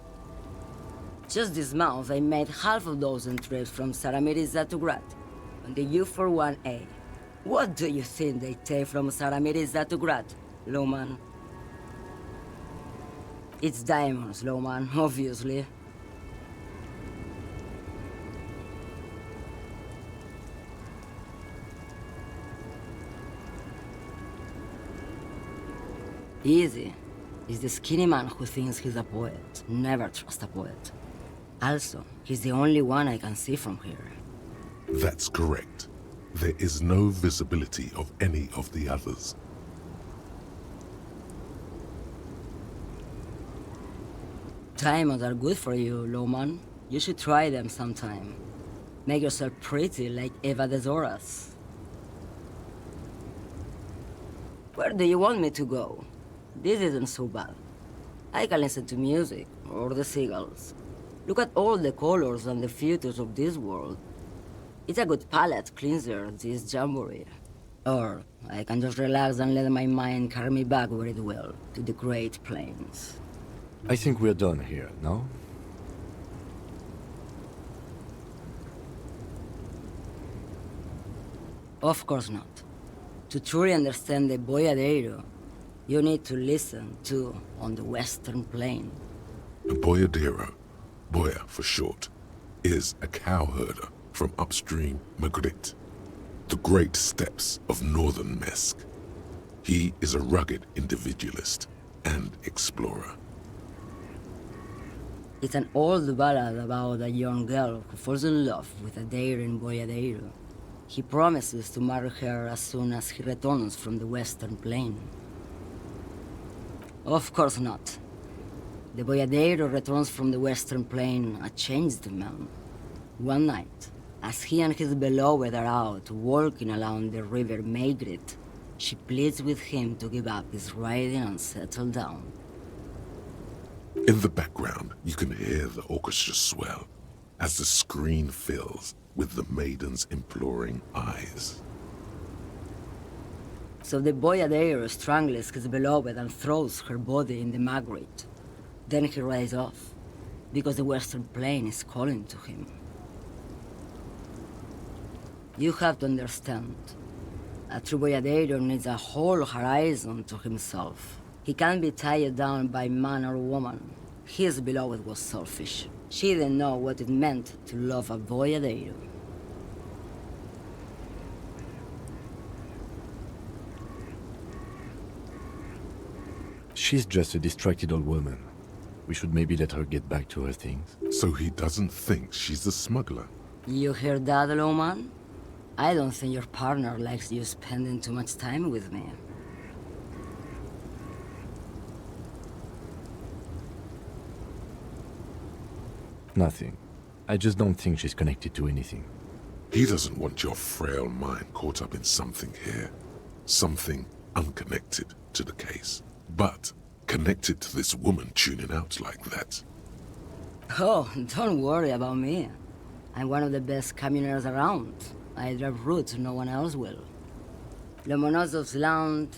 Just this month, I made half a dozen trips from Saramiriza to Grat on the U41A. What do you think they take from Saramiriza to Grat, Lowman? It's diamonds, Lowman, obviously. Easy. He's the skinny man who thinks he's a poet. Never trust a poet. Also, he's the only one I can see from here. That's correct. There is no visibility of any of the others. Diamonds are good for you, Lowman. You should try them sometime. Make yourself pretty like Eva de Zoras. Where do you want me to go? This isn't so bad. I can listen to music, or the seagulls. Look at all the colors and the futures of this world. It's a good palate cleanser, this jamboree. Or I can just relax and let my mind carry me back where it will, to the Great Plains. I think we're done here, no? Of course not. To truly understand the boyadero, you need to listen to On the Western Plain. A boyadero, boya for short, is a cowherder from upstream Magritte, the great steppes of northern Mesk. He is a rugged individualist and explorer. It's an old ballad about a young girl who falls in love with a daring boyadero. He promises to marry her as soon as he returns from the Western Plain. Of course not. The boyadero returns from the Western Plain a changed man. One night, as he and his beloved are out walking along the river Maigret, she pleads with him to give up his riding and settle down. In the background, you can hear the orchestra swell as the screen fills with the maiden's imploring eyes. So the boyadero strangles his beloved and throws her body in the Magritte. Then he rides off, because the Western Plain is calling to him. You have to understand, a true boyadero needs a whole horizon to himself. He can't be tied down by man or woman. His beloved was selfish. She didn't know what it meant to love a boyadero. She's just a distracted old woman. We should maybe let her get back to her things. So he doesn't think she's a smuggler. You hear that, Lowman? I don't think your partner likes you spending too much time with me. Nothing. I just don't think she's connected to anything. He doesn't want your frail mind caught up in something here. Something unconnected to the case. But connected to this woman tuning out like that. Oh, don't worry about me. I'm one of the best camioners around. I drive routes no one else will. Lomonosov's Land,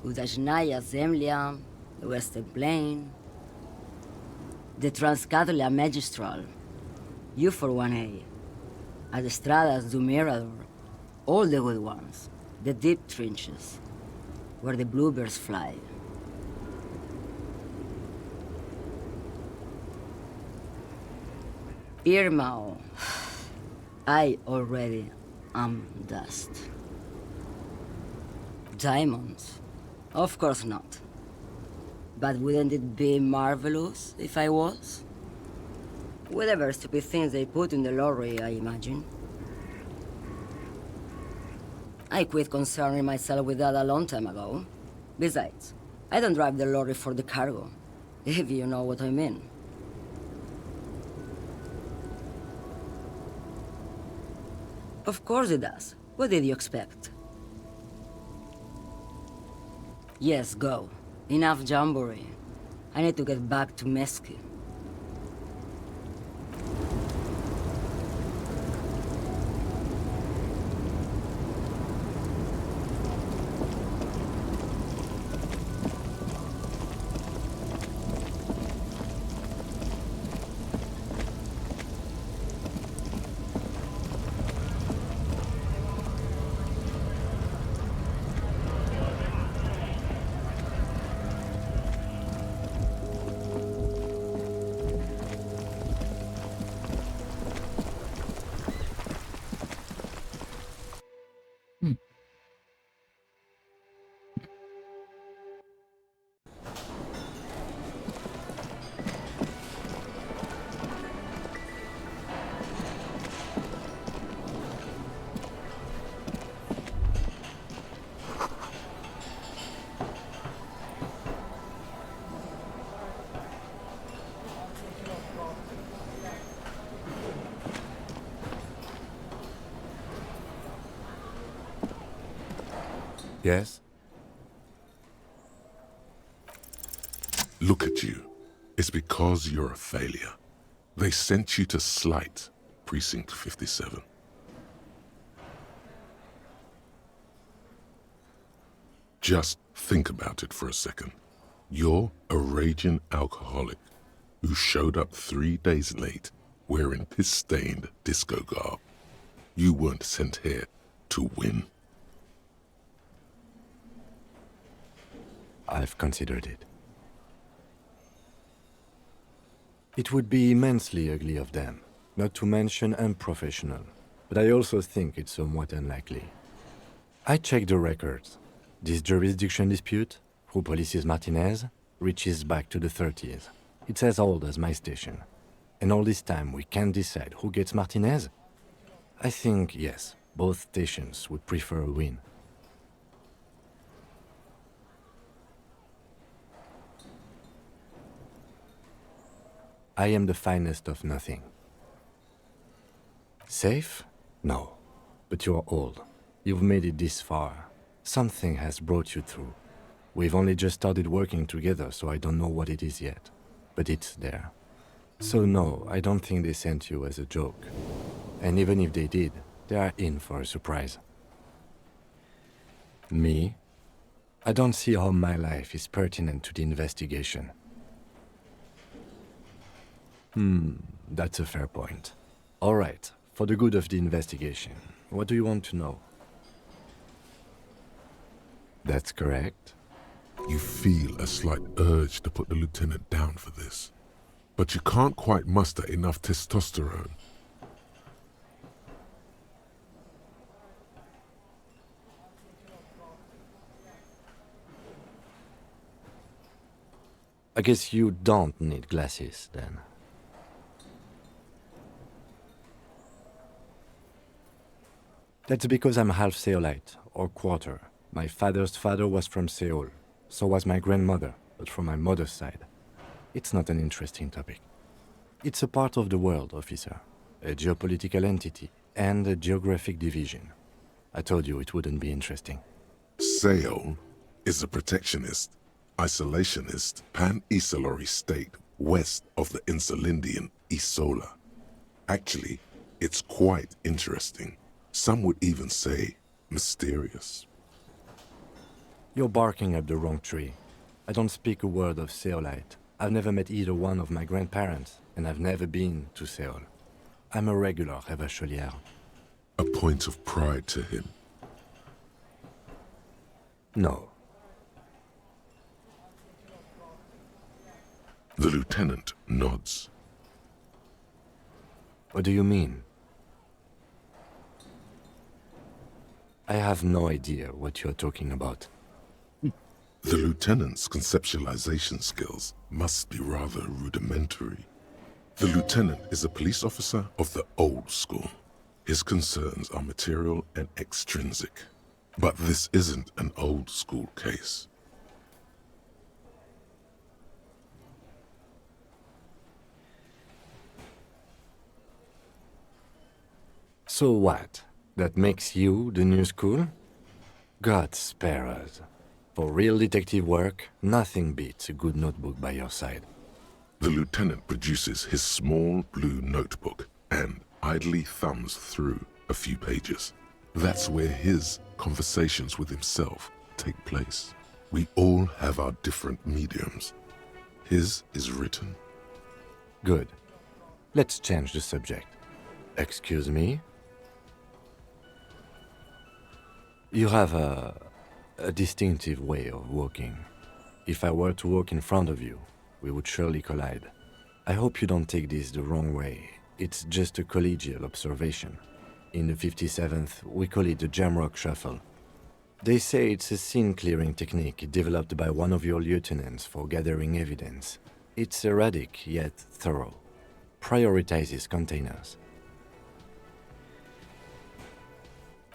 Udajnaya Zemlya, the Western Plain, the Transcatolia Magistral, U41A, Adestradas du Mirador, all the good ones, the deep trenches, where the bluebirds fly. Irmao, I already am dust. Diamonds? Of course not. But wouldn't it be marvelous if I was? Whatever stupid things they put in the lorry, I imagine. I quit concerning myself with that a long time ago. Besides, I don't drive the lorry for the cargo, if you know what I mean. Of course it does. What did you expect? Yes, go. Enough jamboree. I need to get back to Meski. Yes? look at you. It's because you're a failure. They sent you to Slight, Precinct 57. Just think about it for a second. You're a raging alcoholic who showed up 3 days late wearing piss-stained disco garb. You weren't sent here to win. I've considered it. It would be immensely ugly of them, not to mention unprofessional, but I also think it's somewhat unlikely. I checked the records. This jurisdiction dispute, who polices Martinez, reaches back to the 30s. It's as old as my station. And all this time we can't decide who gets Martinez? I think, yes, both stations would prefer a win. I am the finest of nothing. Safe? No. But you're old. You've made it this far. Something has brought you through. We've only just started working together, so I don't know what it is yet. But it's there. So no, I don't think they sent you as a joke. And even if they did, they are in for a surprise. Me? I don't see how my life is pertinent to the investigation. That's a fair point. All right, for the good of the investigation, what do you want to know? That's correct. You feel a slight urge to put the lieutenant down for this, but you can't quite muster enough testosterone. I guess you don't need glasses, then. That's because I'm half Seolite, or quarter. My father's father was from Seoul. So was my grandmother, but from my mother's side. It's not an interesting topic. It's a part of the world, officer. A geopolitical entity and a geographic division. I told you it wouldn't be interesting. Seoul is a protectionist, isolationist, pan-Isolari state west of the Insulindian Isola. Actually, it's quite interesting. Some would even say mysterious. You're barking up the wrong tree. I don't speak a word of Seolite. I've never met either one of my grandparents, and I've never been to Seoul. I'm a regular Revacholière. A point of pride to him. No. The lieutenant nods. What do you mean? I have no idea what you're talking about. The lieutenant's conceptualization skills must be rather rudimentary. The lieutenant is a police officer of the old school. His concerns are material and extrinsic. But this isn't an old school case. So what? That makes you the new school? God spare us. For real detective work, nothing beats a good notebook by your side. The lieutenant produces his small blue notebook and idly thumbs through a few pages. That's where his conversations with himself take place. We all have our different mediums. His is written. Good. Let's change the subject. Excuse me? You have a distinctive way of walking. If I were to walk in front of you, we would surely collide. I hope you don't take this the wrong way. It's just a collegial observation. In the 57th, we call it the Jamrock Shuffle. They say it's a scene-clearing technique developed by one of your lieutenants for gathering evidence. It's erratic, yet thorough. Prioritizes containers.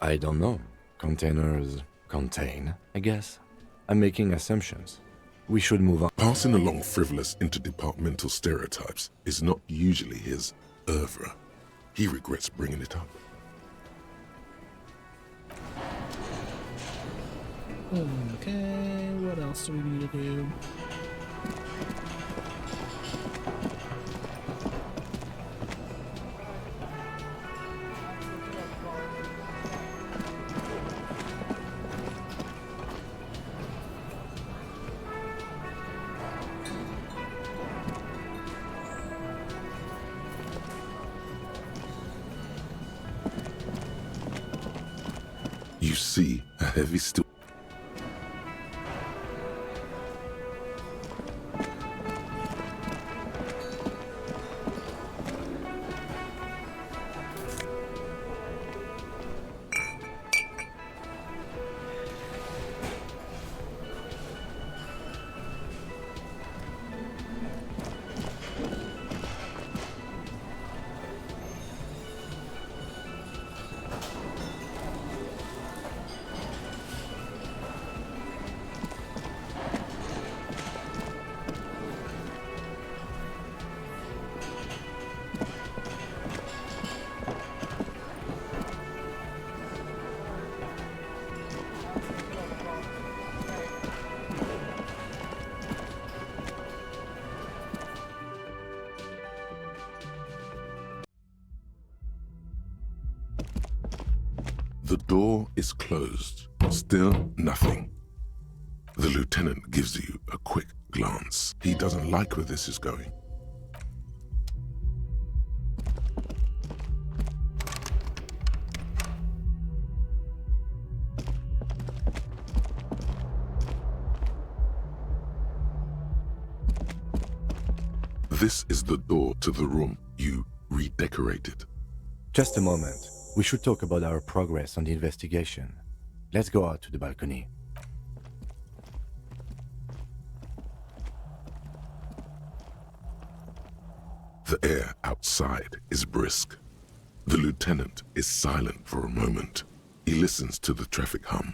I don't know. Containers contain, I guess. I'm making assumptions. We should move on. Passing along frivolous interdepartmental stereotypes is not usually his oeuvre. He regrets bringing it up. Okay, what else do we need to do? see a heavy still. The door is closed. Still nothing. The lieutenant gives you a quick glance. He doesn't like where this is going. This is the door to the room you redecorated. Just a moment. We should talk about our progress on the investigation. Let's go out to the balcony. The air outside is brisk. The lieutenant is silent for a moment. He listens to the traffic hum.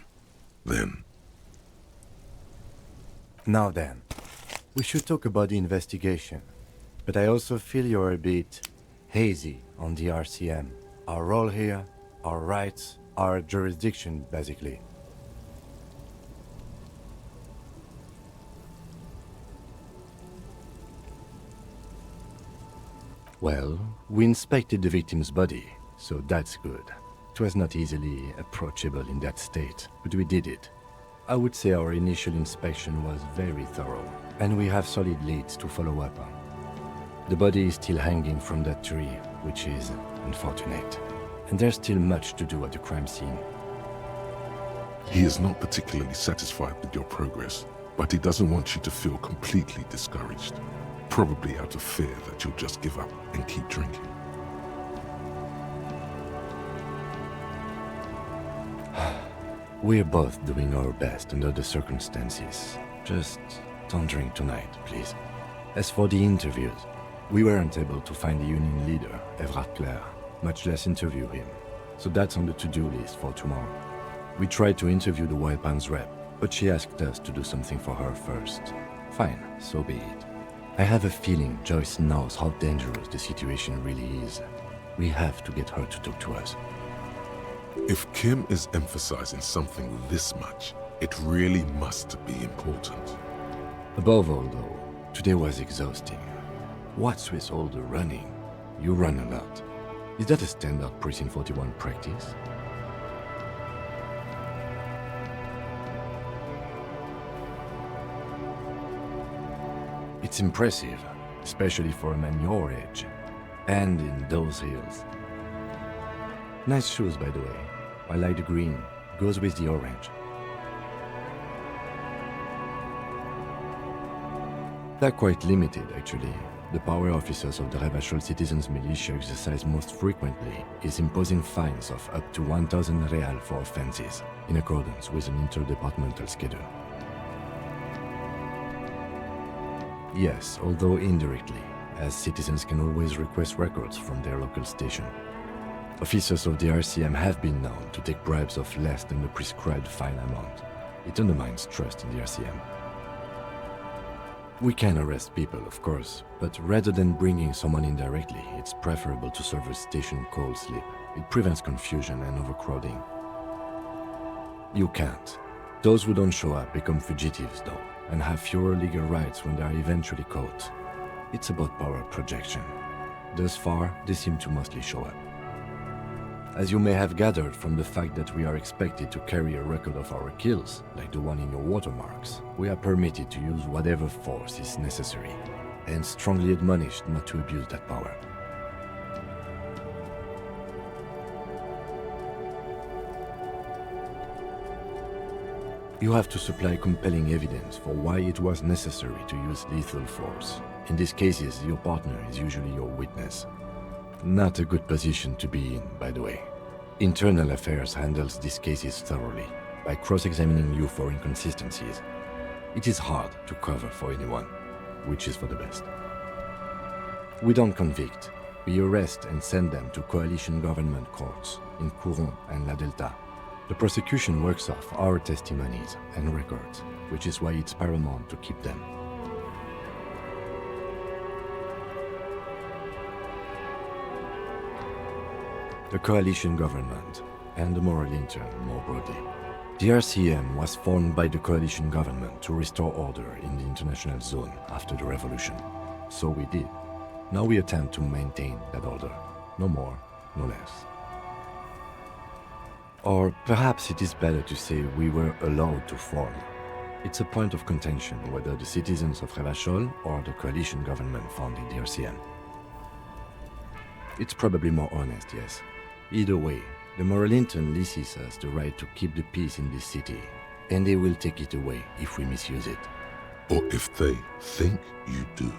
Then... Now then, we should talk about the investigation. But I also feel you're a bit hazy on the RCM. Our role here, our rights, our jurisdiction, basically. Well, we inspected the victim's body, so that's good. It was not easily approachable in that state, but we did it. I would say our initial inspection was very thorough, and we have solid leads to follow up on. The body is still hanging from that tree, which is unfortunate. And there's still much to do at the crime scene. He is not particularly satisfied with your progress, but he doesn't want you to feel completely discouraged. Probably out of fear that you'll just give up and keep drinking. We're both doing our best under the circumstances. Just don't drink tonight, please. As for the interviews, we weren't able to find the union leader, Everard Clare, much less interview him. So that's on the to-do list for tomorrow. We tried to interview the Wild Pines rep, but she asked us to do something for her first. Fine, so be it. I have a feeling Joyce knows how dangerous the situation really is. We have to get her to talk to us. If Kim is emphasizing something this much, it really must be important. Above all, though, today was exhausting. What's with all the running? You run a lot. Is that a standard Precinct 41 practice? It's impressive, especially for a man your age, and in those heels. Nice shoes, by the way. I like the green. Goes with the orange. They're quite limited, actually. The power officers of the Revachol Citizens Militia exercise most frequently is imposing fines of up to 1,000 real for offenses, in accordance with an interdepartmental schedule. Yes, although indirectly, as citizens can always request records from their local station. Officers of the RCM have been known to take bribes of less than the prescribed fine amount. It undermines trust in the RCM. We can arrest people, of course, but rather than bringing someone in directly, it's preferable to serve a station call slip. It prevents confusion and overcrowding. You can't. Those who don't show up become fugitives, though, and have fewer legal rights when they are eventually caught. It's about power projection. Thus far, they seem to mostly show up. As you may have gathered from the fact that we are expected to carry a record of our kills, like the one in your watermarks, we are permitted to use whatever force is necessary, and strongly admonished not to abuse that power. You have to supply compelling evidence for why it was necessary to use lethal force. In these cases, your partner is usually your witness. Not a good position to be in, by the way. Internal Affairs handles these cases thoroughly, by cross-examining you for inconsistencies. It is hard to cover for anyone, which is for the best. We don't convict. We arrest and send them to coalition government courts in Courant and La Delta. The prosecution works off our testimonies and records, which is why it's paramount to keep them. The coalition government, and the moral intern more broadly. The RCM was formed by the coalition government to restore order in the international zone after the revolution. So we did. Now we attempt to maintain that order. No more, no less. Or perhaps it is better to say we were allowed to form. It's a point of contention whether the citizens of Revachol or the coalition government founded the RCM. It's probably more honest, yes. Either way, the Moralinton leases us the right to keep the peace in this city, and they will take it away if we misuse it. Or if they think you do.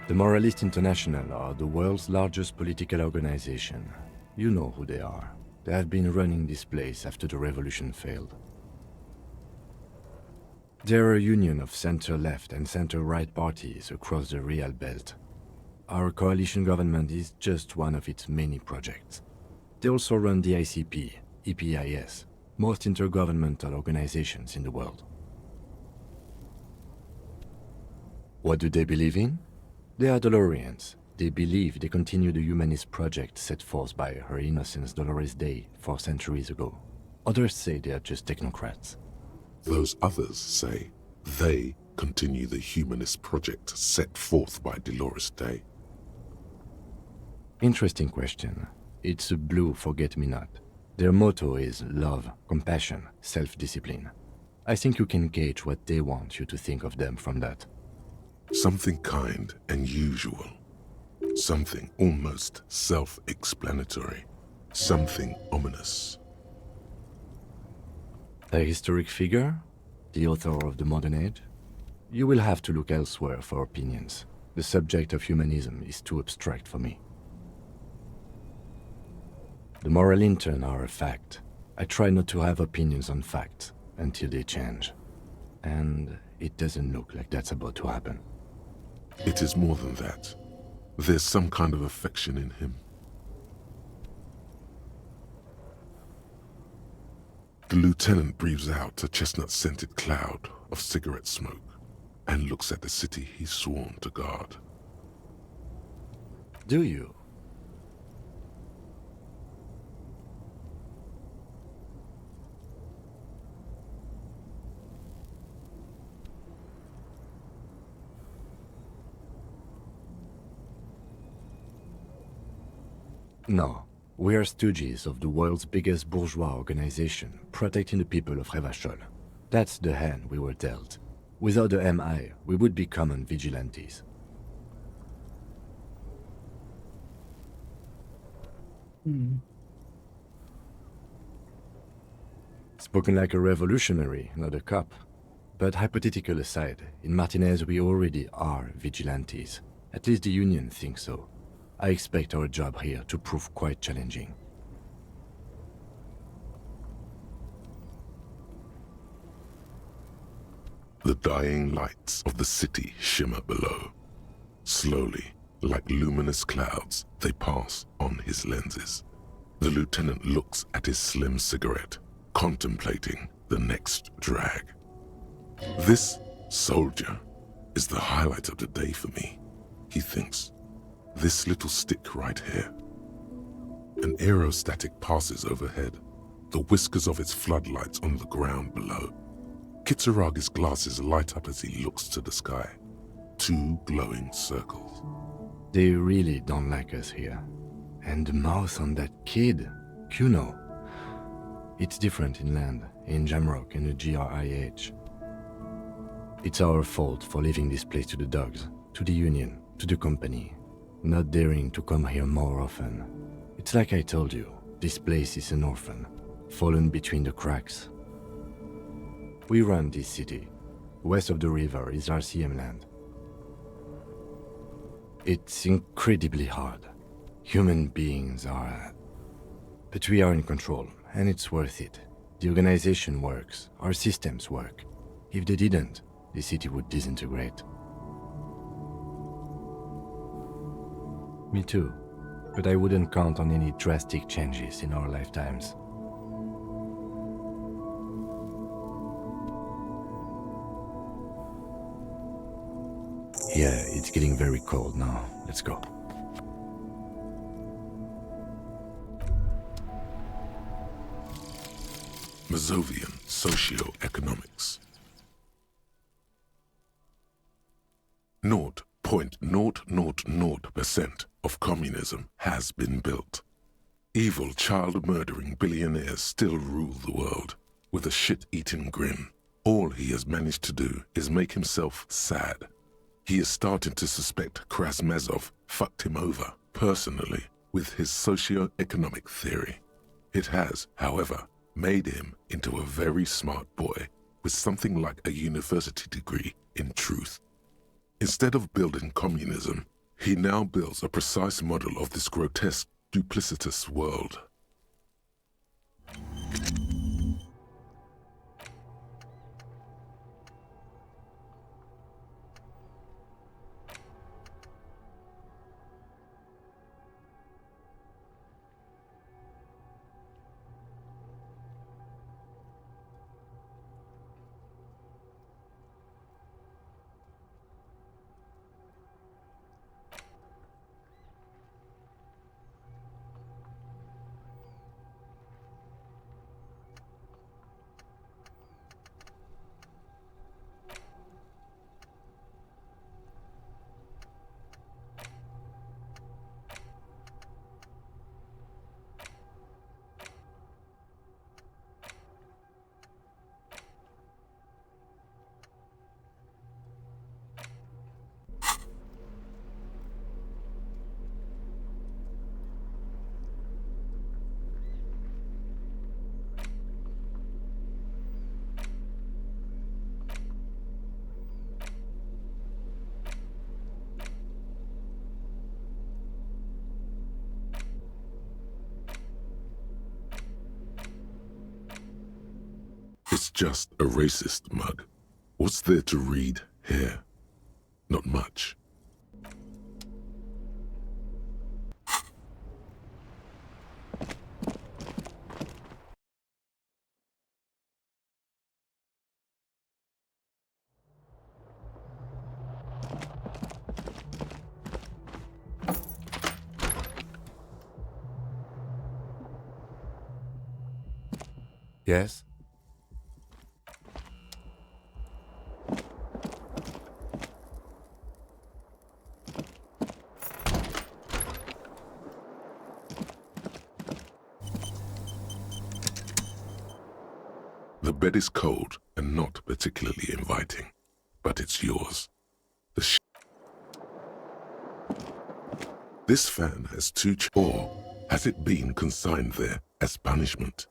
The Moralist International are the world's largest political organization. You know who they are. They have been running this place after the revolution failed. They're a union of center-left and center-right parties across the Real Belt. Our coalition government is just one of its many projects. They also run the ICP, EPIS, most intergovernmental organizations in the world. What do they believe in? They are Dolorians. They believe they continue the humanist project set forth by Her Innocence Dolores Day 4 centuries ago. Others say they are just technocrats. Those others say they continue the humanist project set forth by Dolores Day. Interesting question. It's a blue forget-me-not. Their motto is love, compassion, self-discipline. I think you can gauge what they want you to think of them from that. Something kind and usual. Something almost self-explanatory. Something ominous. A historic figure? The author of the modern age? You will have to look elsewhere for opinions. The subject of humanism is too abstract for me. The moral intern are a fact. I try not to have opinions on facts until they change. And it doesn't look like that's about to happen. It is more than that. There's some kind of affection in him. The lieutenant breathes out a chestnut-scented cloud of cigarette smoke and looks at the city he's sworn to guard. Do you? No. We are stooges of the world's biggest bourgeois organization, protecting the people of Revachol. That's the hand we were dealt. Without the MI, we would be common vigilantes. Spoken like a revolutionary, not a cop. But hypothetical aside, in Martinez we already are vigilantes. At least the Union thinks so. I expect our job here to prove quite challenging. The dying lights of the city shimmer below. Slowly, like luminous clouds, they pass on his lenses. The lieutenant looks at his slim cigarette, contemplating the next drag. This soldier is the highlight of the day for me, he thinks. This little stick right here. An aerostatic passes overhead, the whiskers of its floodlights on the ground below. Kitsuragi's glasses light up as he looks to the sky. 2 glowing circles. They really don't like us here. And the mouth on that kid, Kuno. It's different inland, in Jamrock and the GRIH. It's our fault for leaving this place to the dogs, to the Union, to the company. Not daring to come here more often. It's like I told you, this place is an orphan, fallen between the cracks. We run this city. West of the river is RCM land. It's incredibly hard. Human beings are... But we are in control, and it's worth it. The organization works. Our systems work. If they didn't, the city would disintegrate. Me too. But I wouldn't count on any drastic changes in our lifetimes. Yeah, it's getting very cold now. Let's go. Mazovian Socioeconomics. 0.000% of communism has been built. Evil, child-murdering billionaires still rule the world with a shit-eating grin. All he has managed to do is make himself sad. He is starting to suspect Krasmazov fucked him over, personally, with his socio-economic theory. It has, however, made him into a very smart boy with something like a university degree in truth. Instead of building communism, he now builds a precise model of this grotesque, duplicitous world. It's just a racist mug. What's there to read here? Not much. Yes? The bed is cold and not particularly inviting, but it's yours. This fan has or has it been consigned there as punishment?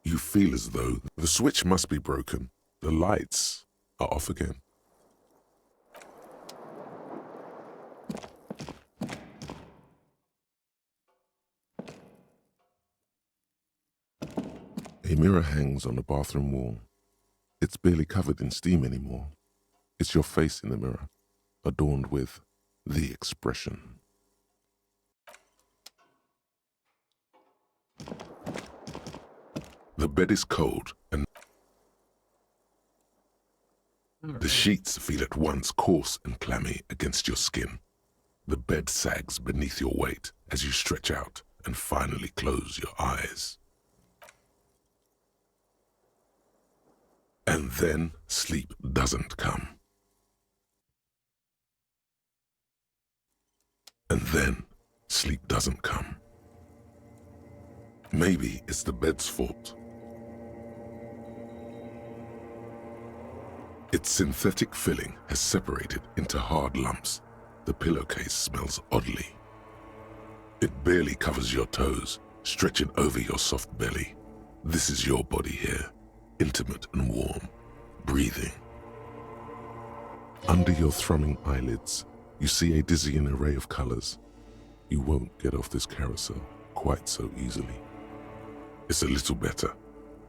You feel as though the switch must be broken. The lights are off again. A mirror hangs on the bathroom wall. It's barely covered in steam anymore. It's your face in the mirror, adorned with the expression. The bed is cold and the sheets feel at once coarse and clammy against your skin. The bed sags beneath your weight as you stretch out and finally close your eyes. And then sleep doesn't come. And then sleep doesn't come. Maybe it's the bed's fault. Its synthetic filling has separated into hard lumps. The pillowcase smells oddly. It barely covers your toes, stretching over your soft belly. This is your body here, intimate and warm. breathing. Under your thrumming eyelids, you see a dizzying array of colors. You won't get off this carousel quite so easily. It's a little better.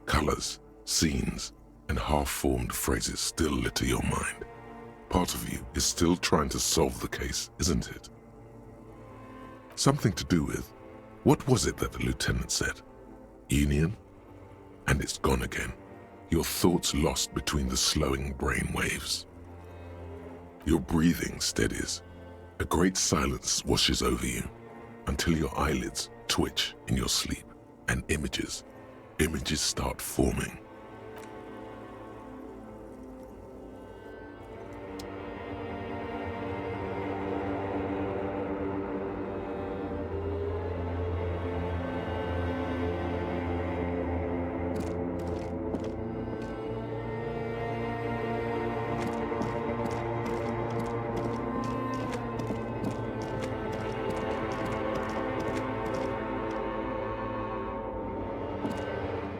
Colors, scenes, and half-formed phrases still litter your mind. Part of you is still trying to solve the case, isn't it? Something to do with, what was it that the lieutenant said? Union? And it's gone again. Your thoughts lost between the slowing brain waves. Your breathing steadies. A great silence washes over you until your eyelids twitch in your sleep and images start forming.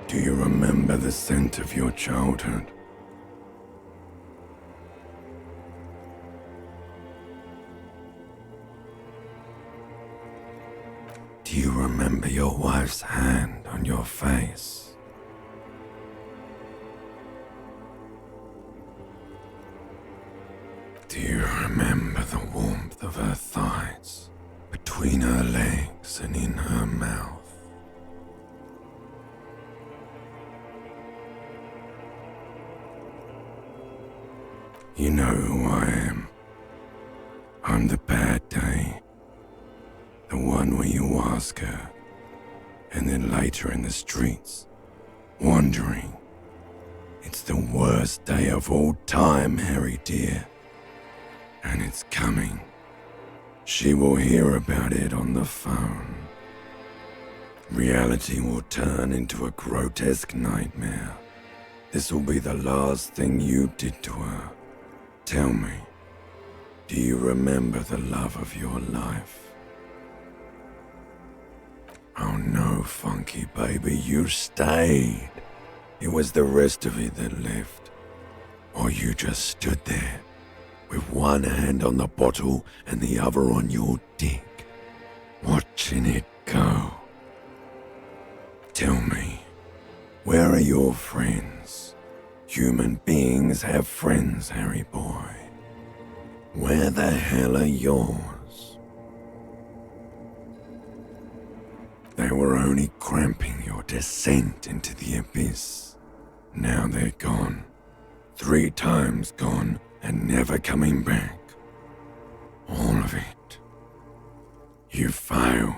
Do you remember the scent of your childhood? Do you remember your wife's hand on your face? Do you remember the warmth of her thighs between her legs and in her mouth? You know who I am. I'm the bad day. The one where you ask her, and then later in the streets, wandering. It's the worst day of all time, Harry dear. And it's coming. She will hear about it on the phone. Reality will turn into a grotesque nightmare. This will be the last thing you did to her. Tell me, do you remember the love of your life? Oh no, Funky baby, you stayed. It was the rest of it that left. Or you just stood there, with one hand on the bottle and the other on your dick, watching it go. Tell me, where are your friends? Human beings have friends, Harry boy. Where the hell are yours? They were only cramping your descent into the abyss. Now they're gone. 3 times gone and never coming back. All of it. You failed.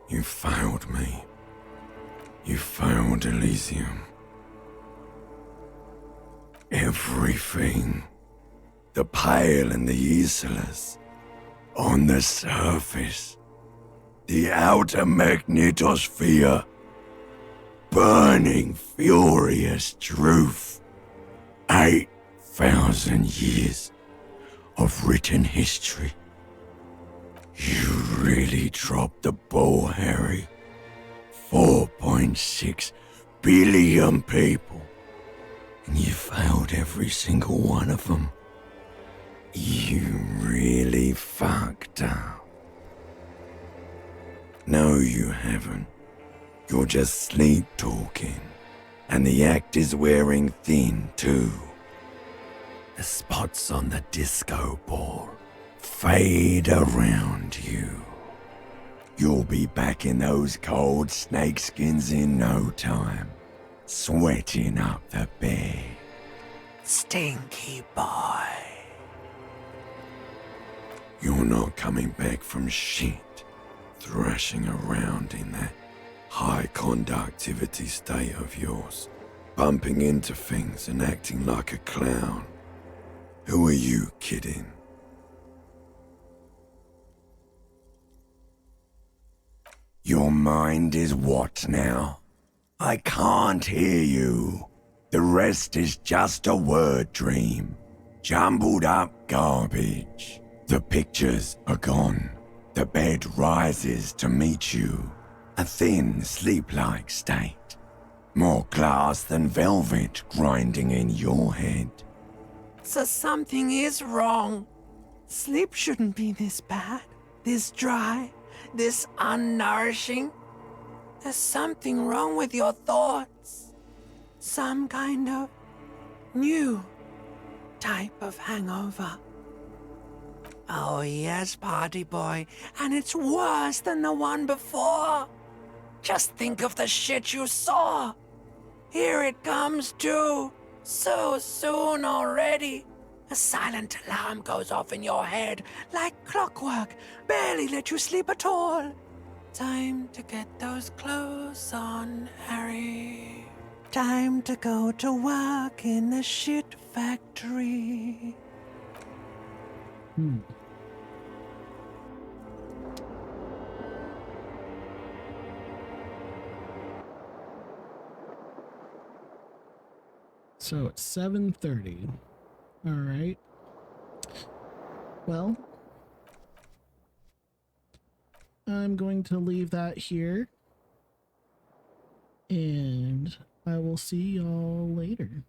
You failed me. You failed Elysium. Everything. The pale and the useless. On the surface. The outer magnetosphere. Burning, furious truth. 8,000 years of written history. You really dropped the ball, Harry. 4.6 billion people. And you failed every single one of them. You really fucked up. No, you haven't. You're just sleep talking. And the act is wearing thin, too. The spots on the disco ball fade around you. You'll be back in those cold snakeskins in no time. Sweating up the bed. Stinky boy. You're not coming back from shit, thrashing around in that high conductivity state of yours, bumping into things and acting like a clown. Who are you kidding? Your mind is what now? I can't hear you. The rest is just a word dream. Jumbled up garbage. The pictures are gone. The bed rises to meet you. A thin, sleep-like state. More glass than velvet grinding in your head. So something is wrong. Sleep shouldn't be this bad, this dry, this unnourishing. There's something wrong with your thoughts. Some kind of new type of hangover. Oh yes, party boy, and it's worse than the one before. Just think of the shit you saw. Here it comes too, so soon already. A silent alarm goes off in your head like clockwork, barely let you sleep at all. Time to get those clothes on, Harry. Time to go to work in the shit factory. So it's 7:30. All right. Well, I'm going to leave that here, and I will see y'all later.